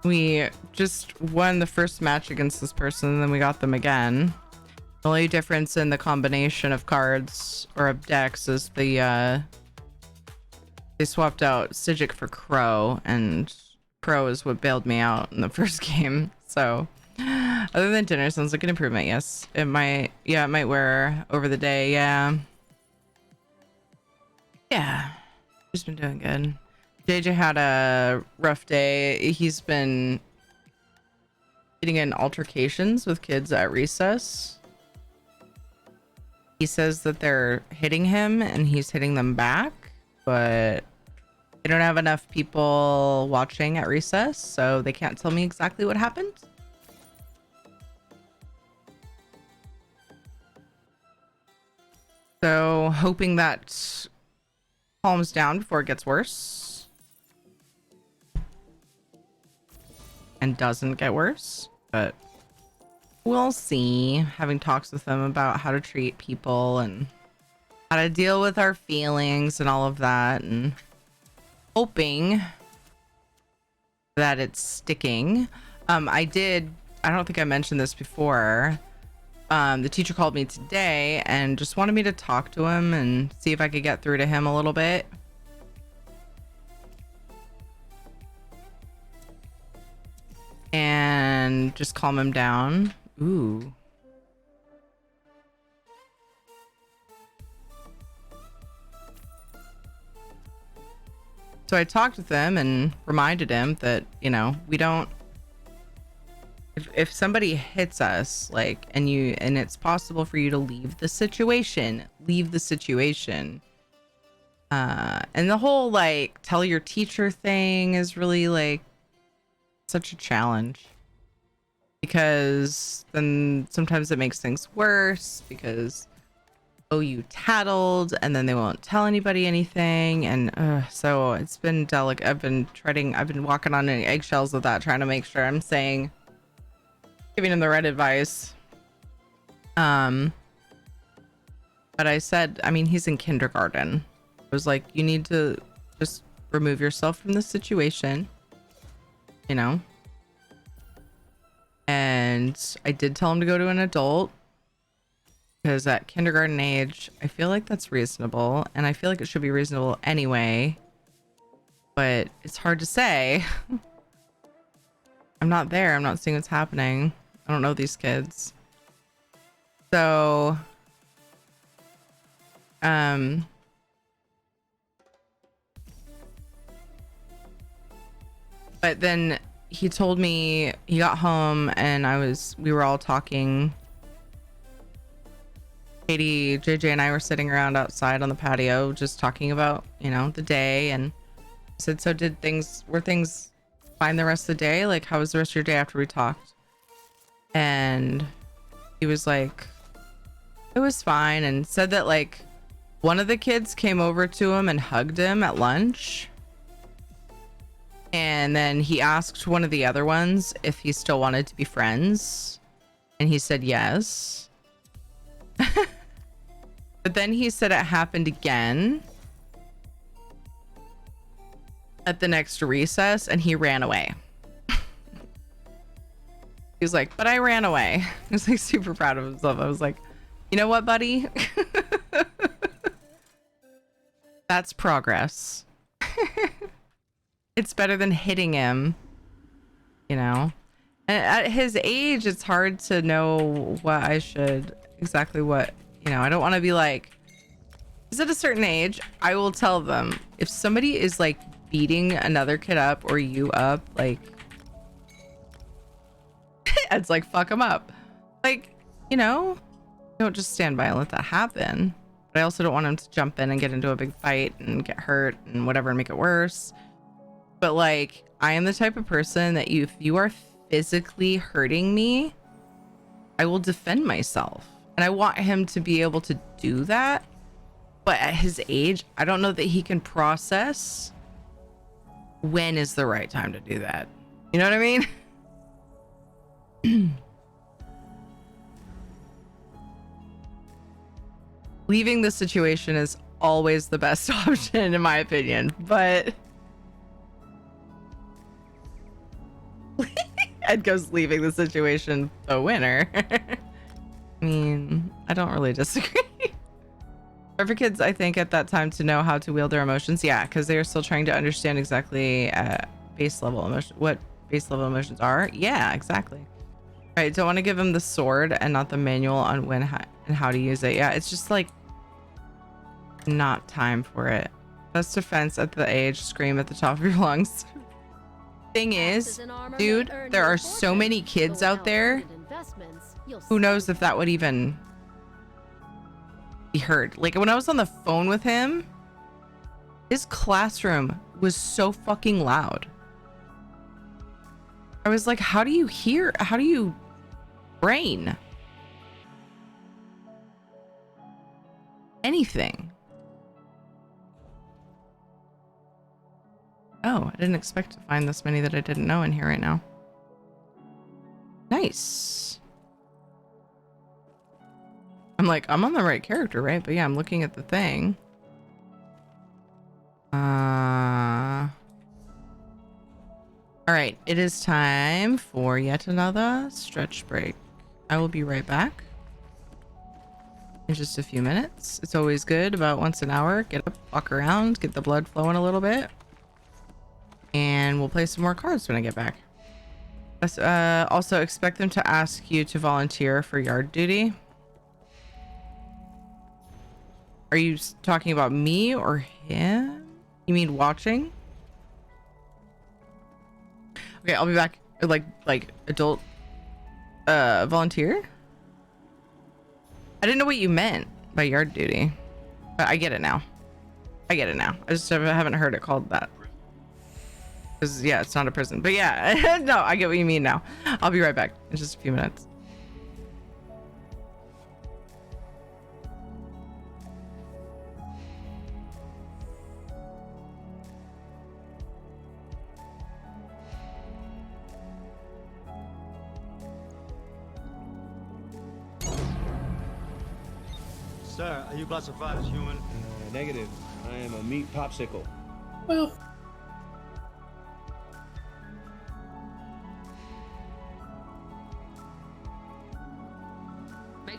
We just won the first match against this person, and then we got them again. The only difference in the combination of cards or of decks is they swapped out Sijic for Crow, and Crow is what bailed me out in the first game. So other than dinner, sounds like an improvement. Yes, it might. Yeah, it might wear over the day. Yeah, she's been doing good. JJ had a rough day. He's been getting in altercations with kids at recess. He says that they're hitting him and he's hitting them back, but they don't have enough people watching at recess, so they can't tell me exactly what happened. So hoping that calms down before it gets worse. And doesn't get worse, but we'll see. Having talks with them about how to treat people and how to deal with our feelings and all of that, and hoping that it's sticking. I don't think I mentioned this before. The teacher called me today and just wanted me to talk to him and see if I could get through to him a little bit. And just calm him down. Ooh. So I talked with him and reminded him that, you know, we don't, if somebody hits us, like, and it's possible for you to leave the situation. And the whole, like, tell your teacher thing is really, like, such a challenge, because then sometimes it makes things worse because, oh, you tattled, and then they won't tell anybody anything, and so it's been delicate. I've been walking on eggshells with that, trying to make sure I'm giving him the right advice. But I said, I mean, he's in kindergarten. I was like, you need to just remove yourself from the situation, you know, And I did tell him to go to an adult because at kindergarten age, I feel like that's reasonable, and I feel like it should be reasonable anyway, but it's hard to say. I'm not there. I'm not seeing what's happening. I don't know these kids. So, but then he told me he got home and we were all talking. Katie, JJ, and I were sitting around outside on the patio just talking about, you know, the day, and said, so were things fine the rest of the day? Like, how was the rest of your day after we talked? And he was like, it was fine, and said that like one of the kids came over to him and hugged him at lunch. And then he asked one of the other ones if he still wanted to be friends. And he said yes. But then he said it happened again at the next recess and he ran away. He was like, but I ran away. He was like super proud of himself. I was like, you know what, buddy? That's progress. It's better than hitting him, you know? And at his age, it's hard to know what I should, exactly what, you know, I don't want to be like, is at a certain age, I will tell them if somebody is like beating another kid up or you up, like, it's like, fuck them up. Like, you know, don't just stand by and let that happen. But I also don't want him to jump in and get into a big fight and get hurt and whatever and make it worse. But like, I am the type of person that if you are physically hurting me, I will defend myself. And I want him to be able to do that. But at his age, I don't know that he can process when is the right time to do that. You know what I mean? Leaving the situation is always the best option, in my opinion. But Ed goes, leaving the situation the winner. I mean, I don't really disagree. But for kids, I think at that time to know how to wield their emotions, yeah, because they are still trying to understand exactly base level emotion, what base level emotions are. Yeah, exactly. Right, don't want to give them the sword and not the manual on when and how to use it. Yeah, it's just like not time for it. Best defense at the age, scream at the top of your lungs. Thing is, dude, there are so many kids out there. Who knows if that would even be heard? Like when I was on the phone with him, his classroom was so fucking loud. I was like, how do you hear? How do you brain anything? Oh, I didn't expect to find this many that I didn't know in here right now. Nice. I'm like, I'm on the right character, right? But yeah, I'm looking at the thing. All right, it is time for yet another stretch break. I will be right back in just a few minutes. It's always good about once an hour. Get up, walk around, get the blood flowing a little bit. And we'll play some more cards when I get back. Also, expect them to ask you to volunteer for yard duty. Are you talking about me or him? You mean watching? Okay, I'll be back. Like adult volunteer? I didn't know what you meant by yard duty. But I get it now. I just haven't heard it called that. Because, yeah, it's not a prison. But yeah, no, I get what you mean now. I'll be right back in just a few minutes. Sir, are you classified as human? Negative. I am a meat popsicle. Well,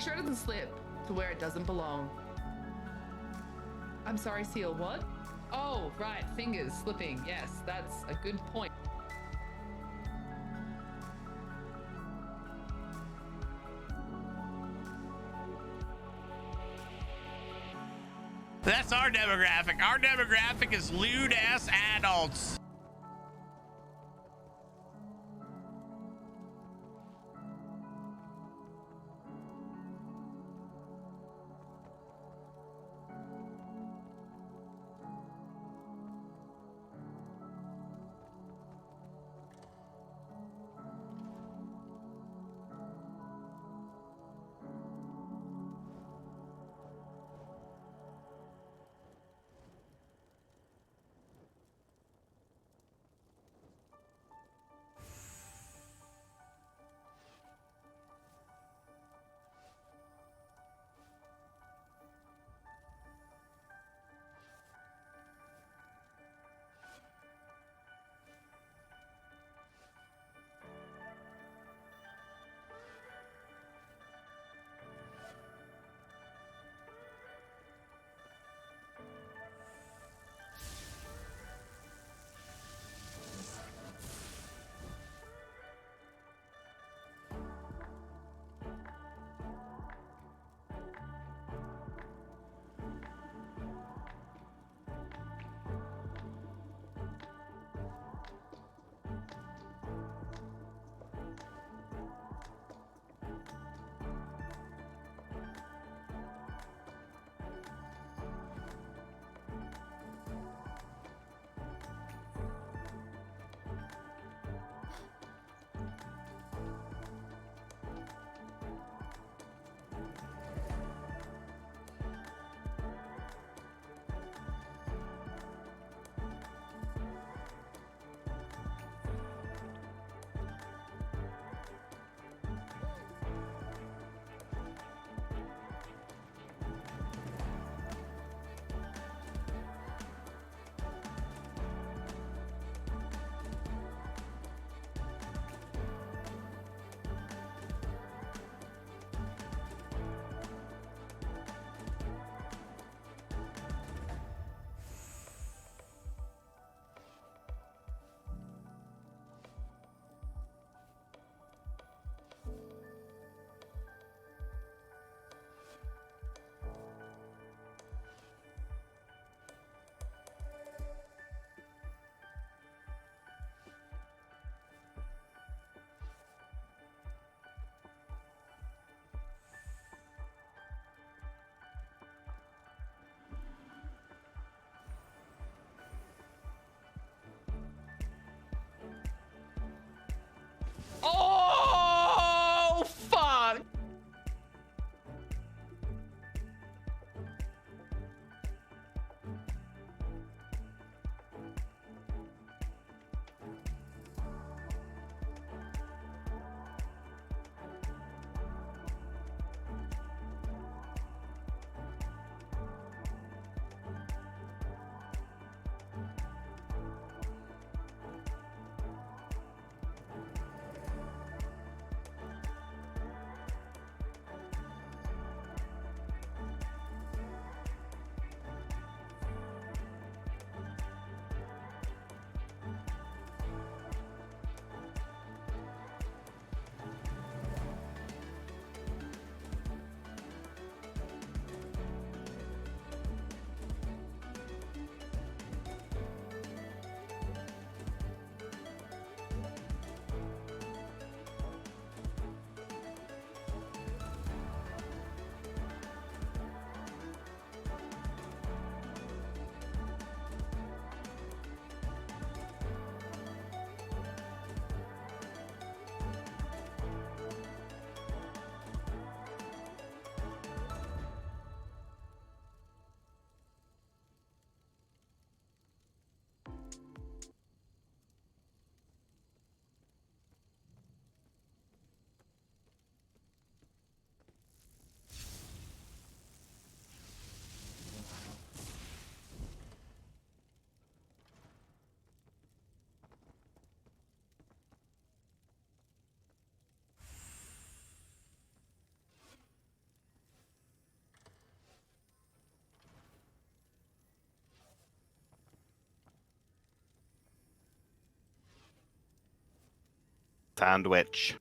Make sure it doesn't slip to where it doesn't belong. I'm sorry, Seal, what? Oh, right, fingers slipping. Yes, that's a good point. That's our demographic. Our demographic is lewd ass adults. Sandwich.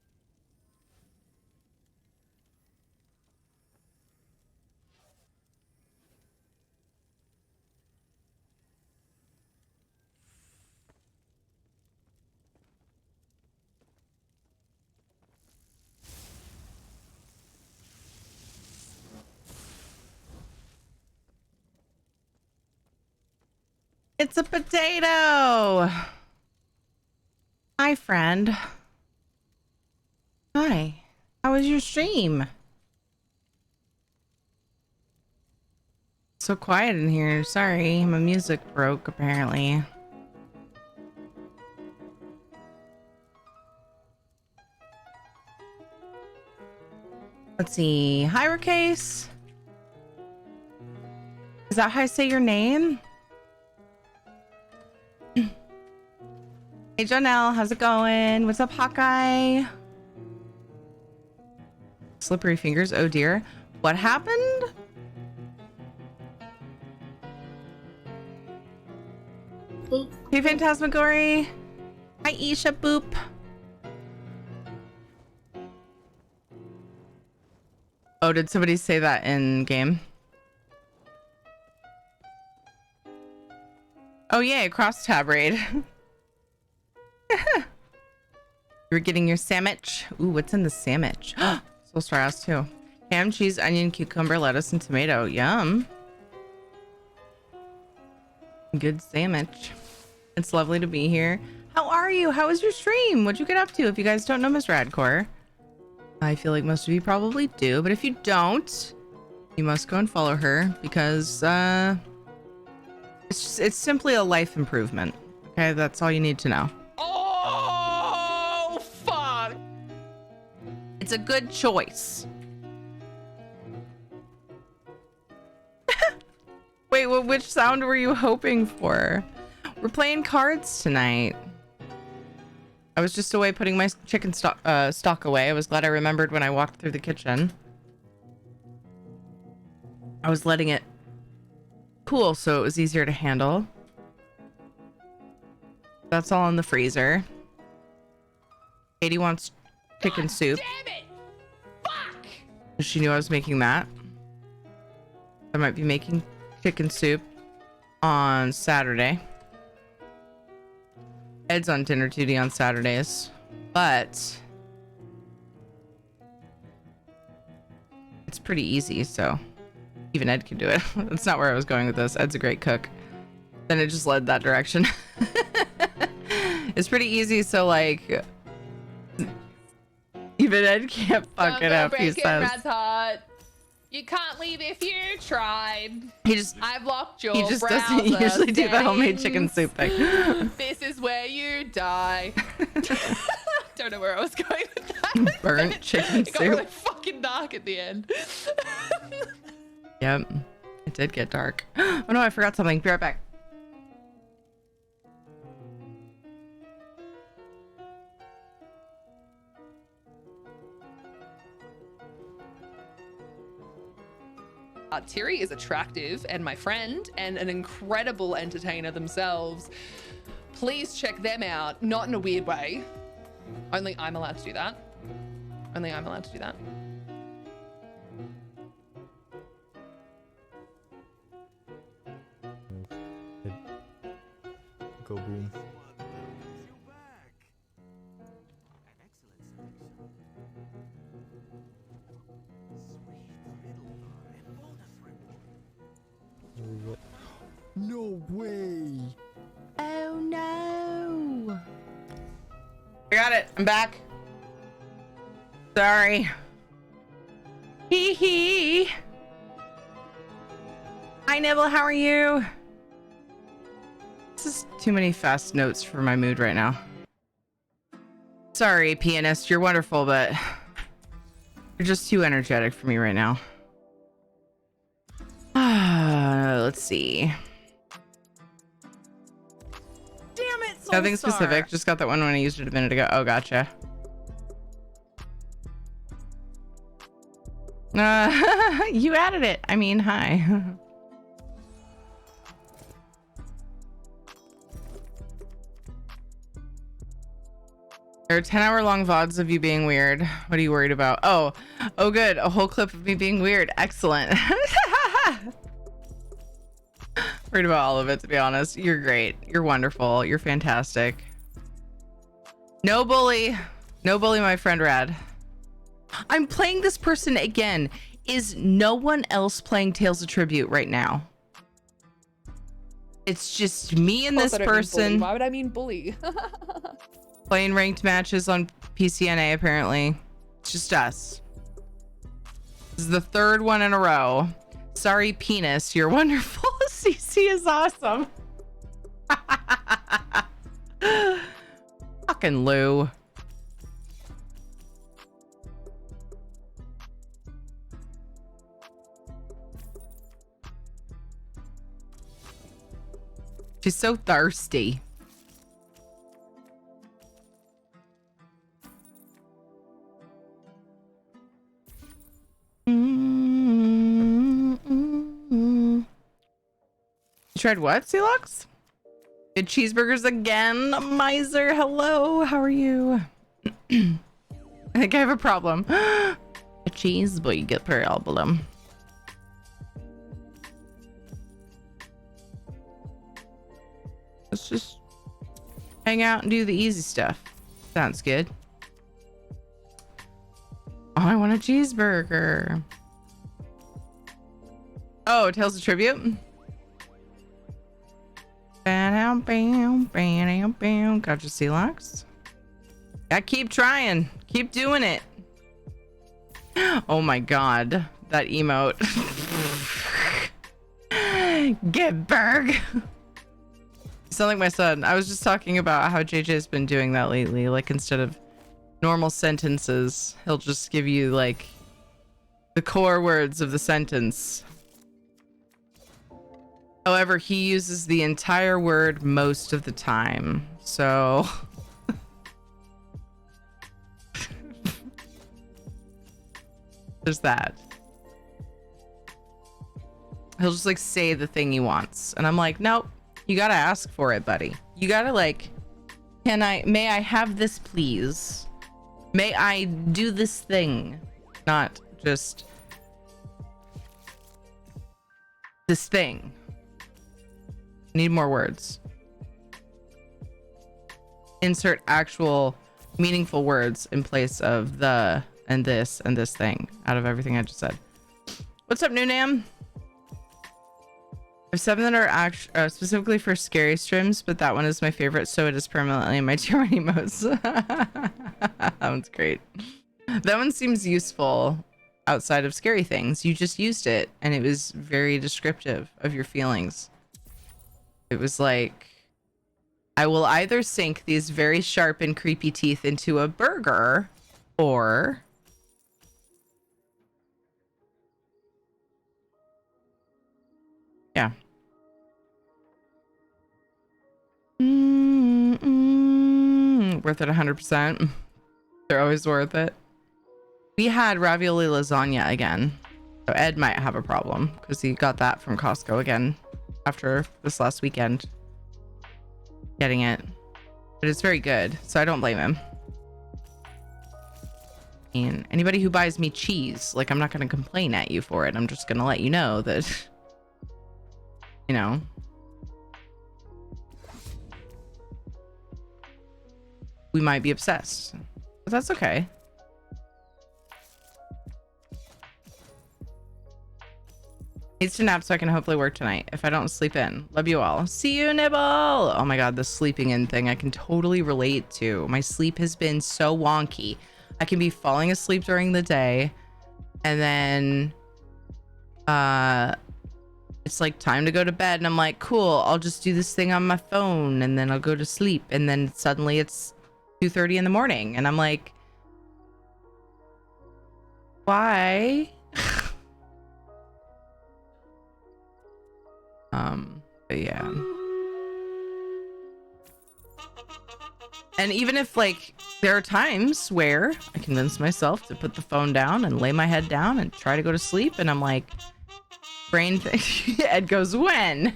It's a potato. Hi, friend. Hi. How was your stream? So quiet in here. Sorry, my music broke apparently. Let's see. Hi, Ricase. Is that how I say your name? Hey, Janelle, how's it going? What's up, Hawkeye? Slippery fingers. Oh dear. What happened? Hey, Phantasmagory. Hi, Isha Boop. Oh, did somebody say that in game? Oh, yay, cross tab raid. You're getting your sandwich. Ooh, what's in the sandwich? Soul Strauss too. Ham, cheese, onion, cucumber, lettuce, and tomato. Yum. Good sandwich. It's lovely to be here. How are you? How was your stream? What'd you get up to? If you guys don't know Miss Radcore, I feel like most of you probably do, but if you don't, you must go and follow her because it's simply a life improvement. Okay, that's all you need to know. Oh, fuck. It's a good choice. Wait, which sound were you hoping for? We're playing cards tonight. I was just away putting my chicken stock away. I was glad I remembered when I walked through the kitchen. I was letting it cool so it was easier to handle. That's all in the freezer. Katie wants chicken soup. Damn it! Fuck! She knew I was making that. I might be making chicken soup on Saturday. Ed's on dinner duty on Saturdays, but it's pretty easy, so even Ed can do it. That's not where I was going with this. Ed's a great cook. Then it just led that direction. It's pretty easy, so like even Ed can't fuck it up, he says. You can't leave if you tried. I've locked your He just doesn't usually do the homemade chicken soup thing. This is where you die. Don't know where I was going with that. Burnt chicken It got soup. really fucking dark at the end. Yep, it did get dark. Oh no, I forgot something. Be right back. Tiri is attractive and my friend and an incredible entertainer themselves. Please check them out. Not in a weird way. Only I'm allowed to do that. Only I'm allowed to do that. Go boom. No way. Oh no. I got it. I'm back. Sorry. Hee hee. Hi Nibble, how are you? This is too many fast notes for my mood right now. Sorry, pianist, you're wonderful, but you're just too energetic for me right now. Let's see. Damn it, Nothing specific. Just got that one when I used it a minute ago. Oh, gotcha. You added it. I mean, hi. There are 10-hour long VODs of you being weird. What are you worried about? Oh, good. A whole clip of me being weird. Excellent. Worried about all of it, to be honest. You're great. You're wonderful. You're fantastic. No bully. No bully, my friend Rad. I'm playing this person again. Is no one else playing Tales of Tribute right now? It's just me and this person. Why would I mean bully? Playing ranked matches on PCNA, apparently. It's just us. This is the third one in a row. Sorry, penis. You're wonderful. CC is awesome. Fucking Lou. She's so thirsty. You tried what, Celux? Good cheeseburgers again, Miser. Hello, how are you? I think I have a problem. A cheese boy, get problem. Let's just hang out and do the easy stuff. Sounds good. Oh, I want a cheeseburger. Oh, Tales of Tribute. Gotcha, Celux. Yeah, keep trying. Keep doing it. Oh my god. That emote. Get Berg. You sound like my son. I was just talking about how JJ's been doing that lately. Like, instead of normal sentences, he'll just give you like the core words of the sentence. However, he uses the entire word most of the time. So there's that. He'll just like say the thing he wants. And I'm like, nope, you gotta ask for it, buddy. You gotta like, may I have this, please? May I do this thing? Not just this thing. Need more words. Insert actual meaningful words in place of the and this thing out of everything I just said. What's up, Noonam? There's 7 that are specifically for scary streams, but that one is my favorite, so it is permanently in my tier 1 emotes. That one's great. That one seems useful outside of scary things. You just used it, and it was very descriptive of your feelings. It was like, I will either sink these very sharp and creepy teeth into a burger, or yeah. Worth it 100%. They're always worth it. We had ravioli lasagna again. So Ed might have a problem because he got that from Costco again after this last weekend getting it. But it's very good, so I don't blame him. And anybody who buys me cheese, like, I'm not going to complain at you for it. I'm just going to let you know that, you know, we might be obsessed, but that's okay. Needs to nap so I can hopefully work tonight if I don't sleep in. Love you all. See you, Nibble. Oh my god, the sleeping in thing I can totally relate to. My sleep has been so wonky. I can be falling asleep during the day, and then it's like time to go to bed, and I'm like, cool, I'll just do this thing on my phone, and then I'll go to sleep, and then suddenly it's 2:30 in the morning, and I'm like, why? But yeah. And even if, like, there are times where I convince myself to put the phone down and lay my head down and try to go to sleep, and I'm like, brain thing. Ed goes, when?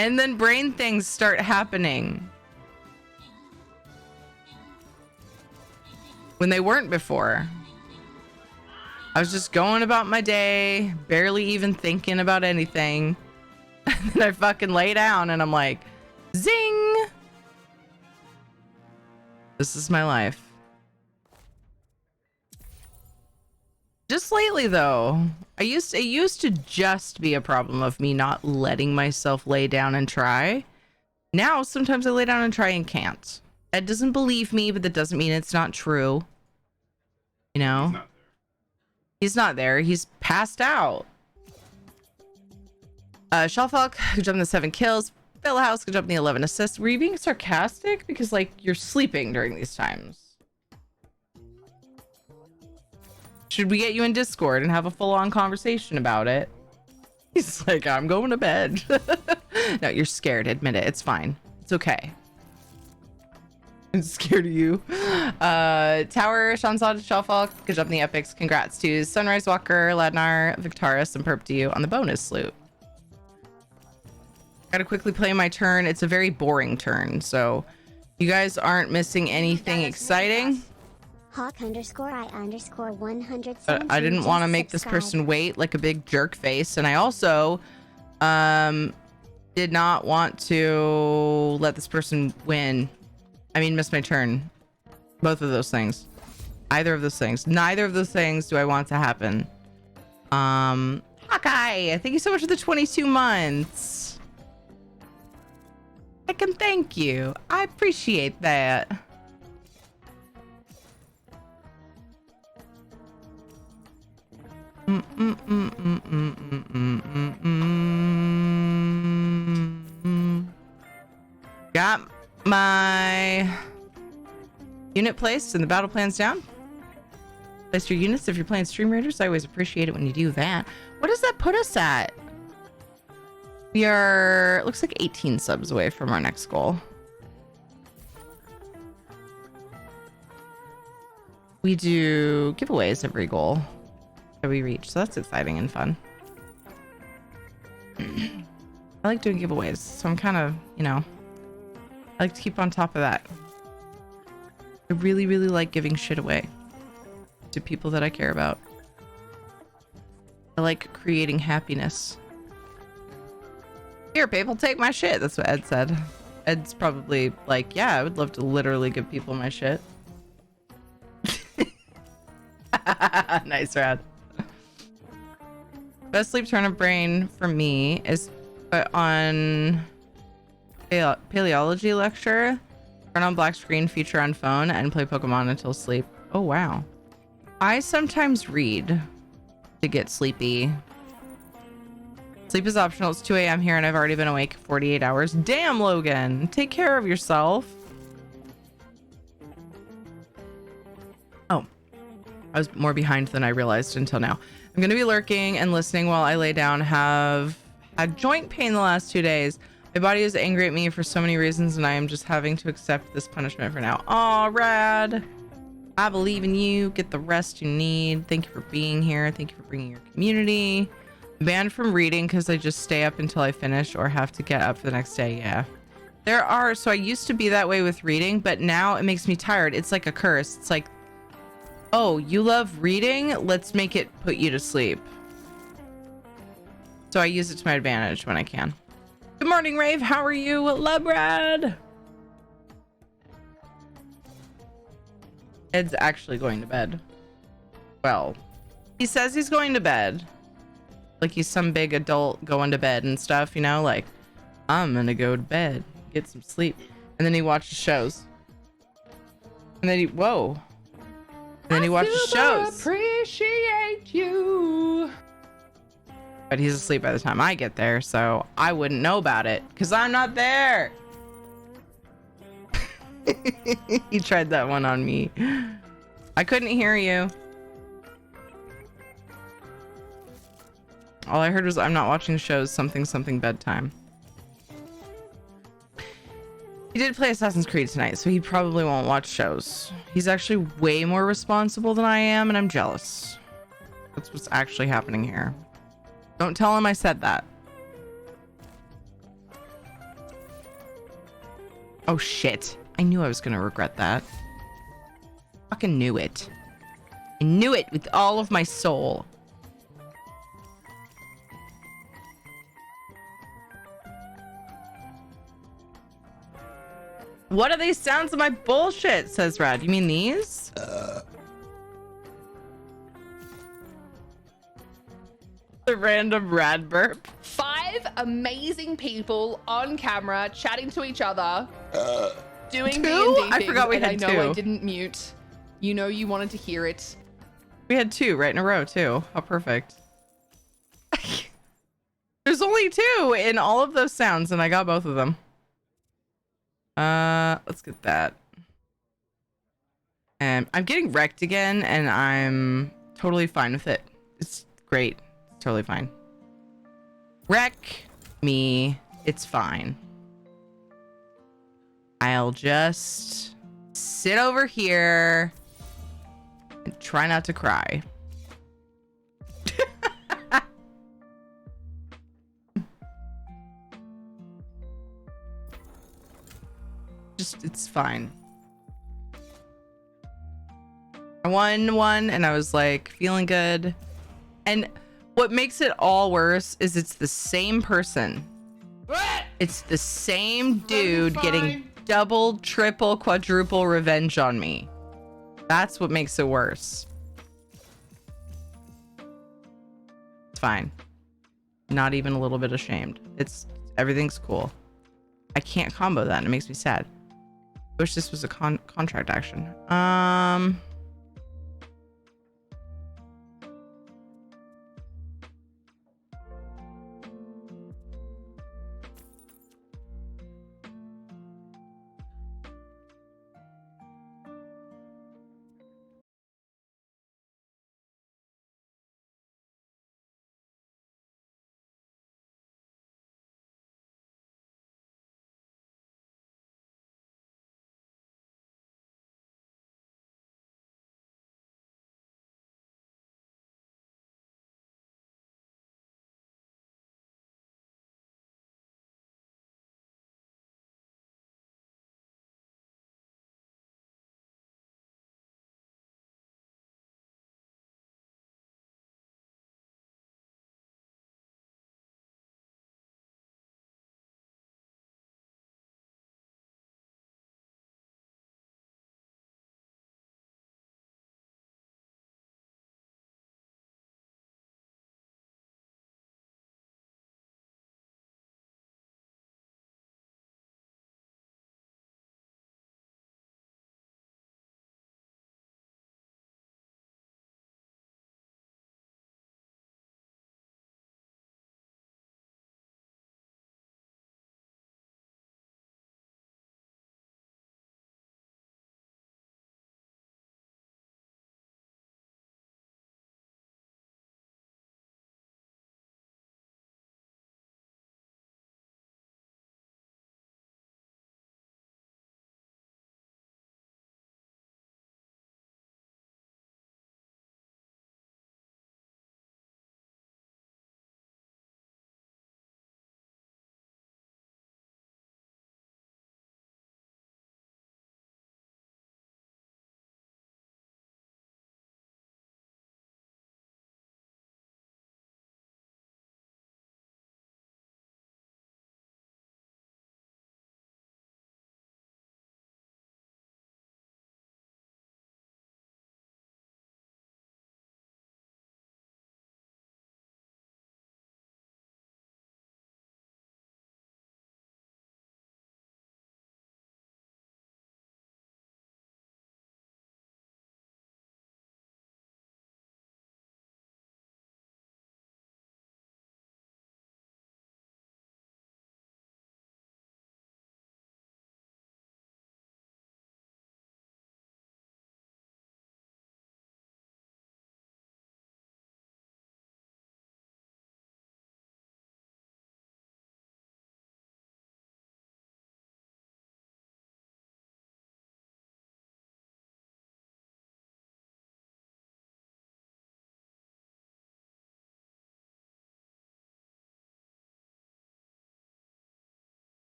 And then brain things start happening when they weren't before. I was just going about my day, barely even thinking about anything. And then I fucking lay down and I'm like, zing! This is my life. Just lately though, it used to just be a problem of me not letting myself lay down and try. Now sometimes I lay down and try and can't. Ed doesn't believe me, but that doesn't mean it's not true. You know? He's not there. He's passed out. Shellfalk, good job on the 7 kills. House, good job on the 11 assists. Were you being sarcastic? Because like you're sleeping during these times. Should we get you in Discord and have a full-on conversation about it? He's like, I'm going to bed. No, you're scared. Admit it. It's fine. It's okay. I'm scared of you. Tower, Shanzad, Shellfalk, good job on the epics. Congrats to Sunrise Walker, Ladnar, Victaris, and Perp to you on the bonus loot. Gotta quickly play my turn. It's a very boring turn, so you guys aren't missing anything exciting. Hawk_I_100. But I didn't want to make this person wait like a big jerk face, and I also did not want to let this person win. I mean, miss my turn. Both of those things. Either of those things. Neither of those things do I want to happen. Hawkeye, thank you so much for the 22 months. I can thank you. I appreciate that. Got my unit placed and the battle plan's down. Place your units if you're playing Stream Raiders. I always appreciate it when you do that. What does that put us at? We are, looks like 18 subs away from our next goal. We do giveaways every goal that we reach, so that's exciting and fun. I like doing giveaways, so I'm kind of, you know, I like to keep on top of that. I really, really like giving shit away to people that I care about. I like creating happiness. Here, people, take my shit. That's what Ed said. Ed's probably like, yeah, I would love to literally give people my shit. Nice, Rad. Best sleep turn of brain for me is put on paleology lecture, turn on black screen, feature on phone, and play Pokemon until sleep. Oh, wow. I sometimes read to get sleepy. Sleep is optional. It's 2 a.m. here and I've already been awake 48 hours. Damn, Logan. Take care of yourself. Oh, I was more behind than I realized until now. I'm going to be lurking and listening while I lay down. Have had joint pain the last 2 days. My body is angry at me for so many reasons and I am just having to accept this punishment for now. Aw, Rad. I believe in you. Get the rest you need. Thank you for being here. Thank you for bringing your community. Banned from reading because I just stay up until I finish or have to get up for the next day. Yeah. There are, so I used to be that way with reading, but now it makes me tired. It's like a curse. It's like, oh, you love reading? Let's make it put you to sleep. So I use it to my advantage when I can. Good morning, Rave. How are you? Lebrad. Ed's actually going to bed. Well, he says he's going to bed. Like he's some big adult going to bed and stuff, you know, like, I'm gonna go to bed, get some sleep. And then he watches shows. And then he, whoa. And then he watches shows. Appreciate you. But he's asleep by the time I get there, so I wouldn't know about it because I'm not there. He tried that one on me. I couldn't hear you. All I heard was I'm not watching shows, something bedtime. He did play Assassin's Creed tonight, so he probably won't watch shows. He's actually way more responsible than I am, and I'm jealous. That's what's actually happening here. Don't tell him I said that. Oh shit. I knew I was gonna regret that. Fucking knew it. I knew it with all of my soul. What are these sounds of my bullshit? Says Rad. You mean these? The random rad burp. 5 amazing people on camera chatting to each other, doing Two? D&D I things, forgot we and had I know I two. didn't mute. You know you wanted to hear it. We had 2 right in a row too. How perfect. There's only 2 in all of those sounds, and I got both of them. Let's get that. And I'm getting wrecked again, and I'm totally fine with it. It's great. It's totally fine. Wreck me. It's fine. I'll just sit over here and try not to cry. Just, it's fine. I won one and I was like feeling good. And what makes it all worse is it's the same person. What? It's the same dude getting double, triple, quadruple revenge on me. That's what makes it worse. It's fine. Not even a little bit ashamed. It's everything's cool. I can't combo that and it makes me sad. Wish this was a contract action.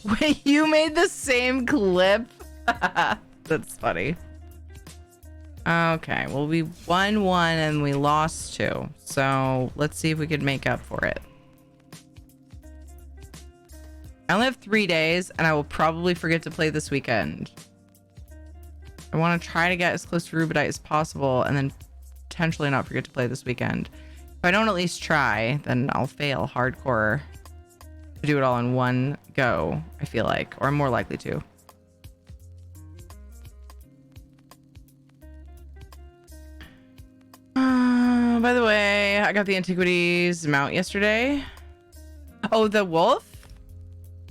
Wait, you made the same clip? That's funny. Okay, well, we won 1 and we lost 2. So let's see if we could make up for it. I only have 3 days and I will probably forget to play this weekend. I want to try to get as close to Rubedite as possible and then potentially not forget to play this weekend. If I don't at least try, then I'll fail hardcore to do it all in one go, I feel like, or I'm more likely to. By the way, I got the Antiquities mount yesterday. Oh, the wolf?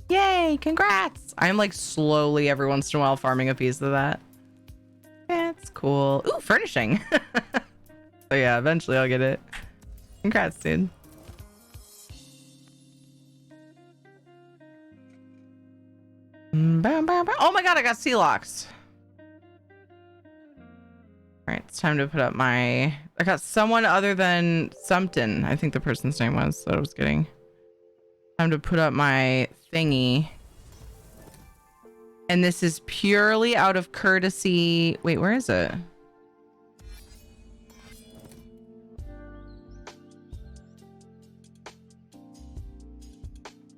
Yay, congrats. I'm like slowly every once in a while farming a piece of that. Yeah, it's cool. Ooh, furnishing. So yeah, eventually I'll get it. Congrats, dude. Oh my god, I got sea locks. All right, it's time to put up my... I got someone other than Sumpton. I think the person's name was that I was getting. Time to put up my thingy. And this is purely out of courtesy. Wait, where is it?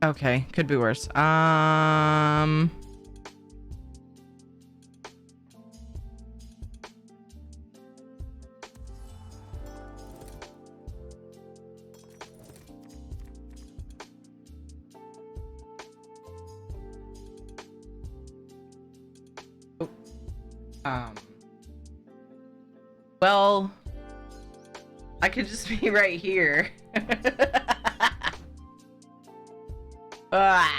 Okay, could be worse. Well, I could just be right here. Ah.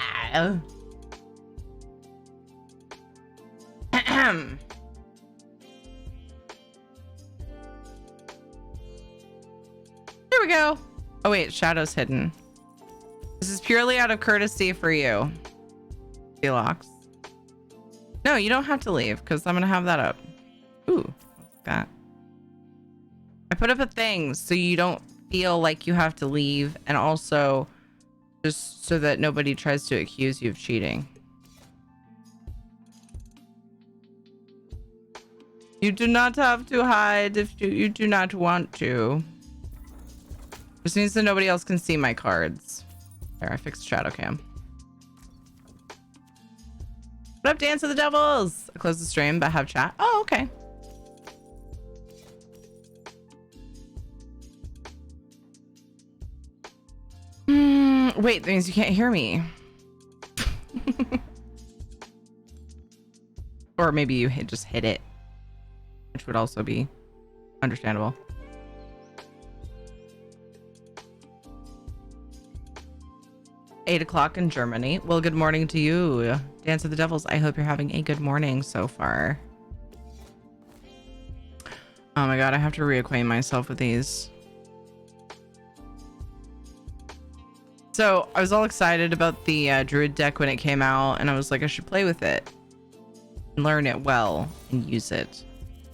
There we go. Oh wait, shadow's hidden. This is purely out of courtesy for you, Deluxe. No, you don't have to leave because I'm gonna have that up. Ooh, what's that? I put up a thing so you don't feel like you have to leave, and also just so that nobody tries to accuse you of cheating. You do not have to hide if you do not want to. Just means that nobody else can see my cards. There, I fixed shadow cam. What up, Dance of the Devils? I closed the stream, but have chat. Oh, okay. Wait, that means you can't hear me. Or maybe you just hit it, which would also be understandable. Eight o'clock in Germany. Well, good morning to you, Dance of the Devils. I hope you're having a good morning so far. Oh my god, I have to reacquaint myself with these. So I was all excited about the Druid deck when it came out, and I was like, I should play with it and learn it well and use it.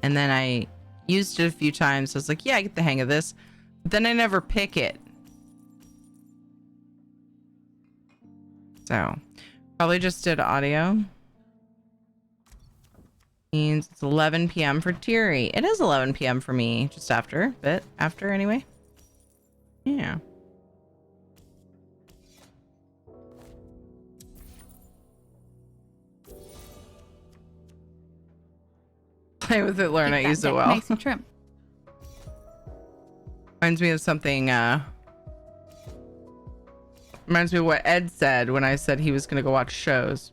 And then I used it a few times. I was like, yeah, I get the hang of this. But then I never pick it. So probably just did audio. Means it's 11 p.m. for Thierry. It is 11 p.m. for me, just after, bit after anyway. Yeah. Play with it, learn it, use it well. Makes you trim. Reminds me of something, reminds me of what Ed said when I said he was going to go watch shows.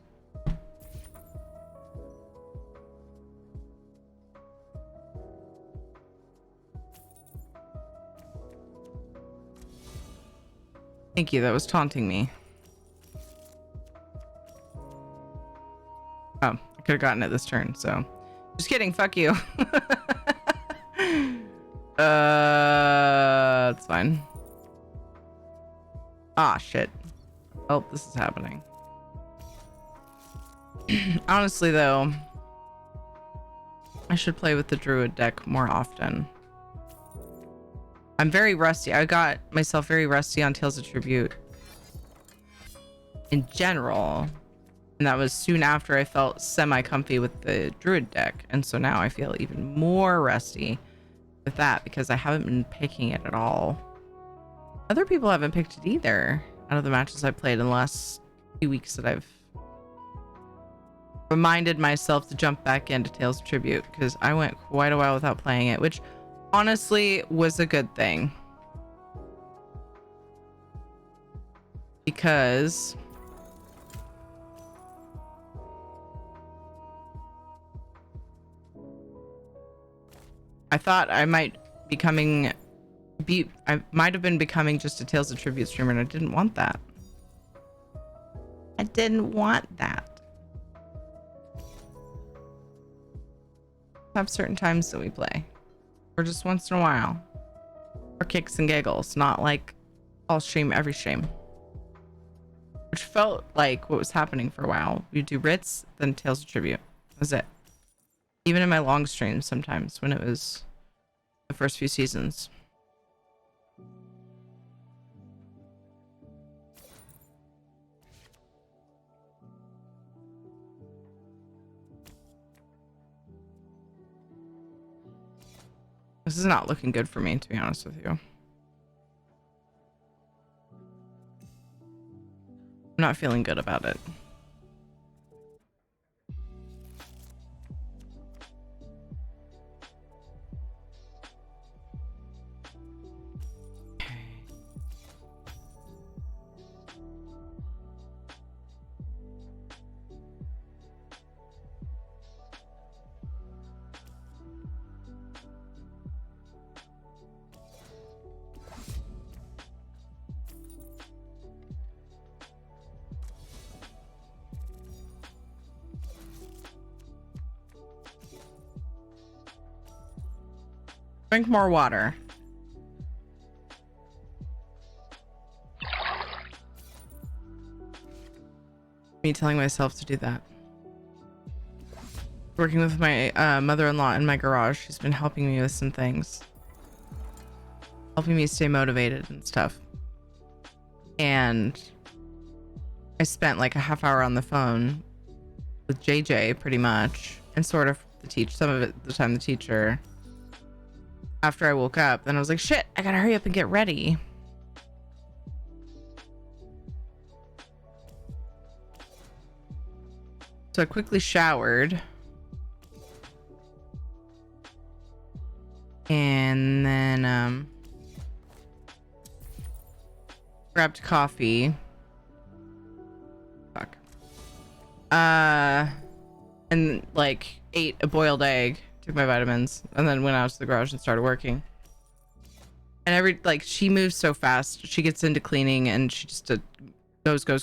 Thank you, that was taunting me. Oh, I could have gotten it this turn, so. Just kidding, fuck you. It's fine. Ah, shit. Oh, this is happening. Honestly, though, I should play with the Druid deck more often. I'm very rusty. I got myself very rusty on Tales of Tribute in general. And that was soon after I felt semi-comfy with the druid deck. And so now I feel even more rusty with that because I haven't been picking it at all. Other people haven't picked it either out of the matches I played in the last few weeks that I've reminded myself to jump back into Tales of Tribute because I went quite a while without playing it, which honestly was a good thing. Because I thought I might I might have been becoming just a Tales of Tribute streamer, and I didn't want that. I didn't want that. Have certain times that we play, or just once in a while, for kicks and giggles, not like all stream every stream, which felt like what was happening for a while. We do Ritz, then Tales of Tribute. That was it. Even in my long streams sometimes when it was the first few seasons. This is not looking good for me, to be honest with you. I'm not feeling good about it. Drink more water. Me telling myself to do that. Working with my mother-in-law in my garage. She's been helping me with some things. Helping me stay motivated and stuff. And I spent like a half hour on the phone with JJ pretty much. And sort of some of it the time the teacher. After I woke up, then I was like, shit, I gotta hurry up and get ready. So I quickly showered. And then grabbed coffee. Fuck. And like ate a boiled egg. Took my vitamins and then went out to the garage and started working. And she moves so fast. She gets into cleaning and she just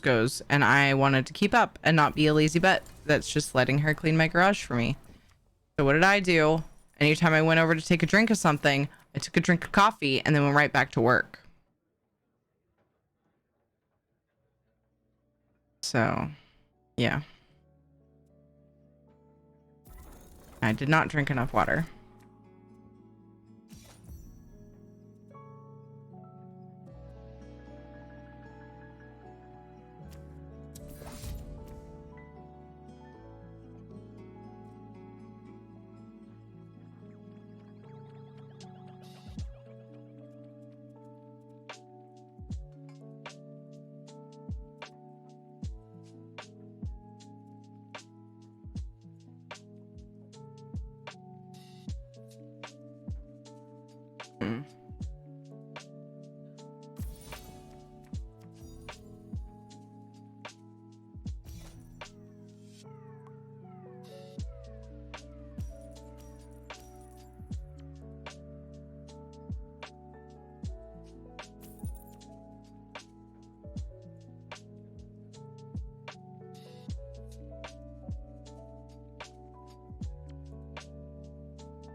goes. And I wanted to keep up and not be a lazy butt that's just letting her clean my garage for me. So what did I do? Anytime I went over to take a drink of something, I took a drink of coffee and then went right back to work. So, yeah. I did not drink enough water.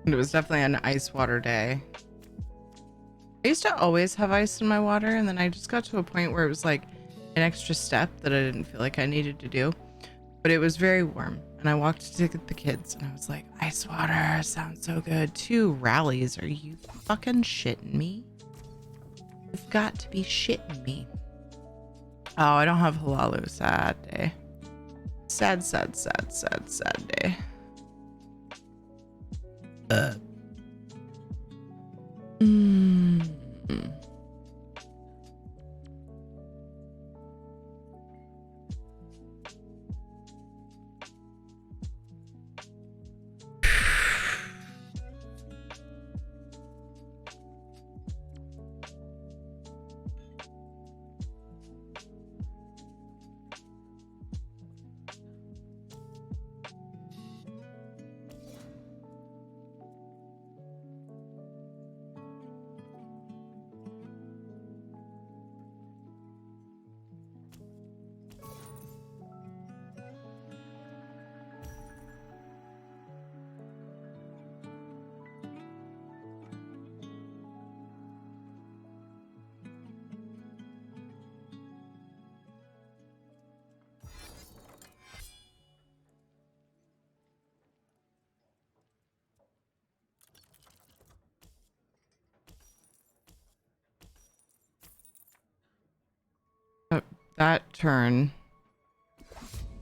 It was definitely an ice water day. I used to always have ice in my water, and then I just got to a point where it was like an extra step that I didn't feel like I needed to do. But it was very warm, and I walked to get the kids, and I was like, ice water sounds so good. 2 rallies, are you fucking shitting me? You've got to be shitting me. Oh, I don't have Halalu. Sad day. Sad, sad, sad, sad, sad day. Mm. That turn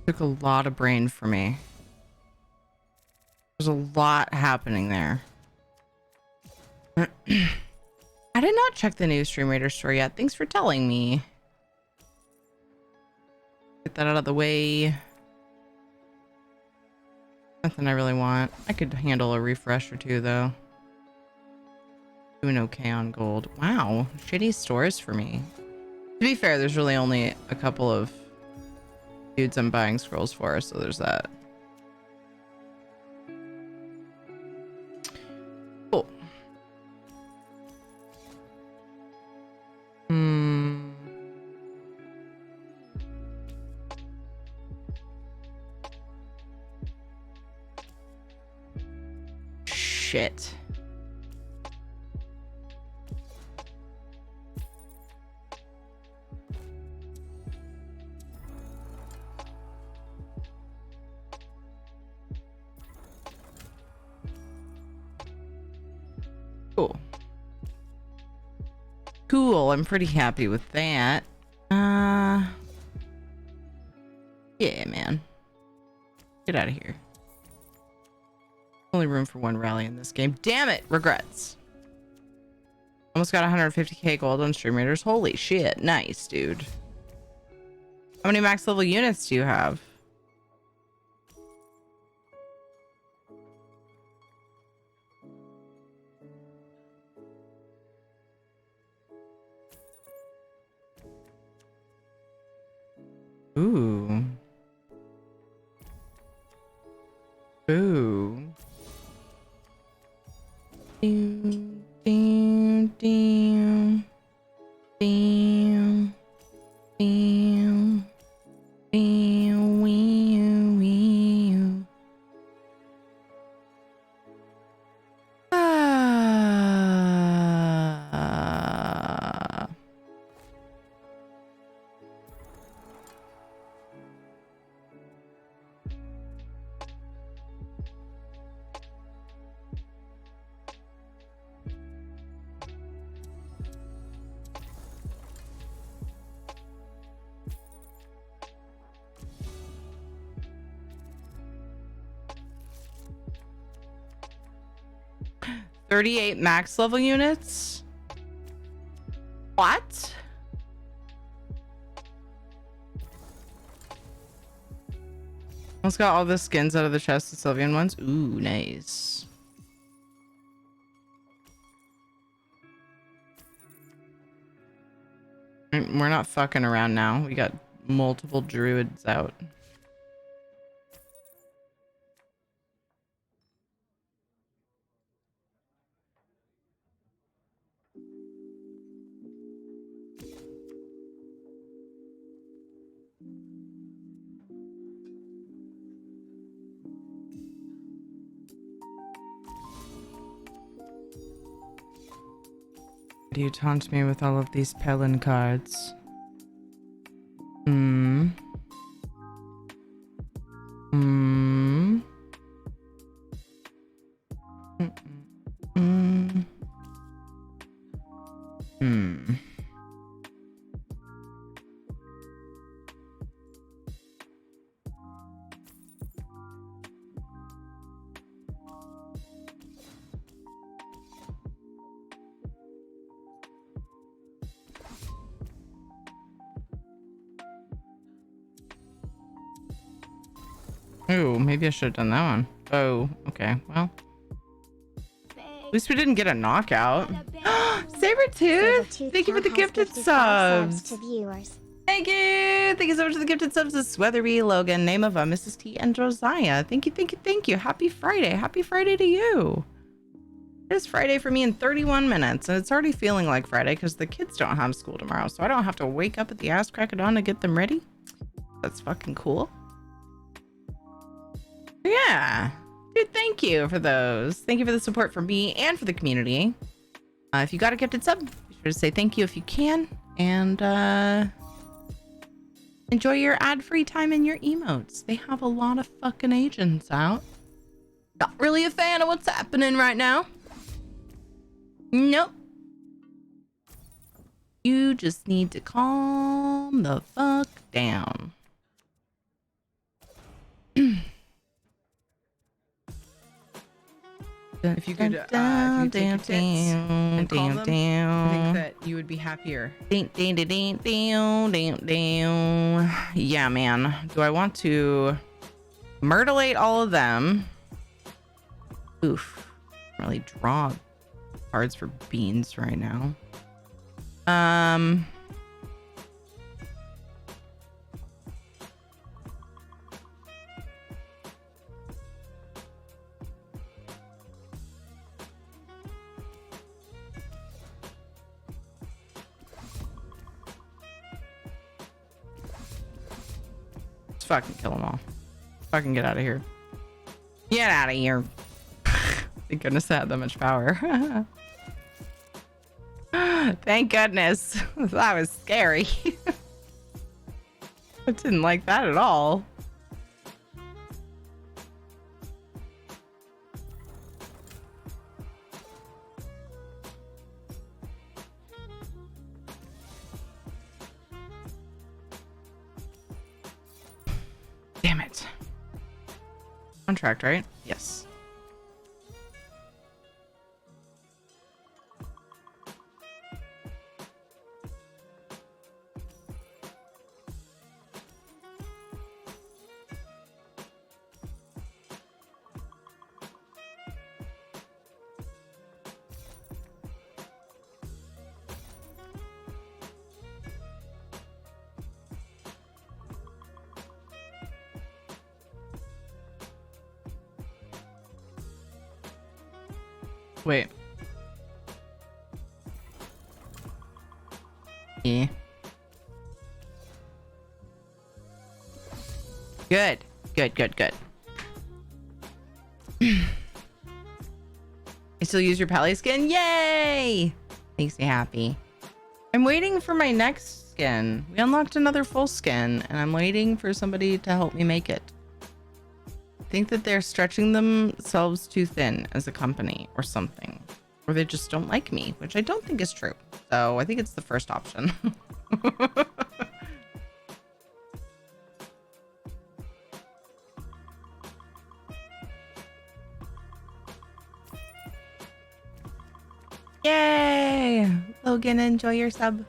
took a lot of brain for me. There's a lot happening there. I did not check the new Stream Raider store yet. Thanks for telling me. Get that out of the way. Nothing I really want. I could handle a refresh or two, though. Doing okay on gold. Wow. Shitty stores for me. To be fair, there's really only a couple of dudes I'm buying scrolls for, so there's that. Cool. Shit. Cool. Cool. I'm pretty happy with that. Yeah, man. Get out of here. Only room for one rally in this game. Damn it! Regrets. Almost got 150k gold on Stream Raiders. Holy shit. Nice, dude. How many max level units do you have? Ooh. Ooh. Damn. Damn. Damn. Damn. Damn. Damn. Ah. 38 max level units? What? Almost got all the skins out of the chest, the Sylvian ones. Ooh, nice. We're not fucking around now. We got multiple druids out. Do you taunt me with all of these Pelin cards? Hmm. Hmm. Hmm. Hmm. Ooh, maybe I should have done that one. Oh, okay. Well, at least we didn't get a knockout. Sabertooth! Thank you for the gifted subs. To viewers. Thank you. Thank you so much for the gifted subs to Sweatherby, Logan, Name of Mrs. T, and Josiah. Thank you, thank you, thank you. Happy Friday. Happy Friday to you. It is Friday for me in 31 minutes, and it's already feeling like Friday because the kids don't have school tomorrow, so I don't have to wake up at the ass crack of dawn to get them ready. That's fucking cool. Yeah. Dude, thank you for those. Thank you for the support for me and for the community. If you got a gifted sub, be sure to say thank you if you can. And enjoy your ad-free time and your emotes. They have a lot of fucking agents out. Not really a fan of what's happening right now. Nope. You just need to calm the fuck down. If you could, if you take your tits and call them, I think that you would be happier. Yeah, man. Do I want to myrtlate all of them? Oof. Can't really draw cards for beans right now. Let's fucking kill them all. Fucking get out of here. Get out of here. Thank goodness I had that much power. Thank goodness. That was scary. I didn't like that at all. Damn it. Contract, right? Yes. Wait. Yeah. Good. Good, good, good. I still use your Pally skin? Yay! Makes me happy. I'm waiting for my next skin. We unlocked another full skin, and I'm waiting for somebody to help me make it. I think that they're stretching themselves too thin as a company or something. Or they just don't like me, which I don't think is true. So I think it's the first option. Yay! Logan, enjoy your sub.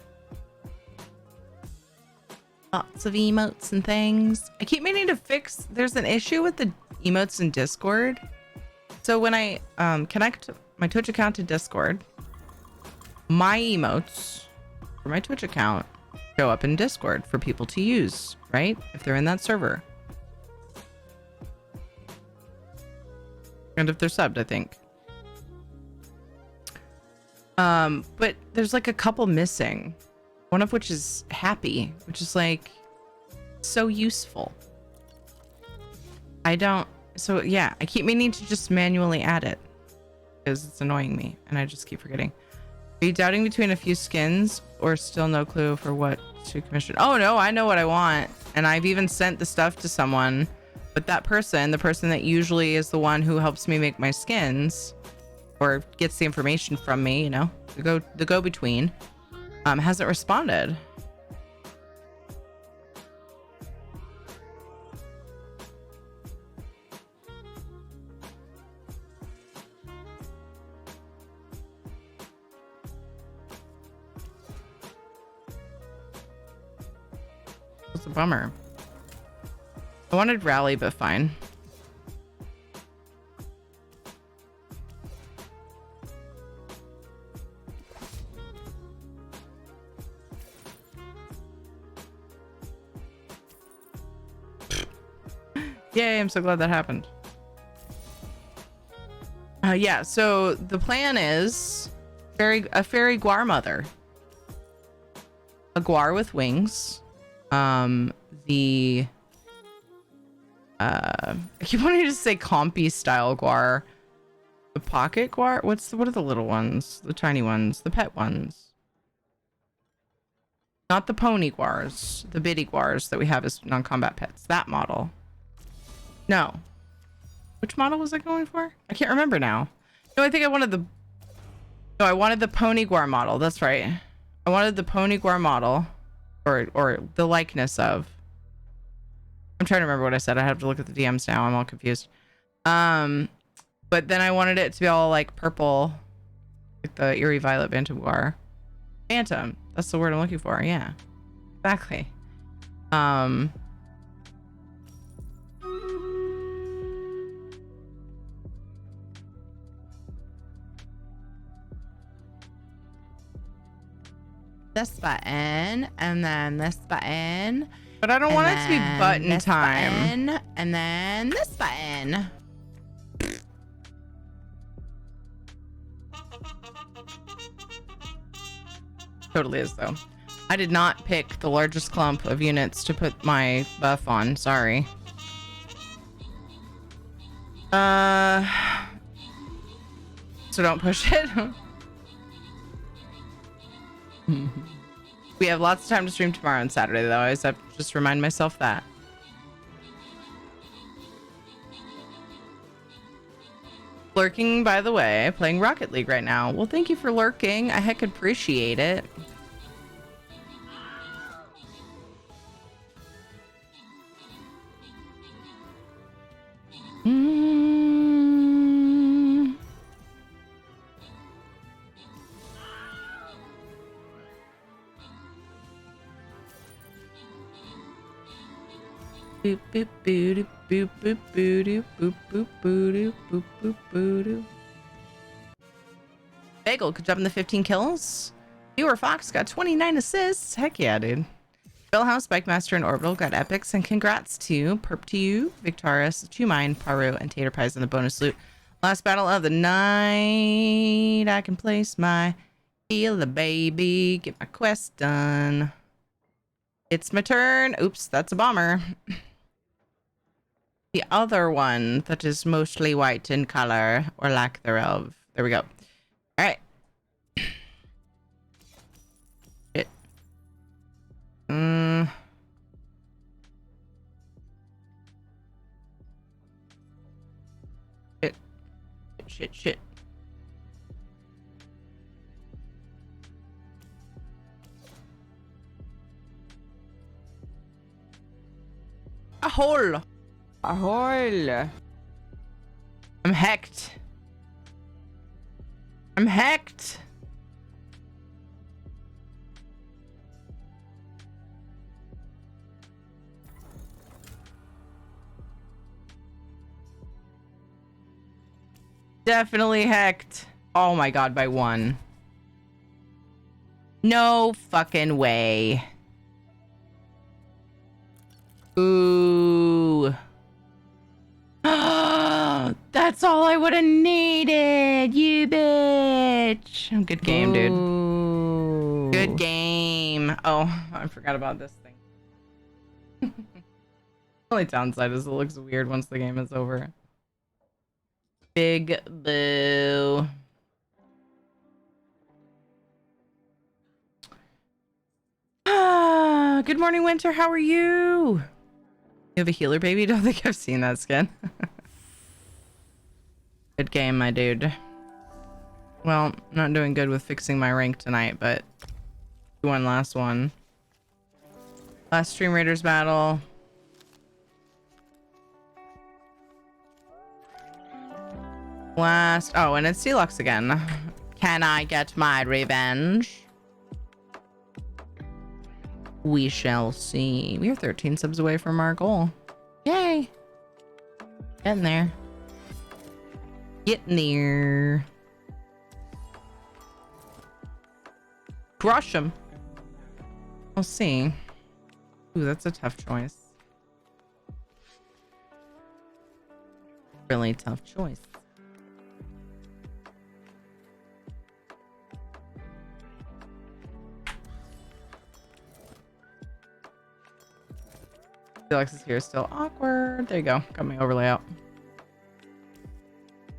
Lots of emotes and things. I keep meaning to fix, there's an issue with the emotes in Discord. So when I connect my Twitch account to Discord, my emotes for my Twitch account show up in Discord for people to use, right? If they're in that server. And if they're subbed, I think. But there's like a couple missing. One of which is happy, which is like so useful. So yeah, I keep meaning to just manually add it because it's annoying me and I just keep forgetting. Are you doubting between a few skins or still no clue for what to commission? Oh no, I know what I want. And I've even sent the stuff to someone, but that person, the person that usually is the one who helps me make my skins or gets the information from me, you know, the go-between, hasn't responded. It's a bummer. I wanted rally, but fine. Yay, I'm so glad that happened. Yeah, so the plan is a fairy guar mother. A guar with wings. I keep wanting to say compy style guar. The pocket guar? What are the little ones? The tiny ones, the pet ones. Not the pony guars, the bitty guars that we have as non-combat pets. That model. No. Which model was I going for? I can't remember now. No, I think I wanted the... No, I wanted the pony guar model. That's right. I wanted the pony guar model. Or the likeness of. I'm trying to remember what I said. I have to look at the DMs now. I'm all confused. But then I wanted it to be all like purple. Like the Eerie Violet Phantom guar. Phantom. That's the word I'm looking for. Yeah. Exactly. This button and then this button, but I don't want it to be button time. Button, and then this button. Totally is though. I did not pick the largest clump of units to put my buff on. Sorry. So don't push it. We have lots of time to stream tomorrow and Saturday, though. I always have to just remind myself that. Lurking, by the way, playing Rocket League right now. Well, thank you for lurking. I heck appreciate it. Boop boop boop boop boop boop boop boop boop boop boop boop. Bagel, good job in the 15 kills. Viewer Fox got 29 assists. Heck yeah, dude. Billhouse, Bike Master, and Orbital got epics, and congrats to Perp to you, Victorious, Chumine, Paru, and Tater Pies in the bonus loot. Last battle of the night. I can place my healer, baby. Get my quest done. It's my turn. Oops, that's a bomber. The other one that is mostly white in color, or lack thereof. There we go. All right. Shit. Shit. A hole. Ahoy! I'm hacked. Definitely hacked. Oh my god, by one. No fucking way. Ooh. That's all I would have needed, you bitch. Good game, dude. Good game. Oh, I forgot about this thing. The only downside is it looks weird once the game is over. Big boo. Good morning, Winter. How are you? You have a healer, baby? Don't think I've seen that skin. Good game, my dude. Well, not doing good with fixing my rank tonight, but one last one. Last Stream Raiders battle. Last. Oh, and it's Deluxe again. Can I get my revenge? We shall see. We are 13 subs away from our goal. Yay! Getting there. Getting there. Crush him. We'll see. Ooh, that's a tough choice. really tough choice. Felix is here still. Awkward. There you go. Got my overlay out.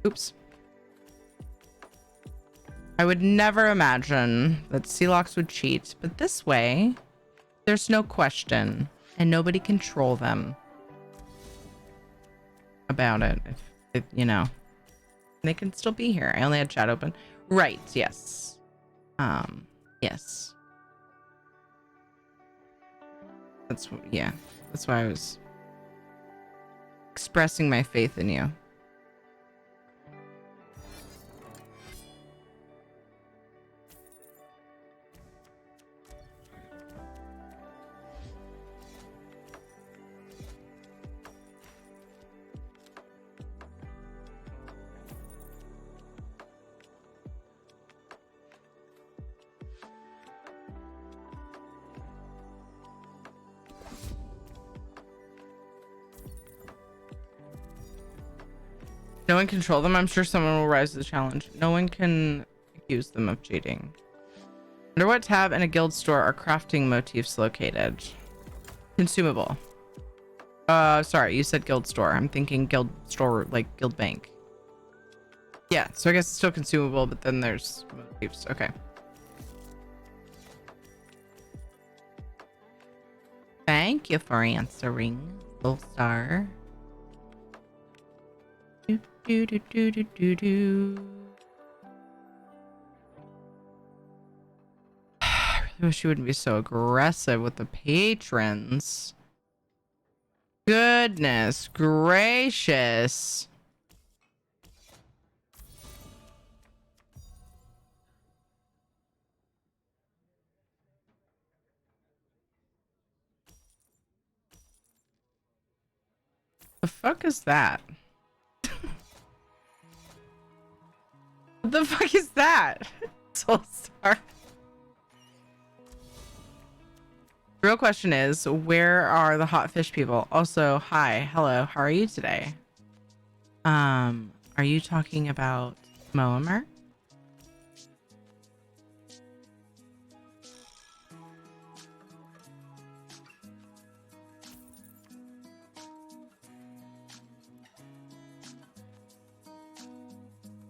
Oops. I would never imagine that Celox would cheat, but this way, there's no question, and nobody can troll them about it. If you know, they can still be here. I only had chat open. Right? Yes. Yes. Yeah. That's why I was expressing my faith in you. No one can control them. I'm sure someone will rise to the challenge. No one can accuse them of cheating. Under what tab in a guild store are crafting motifs located? Consumable. Sorry, you said guild store. I'm thinking guild store, like guild bank. Yeah, so I guess it's still consumable, but then there's motifs. Okay. Thank you for answering, Little Star. Do, do, do, do, do, do. I really wish you wouldn't be so aggressive with the patrons. Goodness gracious. The fuck is that? What the fuck is that? Soulstar. The real question is, where are the hot fish people? Also, hi, hello, how are you today? Are you talking about Moamer?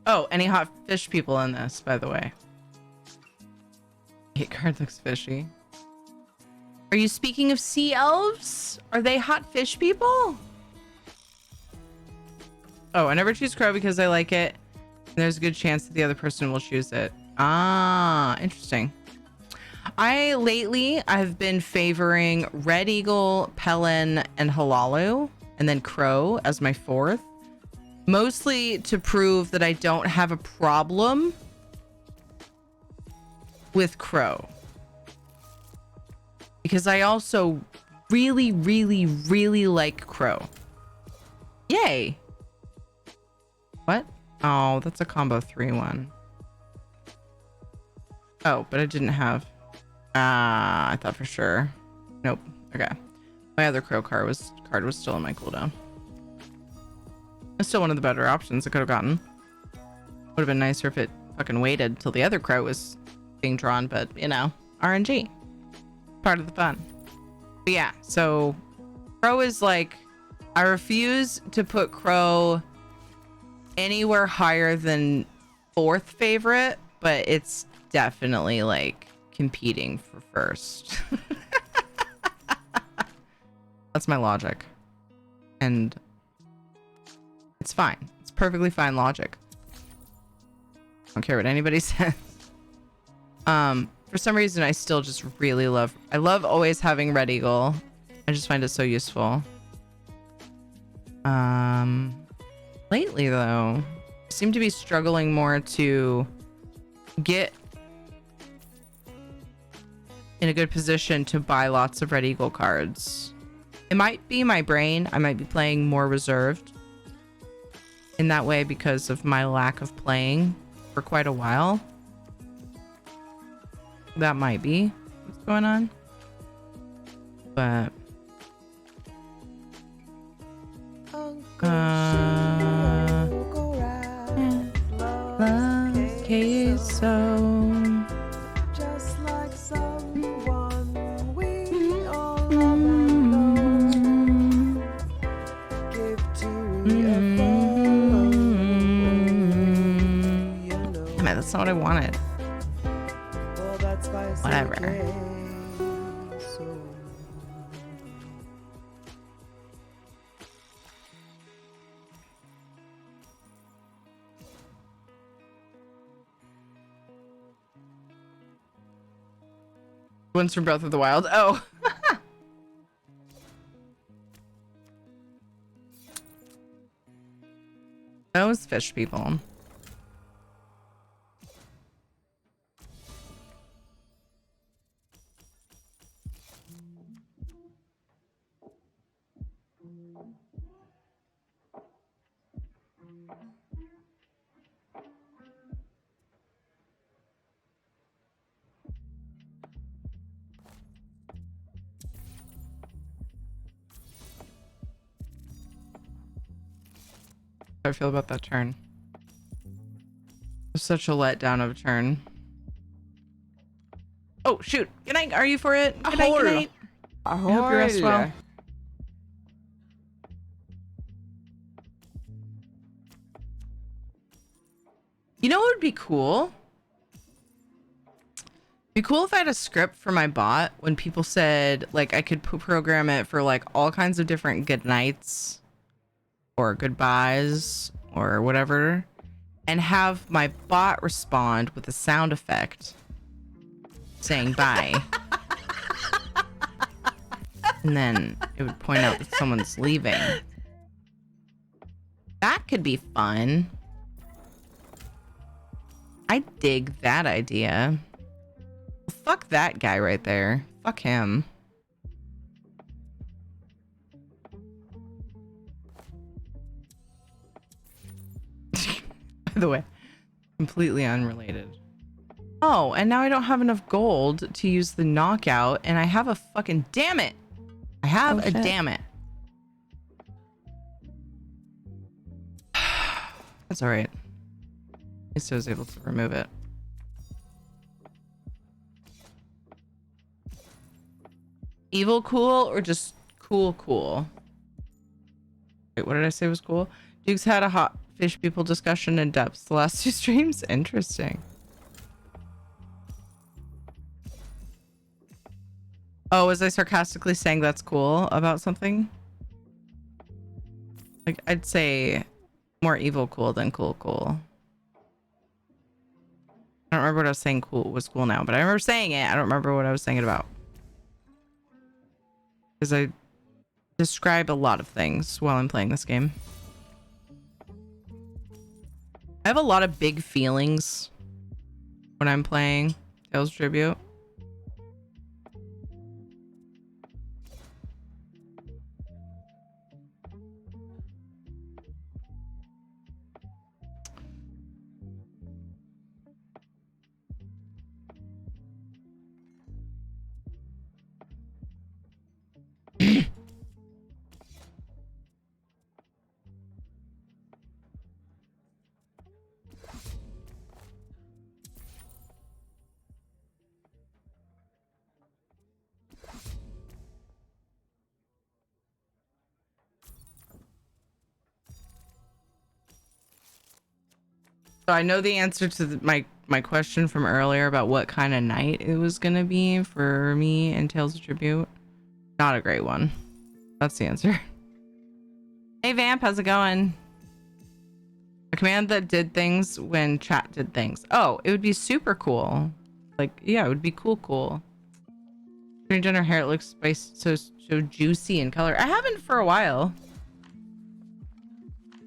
Oh, any hot fish people in this, by the way? Hate card looks fishy. Are you speaking of sea elves? Are they hot fish people? Oh, I never choose crow because I like it. And there's a good chance that the other person will choose it. Ah, interesting. I've been favoring Red Eagle, Pelin, and Halalu, and then Crow as my fourth. Mostly to prove that I don't have a problem with Crow. Because I also really, really, really like Crow. Yay. What? Oh, that's a combo 3-1. Oh, but I didn't have... I thought for sure. Nope. Okay. My other Crow card was still in my cooldown. It's still one of the better options I could have gotten. Would have been nicer if it fucking waited till the other Crow was being drawn, but you know, RNG. Part of the fun. But yeah, so Crow is like, I refuse to put Crow anywhere higher than fourth favorite, but it's definitely like competing for first. That's my logic. And it's fine. It's perfectly fine logic. I don't care what anybody says. For some reason, I still just really love... I love always having Red Eagle. I just find it so useful. Lately, though, I seem to be struggling more to get in a good position to buy lots of Red Eagle cards. It might be my brain. I might be playing more reserved in that way because of my lack of playing for quite a while. That might be what's going on. But ESO. Just like someone we all love and know. Give Teary a follow. You know. Damn it, that's not what I wanted. Well, that's Whatever. One's from Breath of the Wild. Oh. Those fish people. How do I feel about that turn? It was such a letdown of a turn. Oh shoot! Good night. Are you for it? Good night. Good night. I hope you rest well. You know what would be cool? It'd be cool if I had a script for my bot when people said like I could program it for like all kinds of different good nights or goodbyes or whatever, and have my bot respond with a sound effect saying bye. And then it would point out that someone's leaving. That could be fun. I dig that idea. Well, fuck that guy right there. Fuck him. By the way, completely unrelated. Oh, and now I don't have enough gold to use the knockout, and I have a fucking damn it. I have a damn it. That's all right. At least I was able to remove it. Evil cool or just cool? Wait, what did I say was cool? Duke's had a hot fish people discussion in depth the last 2 streams. Interesting. Oh, was I sarcastically saying that's cool about something? Like, I'd say more evil cool than cool. I don't remember what I was saying cool was cool now, but I remember saying it. I don't remember what I was saying it about. Because I describe a lot of things while I'm playing this game. I have a lot of big feelings when I'm playing Tales Tribute. So I know the answer to my question from earlier about what kind of night it was going to be for me in Tales of Tribute. Not a great one. That's the answer. Hey Vamp, how's it going? A command that did things when chat did things. Oh, it would be super cool. Like, yeah, it would be cool. Turning down her hair, it looks so juicy in color. I haven't for a while.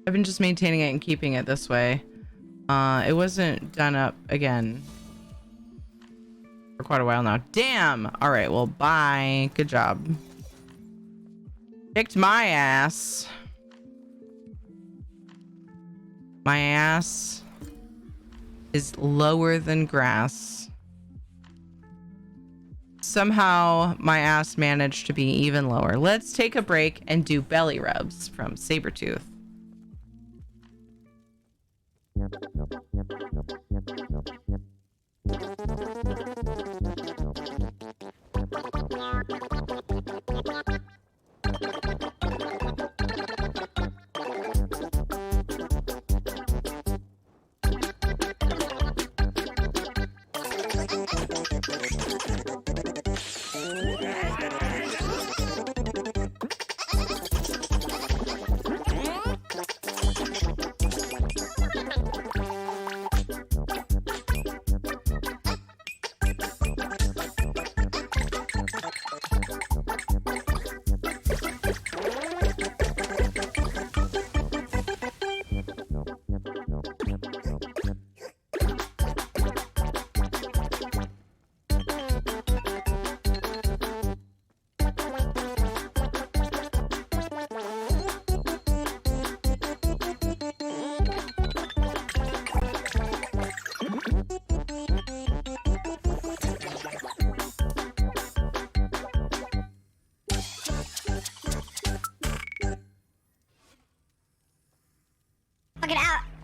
I've been just maintaining it and keeping it this way. It wasn't done up again for quite a while now. Damn. All right. Well, bye. Good job. Kicked my ass. My ass is lower than grass. Somehow my ass managed to be even lower. Let's take a break and do belly rubs from Sabretooth.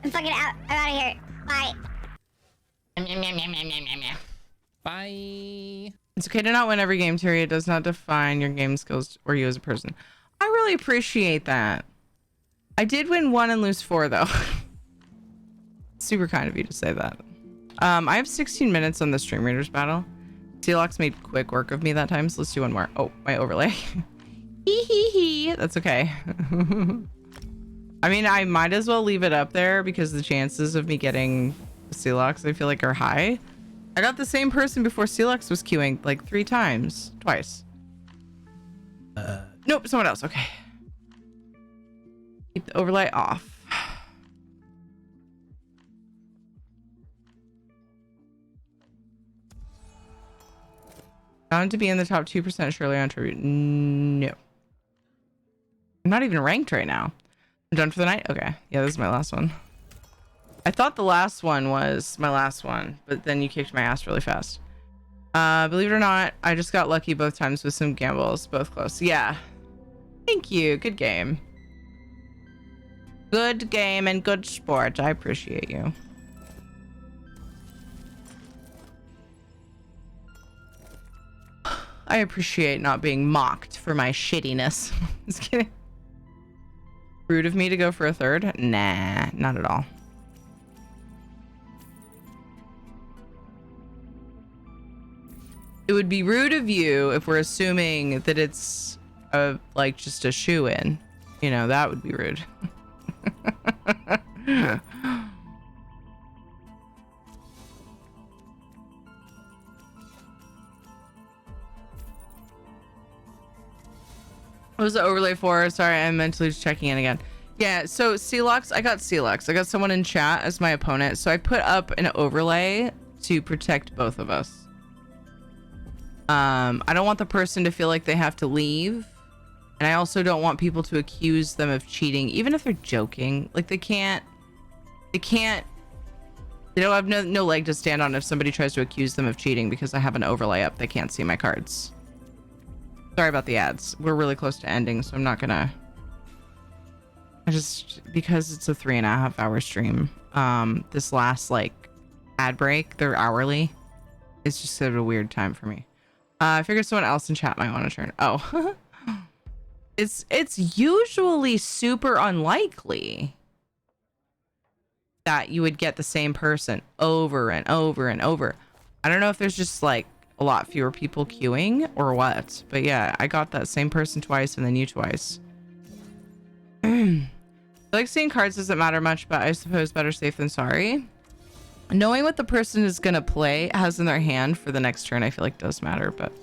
I'm fucking out. I'm out of here. Bye. Bye. It's okay to not win every game, Terry. It does not define your game skills or you as a person. I really appreciate that. I did win 1 and lose 4, though. Super kind of you to say that. I have 16 minutes on the Stream Raiders battle. Celox made quick work of me that time, so let's do one more. Oh, my overlay. Hee hee hee. That's okay. I mean, I might as well leave it up there because the chances of me getting Celox, I feel like, are high. I got the same person before Celox was queuing like 3 times. Twice. Nope, someone else. Okay. Keep the overlay off. Bound to be in the top 2% surely on tribute. No. I'm not even ranked right now. I'm done for the night? Okay. Yeah, this is my last one. I thought the last one was my last one, but then you kicked my ass really fast. Believe it or not, I just got lucky both times with some gambles. Both close. Yeah. Thank you. Good game. Good game and good sport. I appreciate you. I appreciate not being mocked for my shittiness. Just kidding. Rude of me to go for a 3rd? Nah, not at all. It would be rude of you if we're assuming that it's like just a shoe-in. You know, that would be rude. What was the overlay for? Sorry, I'm mentally just checking in again. Yeah, so Celox, I got Celox. I got someone in chat as my opponent. So I put up an overlay to protect both of us. I don't want the person to feel like they have to leave. And I also don't want people to accuse them of cheating, even if they're joking. Like they don't have no leg to stand on if somebody tries to accuse them of cheating because I have an overlay up. They can't see my cards. Sorry about the ads. We're really close to ending, so I'm not gonna... because it's a 3.5 hour stream. This last, like, ad break, they're hourly. It's just sort of a weird time for me. I figured someone else in chat might want to turn. Oh. It's usually super unlikely that you would get the same person over and over and over. I don't know if there's just, like, a lot fewer people queuing or what, but yeah, I got that same person twice and then you twice. I like seeing cards doesn't matter much, but I suppose better safe than sorry. Knowing what the person is gonna play has in their hand for the next turn, I feel like does matter, but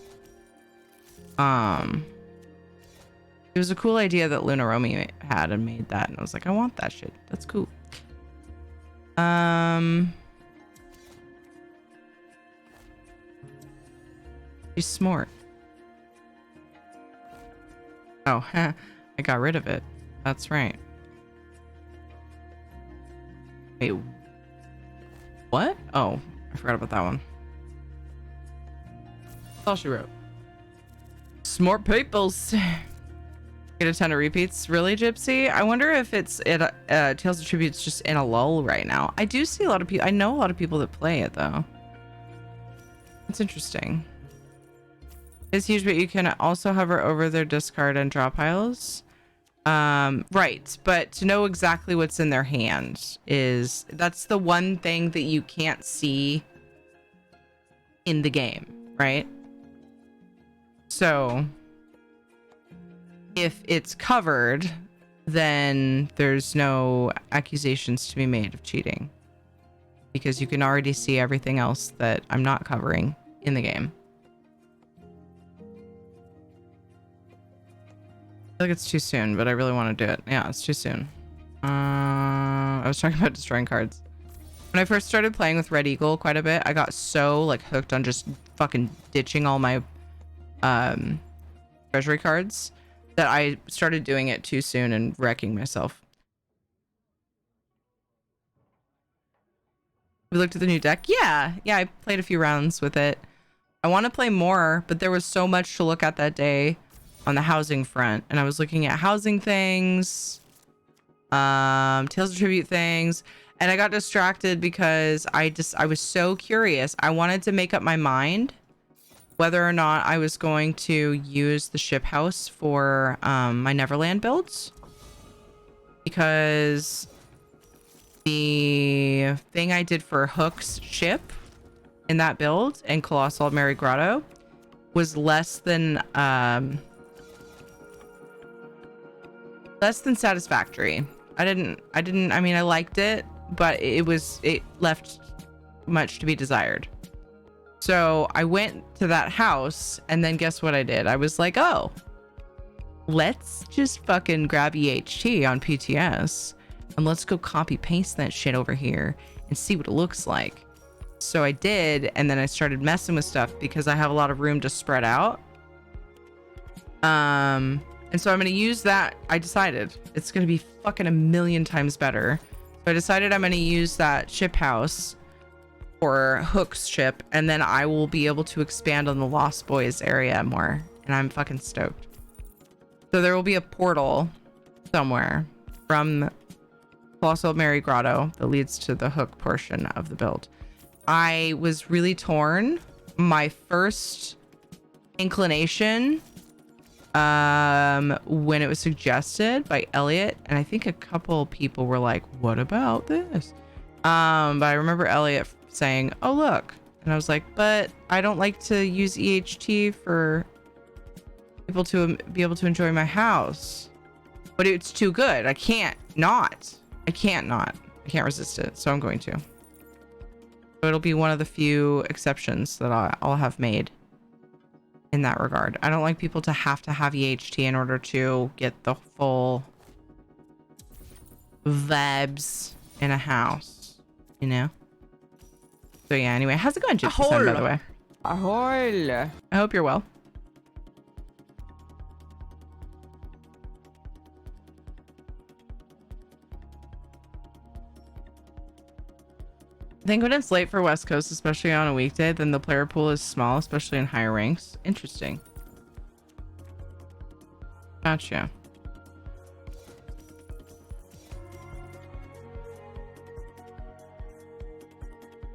it was a cool idea that Luna Romy had and made that, and I was like, I want that shit. That's cool. She's smart. Oh, I got rid of it. That's right. Wait. What? Oh, I forgot about that one. That's all she wrote. Smart peoples. Get a ton of repeats. Really, Gypsy? I wonder if it's Tales of Tribute's just in a lull right now. I do see a lot of people. I know a lot of people that play it, though. It's interesting. It's huge, but you can also hover over their discard and draw piles. Right, but to know exactly what's in their hand that's the one thing that you can't see in the game, right? So if it's covered, then there's no accusations to be made of cheating because you can already see everything else that I'm not covering in the game. I feel like it's too soon, but I really want to do it. Yeah, it's too soon. I was talking about destroying cards. When I first started playing with Red Eagle quite a bit, I got so like hooked on just fucking ditching all my treasury cards that I started doing it too soon and wrecking myself. We looked at the new deck. Yeah, I played a few rounds with it. I want to play more, but there was so much to look at that day on the housing front, and I was looking at housing things, Tales of Tribute things, And I got distracted because I was so curious. I wanted to make up my mind whether or not I was going to use the ship house for my Neverland builds. Because the thing I did for Hook's ship in that build in Colossal Mary Grotto was less than satisfactory. I mean, I liked it, but it left much to be desired. So I went to that house, and then guess what I did? I was like, oh, let's just fucking grab EHT on PTS and let's go copy paste that shit over here and see what it looks like. So I did, and then I started messing with stuff because I have a lot of room to spread out. And so I'm going to use that. I decided it's going to be fucking a million times better. So I decided I'm going to use that ship house for Hook's ship, and then I will be able to expand on the Lost Boys area more. And I'm fucking stoked. So there will be a portal somewhere from Colossal Mary Grotto that leads to the Hook portion of the build. I was really torn. My first inclination when it was suggested by Elliot, and I think a couple people were like, what about this? But I remember Elliot saying, oh look, and I was like, but I don't like to use EHT for people to be able to enjoy my house, but it's too good. I can't resist it, so I'm going to. So it'll be one of the few exceptions that I'll have made in that regard. I don't like people to have EHT in order to get the full vibes in a house, you know? So yeah, anyway, how's it going, Gypsy Sun, by the way? Ahoy! I hope you're well. I think when it's late for West Coast, especially on a weekday, then the player pool is small, especially in higher ranks. Interesting. Gotcha.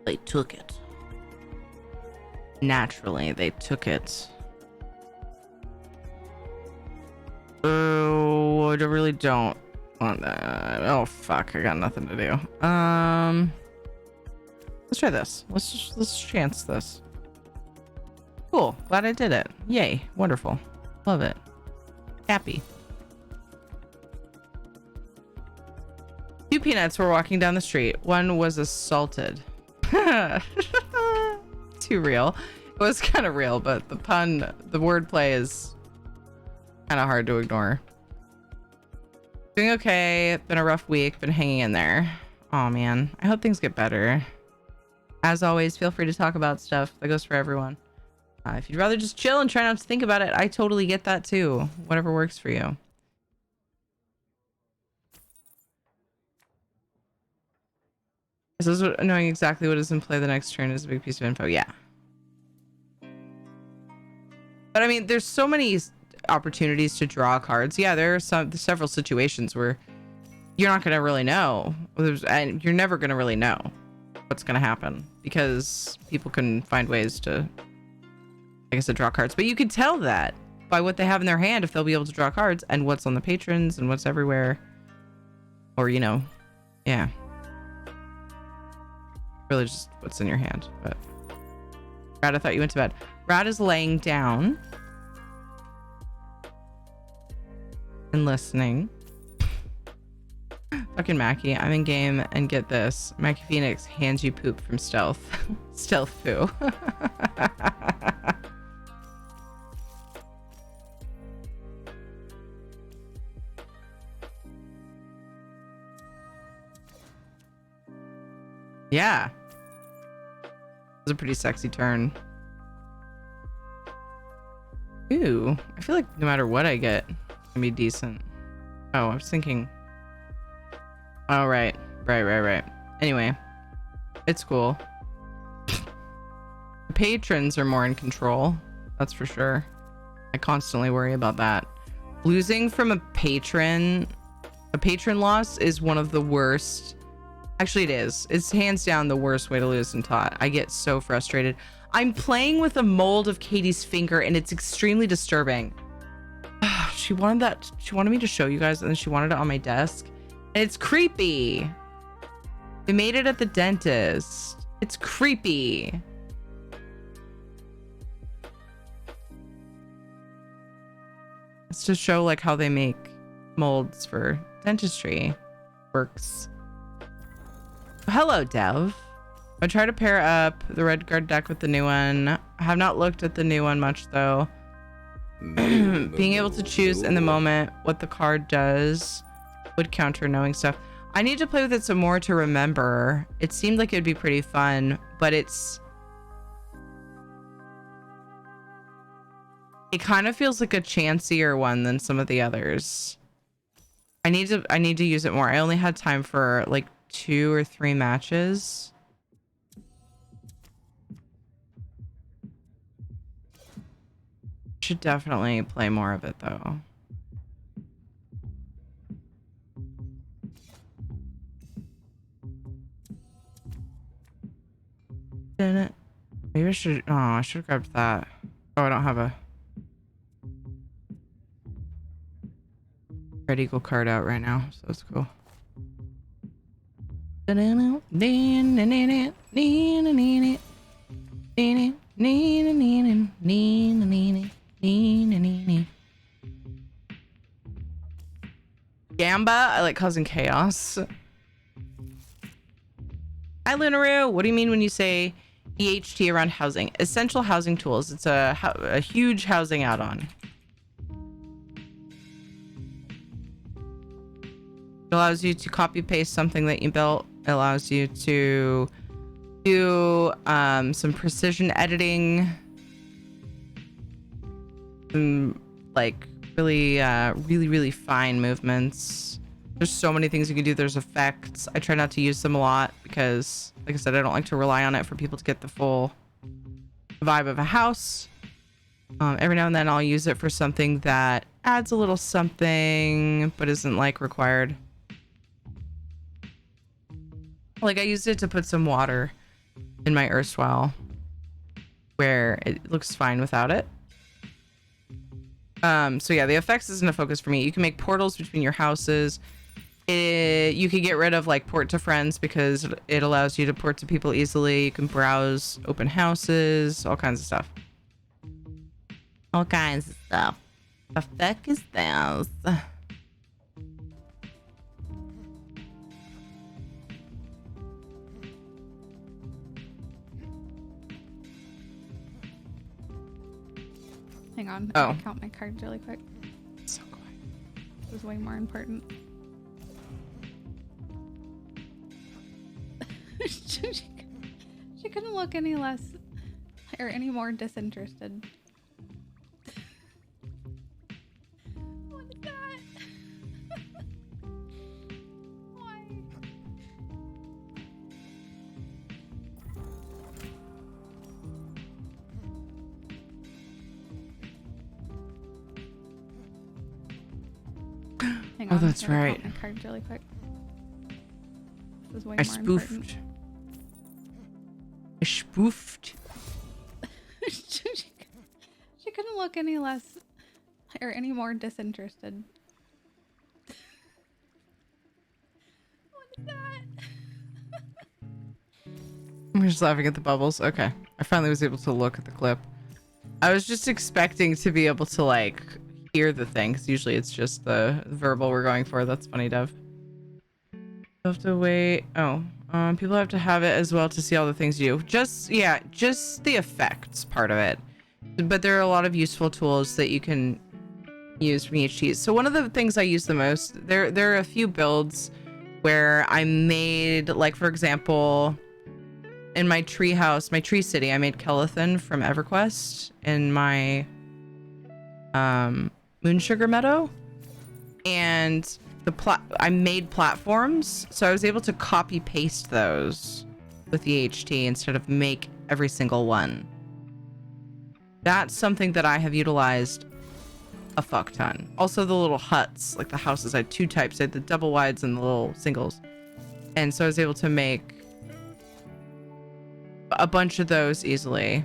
They took it. Naturally, they took it. Oh, I really don't want that. Oh, fuck. I got nothing to do. Let's try this. Let's chance this. Cool. Glad I did it. Yay. Wonderful. Love it. Happy. Two peanuts were walking down the street. One was assaulted. Too real. It was kind of real, but the wordplay is kind of hard to ignore. Doing okay. Been a rough week. Been hanging in there. Oh man. I hope things get better. As always, feel free to talk about stuff. That goes for everyone. If you'd rather just chill and try not to think about it, I totally get that too. Whatever works for you. So knowing exactly what is in play the next turn is a big piece of info. Yeah. But I mean, there's so many opportunities to draw cards. Yeah, there are several situations where you're not going to really know. And you're never going to really know what's going to happen because people can find ways to, I guess, to draw cards. But you can tell that by what they have in their hand, if they'll be able to draw cards and what's on the patrons and what's everywhere. Or, you know, yeah. Really just what's in your hand. But Rad, I thought you went to bed. Rad is laying down and listening. Fucking Mackie, I'm in game, and get this. Mackie Phoenix hands you poop from stealth. Stealth poo. Yeah. It was a pretty sexy turn. Ooh, I feel like no matter what I get, it's gonna be decent. Oh, I was thinking... Oh, right. Anyway, it's cool. The patrons are more in control. That's for sure. I constantly worry about that. Losing from a patron loss is one of the worst Actually, it is. It's hands down the worst way to lose in ToT. I get so frustrated. I'm playing with a mold of Katie's finger and it's extremely disturbing. She wanted me to show you guys, and then she wanted it on my desk. And it's creepy. They made it at the dentist. It's creepy. It's to show like how they make molds for dentistry works. Hello, Dev. I try to pair up the red guard deck with the new one. I have not looked at the new one much though. Being able to choose in the moment what the card does would counter knowing stuff. I need to play with it some more to remember. It seemed like it'd be pretty fun, but it kind of feels like a chancier one than some of the others. I need to use it more. I only had time for like 2 or 3 matches. Should definitely play more of it though. Didn't it? Maybe I should. Oh, I should have grabbed that. Oh, I don't have a Red Eagle card out right now, so it's cool. Gamba, I like causing chaos. Hi, Lunaru. What do you mean when you say EHT around housing? Essential housing tools. It's a huge housing add-on. It allows you to copy paste something that you built. It allows you to do some precision editing. Some like really fine movements. There's so many things you can do. There's effects. I try not to use them a lot because, like I said, I don't like to rely on it for people to get the full vibe of a house. Every now and then I'll use it for something that adds a little something but isn't like required. Like I used it to put some water in my erstwhile where it looks fine without it. So yeah, the effects isn't a focus for me. You can make portals between your houses. You can get rid of like port to friends because it allows you to port to people easily. You can browse open houses, all kinds of stuff. All kinds of stuff. The fuck is this? Hang on. Oh. I'll count my cards really quick. So quiet. This is way more important. She couldn't look any less or any more disinterested. What is that? Why? Hang on, that's I gotta right. count my cards really quick. This is way I more spoofed. important. I spoofed. She couldn't look any less or any more disinterested. What is that? I'm just laughing at the bubbles. Okay. I finally was able to look at the clip. I was just expecting to be able to like hear the thing because usually it's just the verbal we're going for. That's funny, Dev. You have to wait. Oh, people have to have it as well to see all the things you do. Just the effects part of it. But there are a lot of useful tools that you can use from EHTs. So one of the things I use the most, there are a few builds where I made, like for example, in my tree house, my tree city, I made Kelethan from EverQuest in my Moon Sugar Meadow, and I made platforms, so I was able to copy paste those with the EHT instead of make every single one. That's something that I have utilized a fuck ton. Also the little huts, like the houses, I had 2 types. I had the double wides and the little singles. And so I was able to make a bunch of those easily.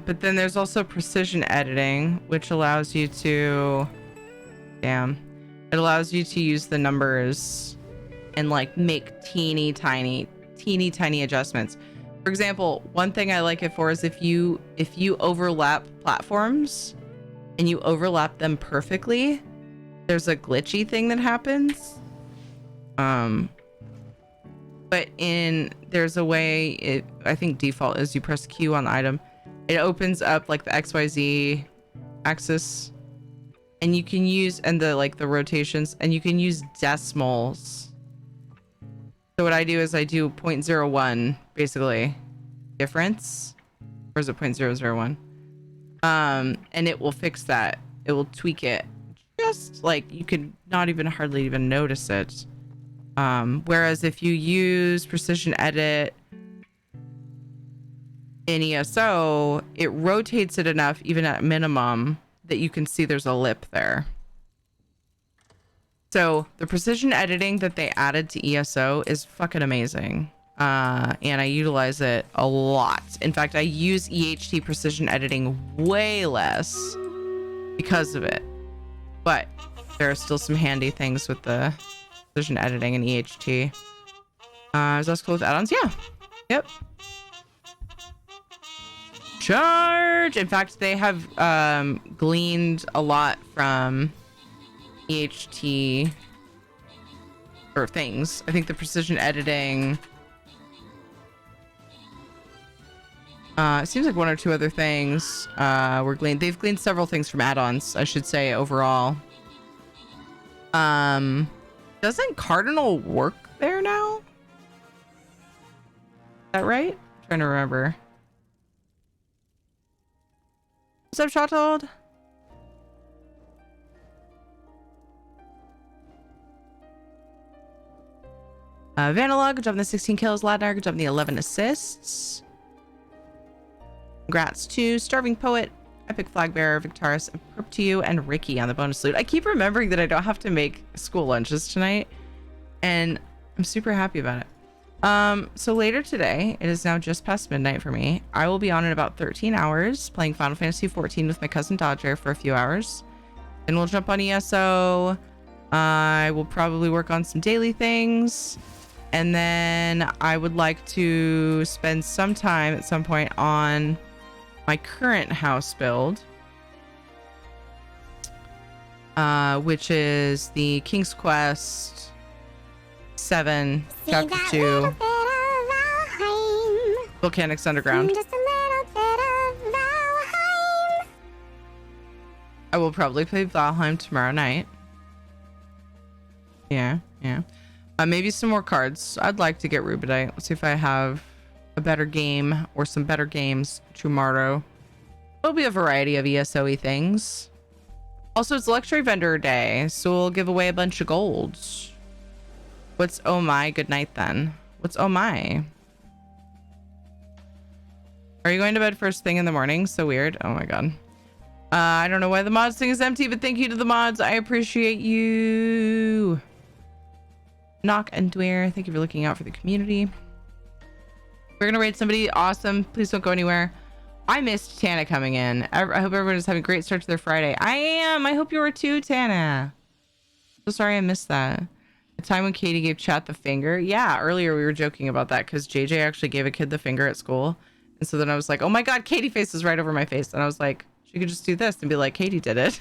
But then there's also precision editing, which allows you to, it allows you to use the numbers and like make teeny tiny adjustments. For example, one thing I like it for is if you overlap platforms and you overlap them perfectly, there's a glitchy thing that happens. But there's a way, I think default is you press Q on the item. It opens up like the XYZ axis, and you can use, and the rotations, and you can use decimals. So what I do is I do 0.01 basically difference, or is it 0.001? And it will fix that. It will tweak it, just like you could not even hardly even notice it. Whereas if you use precision edit in ESO, it rotates it enough, even at minimum, that you can see there's a lip there. So the precision editing that they added to ESO is fucking amazing. And I utilize it a lot. In fact, I use EHT precision editing way less because of it. But there are still some handy things with the precision editing and EHT. Is that cool with add-ons? Yeah. Yep. Charge! In fact, they have gleaned a lot from EHT or things. I think the precision editing, it seems like one or two other things were gleaned. They've gleaned several things from add-ons, I should say, overall. Doesn't Cardinal work there now? Is that right? I'm trying to remember. What's up, Shottold? Vanilla, good job on the 16 kills. Ladnar, good job on the 11 assists. Congrats to Starving Poet, Epic Flag Bearer, Victaris, and perp to you, and Ricky on the bonus loot. I keep remembering that I don't have to make school lunches tonight, and I'm super happy about it. So later today, it is now just past midnight for me. I will be on in about 13 hours playing Final Fantasy XIV with my cousin Dodger for a few hours. Then we'll jump on ESO. I will probably work on some daily things. And then I would like to spend some time at some point on my current house build, which is the King's Quest 7 Chapter 2 Volcanics Underground. Just a little bit of Valheim. I will probably play Valheim tomorrow night. Yeah. Maybe some more cards. I'd like to get Rubidite. Let's see if I have a better game or some better games tomorrow. There'll be a variety of ESO-y things. Also, it's Luxury Vendor Day, so we'll give away a bunch of golds. What's oh my? Good night then. What's oh my? Are you going to bed first thing in the morning? So weird. Oh my god. I don't know why the mods thing is empty, but thank you to the mods. I appreciate you. Knock and Dweir, thank you for looking out for the community. We're gonna raid somebody awesome. Please don't go anywhere. I missed Tana coming in. I hope everyone is having a great start to their Friday. I am. I hope you are too, Tana. So sorry I missed that. The time when Katie gave chat the finger. Yeah, earlier we were joking about that because JJ actually gave a kid the finger at school. And so then I was like, oh my god, Katie face is right over my face. And I was like, she could just do this and be like, Katie did it.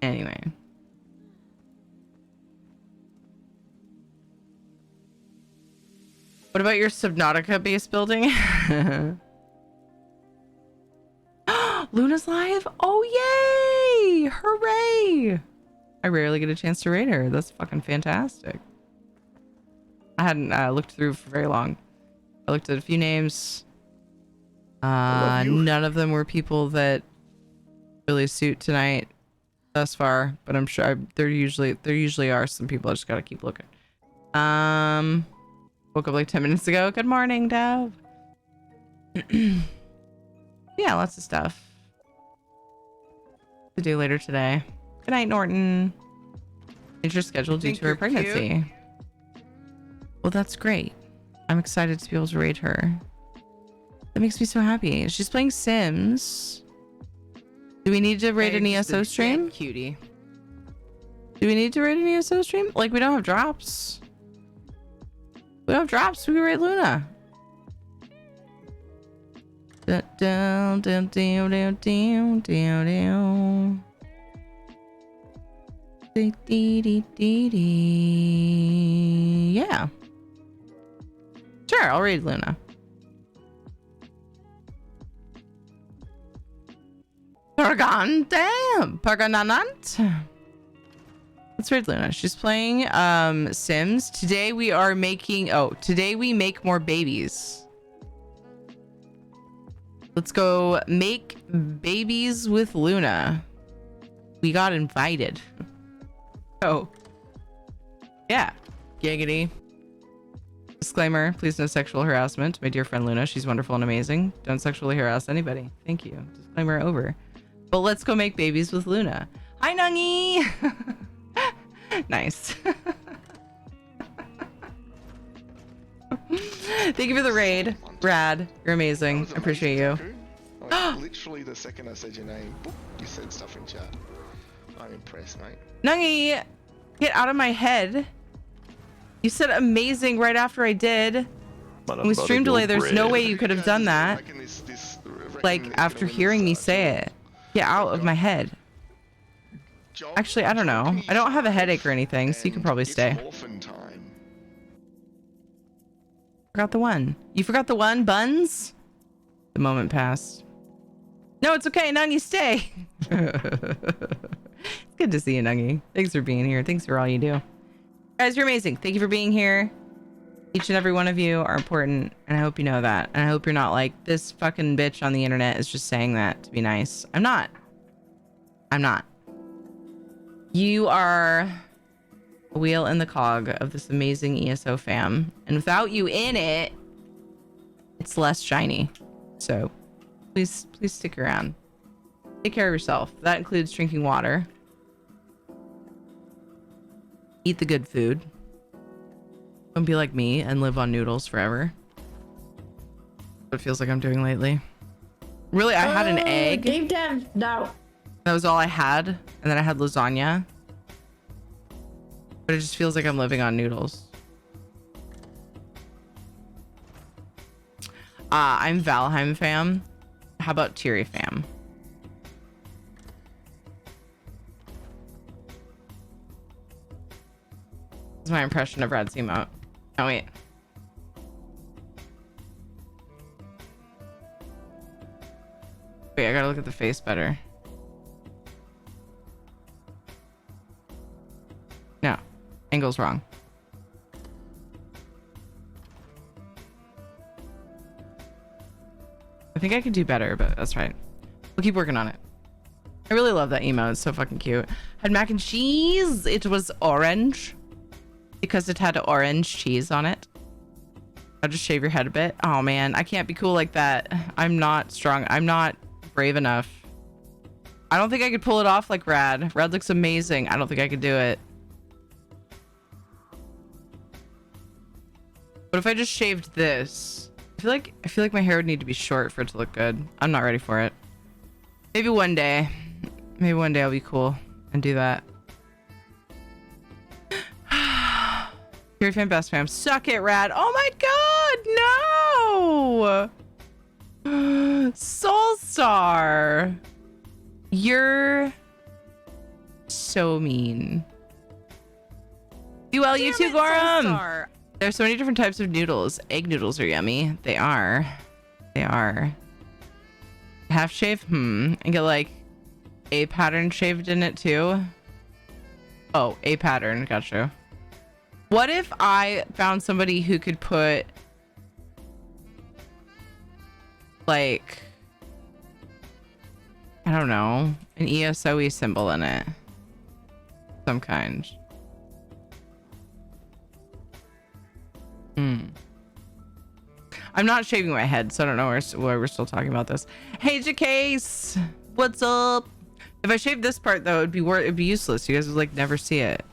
Anyway. What about your Subnautica base building? Luna's live? Oh, yay! Hooray! I rarely get a chance to raid her. That's fucking fantastic. I hadn't looked through for very long. I looked at a few names. None of them were people that really suit tonight thus far, but I'm sure there usually are some people. I just gotta keep looking. Woke up like 10 minutes ago. Good morning, Dove. Yeah, lots of stuff to do later today. Good night, Norton. Changed her schedule due to her pregnancy. Cute? Well, that's great. I'm excited to be able to raid her. That makes me so happy. She's playing Sims. Do we need to raid an ESO stream? Cutie. Do we need to raid an ESO stream? Like, we don't have drops. We don't have drops. We can raid Luna. Down, down, down, down, down, down, down. Yeah. Sure, I'll raid Luna. Perganant. Let's raid Luna. She's playing Sims. Today we are making today we make more babies. Let's go make babies with Luna. We got invited. Oh. Yeah. Giggity. Disclaimer, please no sexual harassment. My dear friend Luna, she's wonderful and amazing. Don't sexually harass anybody. Thank you. Disclaimer over. But let's go make babies with Luna. Hi, Nungy! Nice. Thank you for the raid. Rad. You're amazing. I appreciate you. Like, literally the second I said your name, boop, you said stuff in chat. I'm impressed, mate. Nungy, get out of my head. You said amazing right after I did. With stream delay, there's no way you could have done that. Like, after hearing me say it. Get out of my head. Actually, I don't know. I don't have a headache or anything, so you can probably stay. Forgot the one. You forgot the one, Buns? The moment passed. No, it's okay, Nungy, stay. It's good to see you, Nungy. Thanks for being here. Thanks for all you do. Guys, you're amazing. Thank you for being here. Each and every one of you are important, and I hope you know that. And I hope you're not like, this fucking bitch on the internet is just saying that to be nice. I'm not. I'm not. You are a wheel in the cog of this amazing ESO fam. And without you in it, it's less shiny. So please stick around. Take care of yourself. That includes drinking water. Eat the good food. Don't be like me and live on noodles forever. What it feels like I'm doing lately. Really, I had an egg. Deep down, no. That was all I had. And then I had lasagna. But it just feels like I'm living on noodles. I'm Valheim fam. How about Tiri fam? This is my impression of Rad's emote. Oh, wait. Wait, I gotta look at the face better. No, angle's wrong. I think I could do better, but that's right. We'll keep working on it. I really love that emote. It's so fucking cute. Had mac and cheese. It was orange because it had orange cheese on it. I'll just shave your head a bit. Oh man, I can't be cool like that. I'm not strong. I'm not brave enough. I don't think I could pull it off like Rad. Rad looks amazing. I don't think I could do it. But if I just shaved this, I feel like my hair would need to be short for it to look good. I'm not ready for it. Maybe one day. Maybe one day I'll be cool and do that. Your fan, best fam. Suck it, Rad. Oh my god, no! Soulstar. You're so mean. Do well, you too, Gorum. There's so many different types of noodles. Egg noodles are yummy. They are. They are. Half shave? And get like a pattern shaved in it too. Oh, a pattern. Gotcha. What if I found somebody who could put like, I don't know, an ESO symbol in it? Some kind. I'm not shaving my head, so I don't know why we're still talking about this. Hey, Jacase, what's up? If I shaved this part though, it'd be useless. You guys would like never see it.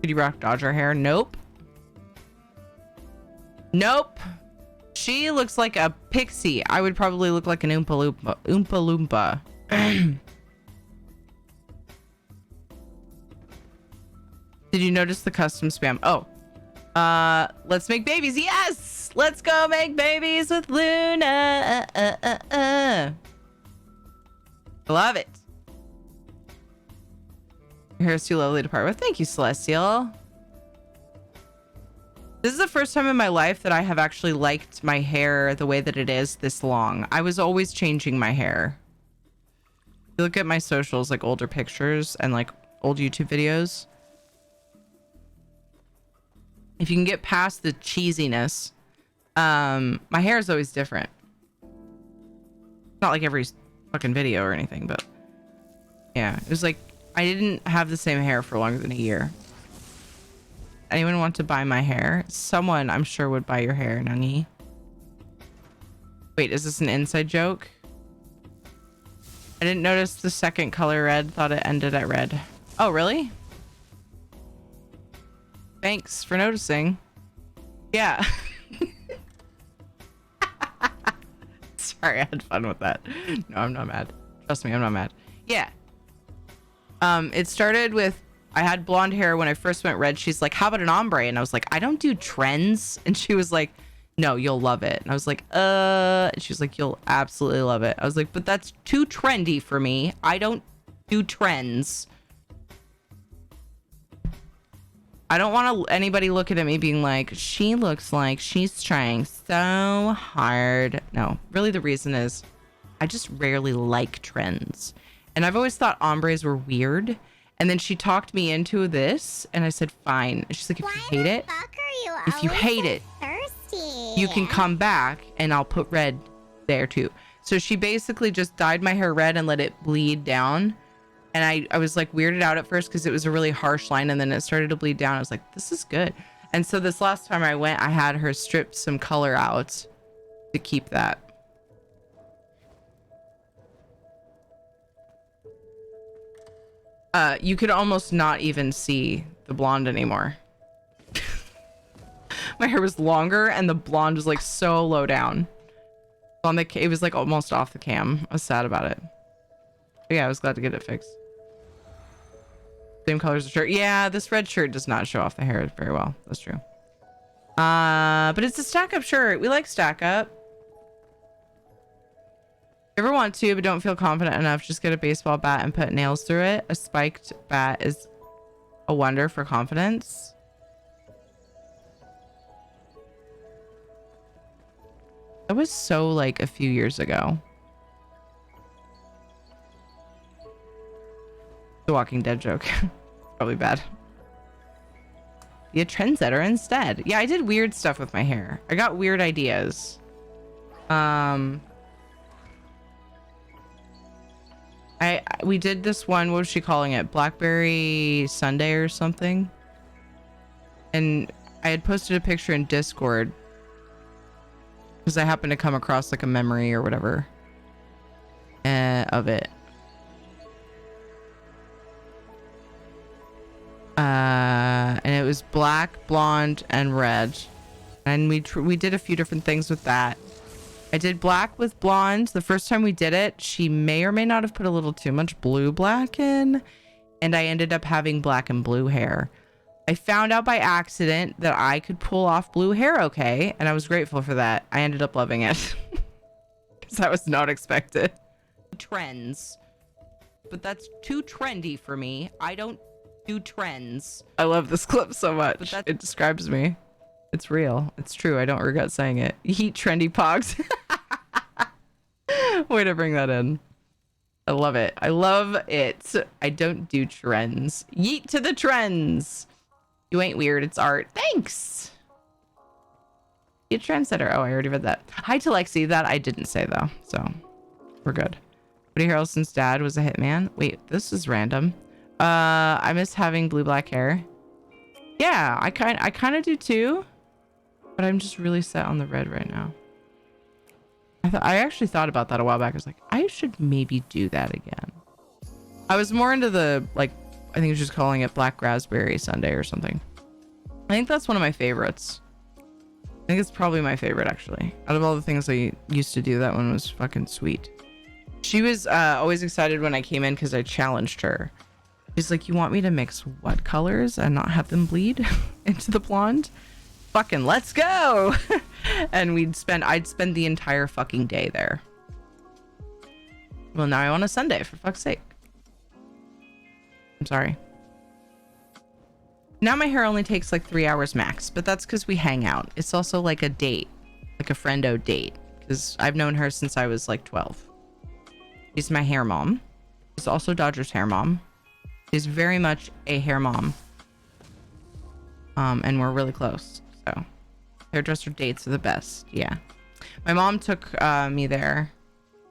Could you rock Dodger hair? Nope. Nope. She looks like a pixie. I would probably look like an Oompa Loompa. Did you notice the custom spam? Oh. Let's make babies. Yes! Let's go make babies with Luna. Love it. Your hair's too lovely to part with. Thank you, Celestial. This is the first time in my life that I have actually liked my hair the way that it is this long. I was always changing my hair. You look at my socials, like older pictures and like old YouTube videos. If you can get past the cheesiness, my hair is always different. Not like every fucking video or anything, but yeah, it was like I didn't have the same hair for longer than a year. Anyone want to buy my hair? Someone, I'm sure, would buy your hair, Nungy. Wait, is this an inside joke? I didn't notice the second color red. Thought it ended at red. Oh, really? Thanks for noticing. Yeah. Sorry, I had fun with that. No, I'm not mad. Trust me, I'm not mad. Yeah. It started with, I had blonde hair when I first went red. She's like, how about an ombre? And I was like, I don't do trends. And she was like, no, you'll love it. And I was like, and she was like, you'll absolutely love it. I was like, but that's too trendy for me. I don't do trends. I don't want anybody looking at me being like, she looks like she's trying so hard. No, really the reason is I just rarely like trends. And I've always thought ombres were weird. And then she talked me into this and I said, fine. And she's like, if you hate it, if you hate it, you can come back and I'll put red there too. So she basically just dyed my hair red and let it bleed down. And I was like weirded out at first because it was a really harsh line and then it started to bleed down. I was like, this is good. And so this last time I went, I had her strip some color out to keep that. You could almost not even see the blonde anymore. My hair was longer and the blonde was like so low down. It was like almost off the cam. I was sad about it. But yeah, I was glad to get it fixed. Same color as the shirt. Yeah, this red shirt does not show off the hair very well. That's true. But it's a stack up shirt. We like stack up. If you ever want to, but don't feel confident enough, just get a baseball bat and put nails through it. A spiked bat is a wonder for confidence. That was so like a few years ago. The Walking Dead joke. Probably bad. Be a trendsetter instead. Yeah, I did weird stuff with my hair. I got weird ideas. We did this one, what was she calling it? Blackberry Sunday or something. And I had posted a picture in Discord because I happened to come across like a memory or whatever of it. And it was black, blonde, and red. And we did a few different things with that. I did black with blonde. The first time we did it, she may or may not have put a little too much blue black in. And I ended up having black and blue hair. I found out by accident that I could pull off blue hair okay. And I was grateful for that. I ended up loving it. Because that was not expected. Trends. But that's too trendy for me. I don't do trends. I love this clip so much. It describes me. It's real. It's true. I don't regret saying it. Yeet trendy pogs. Way to bring that in. I love it. I love it. I don't do trends. Yeet to the trends. You ain't weird. It's art. Thanks. You trendsetter. Oh, I already read that. Hi to Lexi. That I didn't say though. So we're good. Woody Harrelson's dad was a hitman. Wait, this is random. I miss having blue black hair. Yeah, I kind of do too, but I'm just really set on the red right now. I actually thought about that a while back. I was like, I should maybe do that again. I was more into the, like, I think it was just calling it Black Raspberry Sunday or something. I think that's one of my favorites. I think it's probably my favorite, actually. Out of all the things I used to do, that one was fucking sweet. She was always excited when I came in because I challenged her. She's like, you want me to mix what colors and not have them bleed into the blonde? Fucking let's go. And I'd spend the entire fucking day there. Well, now I want a Sunday, for fuck's sake. I'm sorry. Now my hair only takes like 3 hours max, but that's because we hang out. It's also like a date, like a friendo date, because I've known her since I was like 12. She's my hair mom. She's also Dodger's hair mom. She's very much a hair mom. And we're really close. So hairdresser dates are the best. Yeah. My mom took me there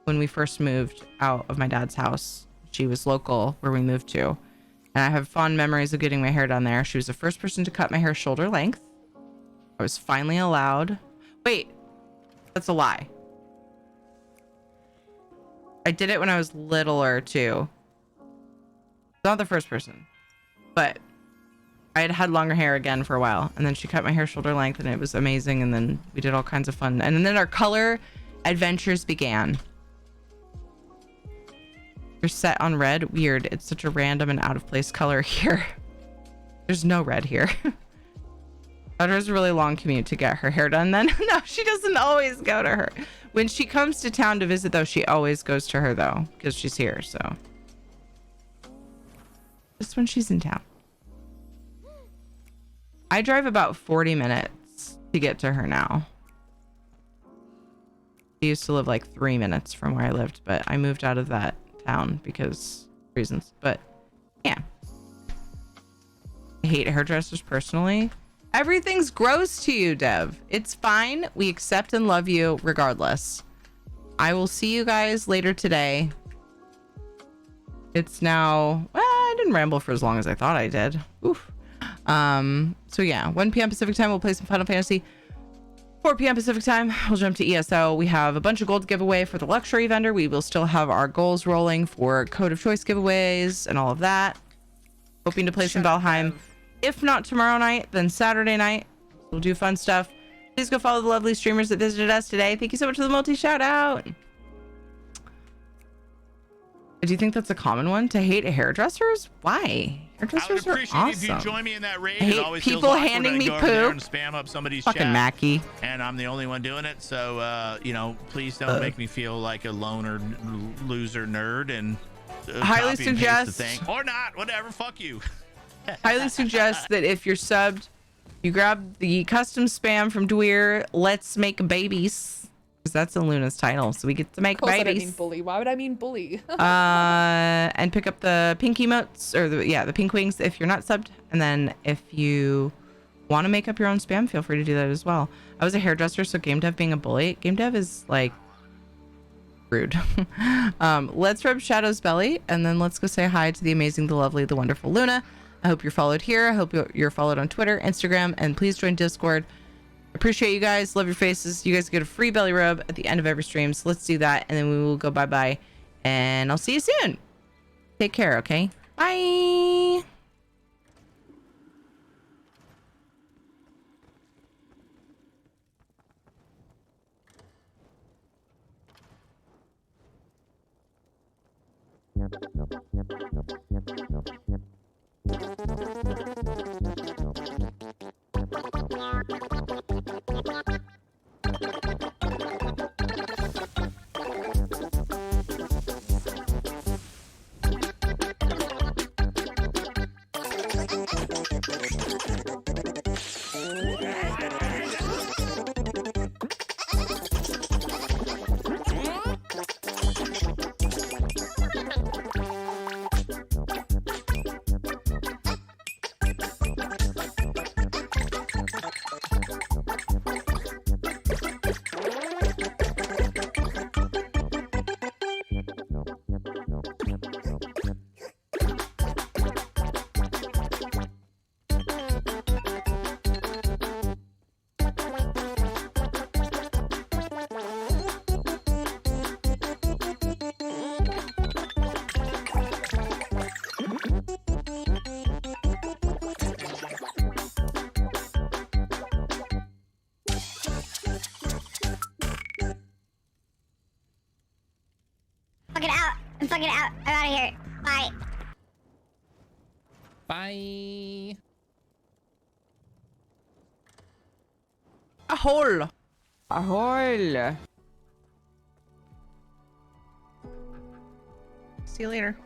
when we first moved out of my dad's house. She was local where we moved to. And I have fond memories of getting my hair done there. She was the first person to cut my hair shoulder length. I was finally allowed. Wait, that's a lie. I did it when I was littler too. Not the first person, but I had had longer hair again for a while, and then she cut my hair shoulder length, and it was amazing. And then we did all kinds of fun, and then our color adventures began. You're set on red. Weird. It's such a random and out of place color here. There's no red here. There's a really long commute to get her hair done then. No, she doesn't always go to her. When she comes to town to visit though, she always goes to her though, because she's here. So just when she's in town. I drive about 40 minutes to get to her now. She used to live like 3 minutes from where I lived, but I moved out of that town because reasons. But yeah, I hate hairdressers personally. Everything's gross to you, Dev. It's fine. We accept and love you regardless. I will see you guys later today. It's now, well, I didn't ramble for as long as I thought I did. Oof. So yeah, 1 p.m. Pacific time, we'll play some Final Fantasy. 4 p.m. Pacific time, we'll jump to ESO. We have a bunch of gold giveaway for the luxury vendor. We will still have our goals rolling for code of choice giveaways and all of that. Hoping to play some Valheim. If not tomorrow night, then Saturday night. We'll do fun stuff. Please go follow the lovely streamers that visited us today. Thank you so much for the multi shout out. Do you think that's a common one to hate hairdressers? Why? Hairdressers I would are appreciate awesome. if you join me in that raid. I It hate always people feels awkward handing when I me go over there poop. and spam up somebody's Fucking chat, Mackie. and I'm the only one doing it. So, you know, please don't make me feel like a loner, loser nerd and Highly copy and paste the suggest- thing. Or not, whatever. Fuck you. Highly suggest that if you're subbed, you grab the custom spam from Dweer. Let's make babies, because that's in Luna's title, so we get to make Of course I don't mean babies. bully. Why would I mean bully? And pick up the pink emotes, or the pink wings if you're not subbed. And then if you want to make up your own spam, feel free to do that as well. I was a hairdresser, so game dev being a bully, game dev is like rude. Let's rub Shadow's belly, and then let's go say hi to the amazing, the lovely, the wonderful Luna. I hope you're followed here. I hope you're followed on Twitter, Instagram, and please join Discord. Appreciate you guys. Love your faces. You guys get a free belly rub at the end of every stream, so let's do that, and then we will go bye-bye, and I'll see you soon. Take care, okay? Bye. I'm fucking out. I'm out of here. Bye. Bye. A hole. A hole. See you later.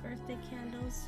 Birthday candles.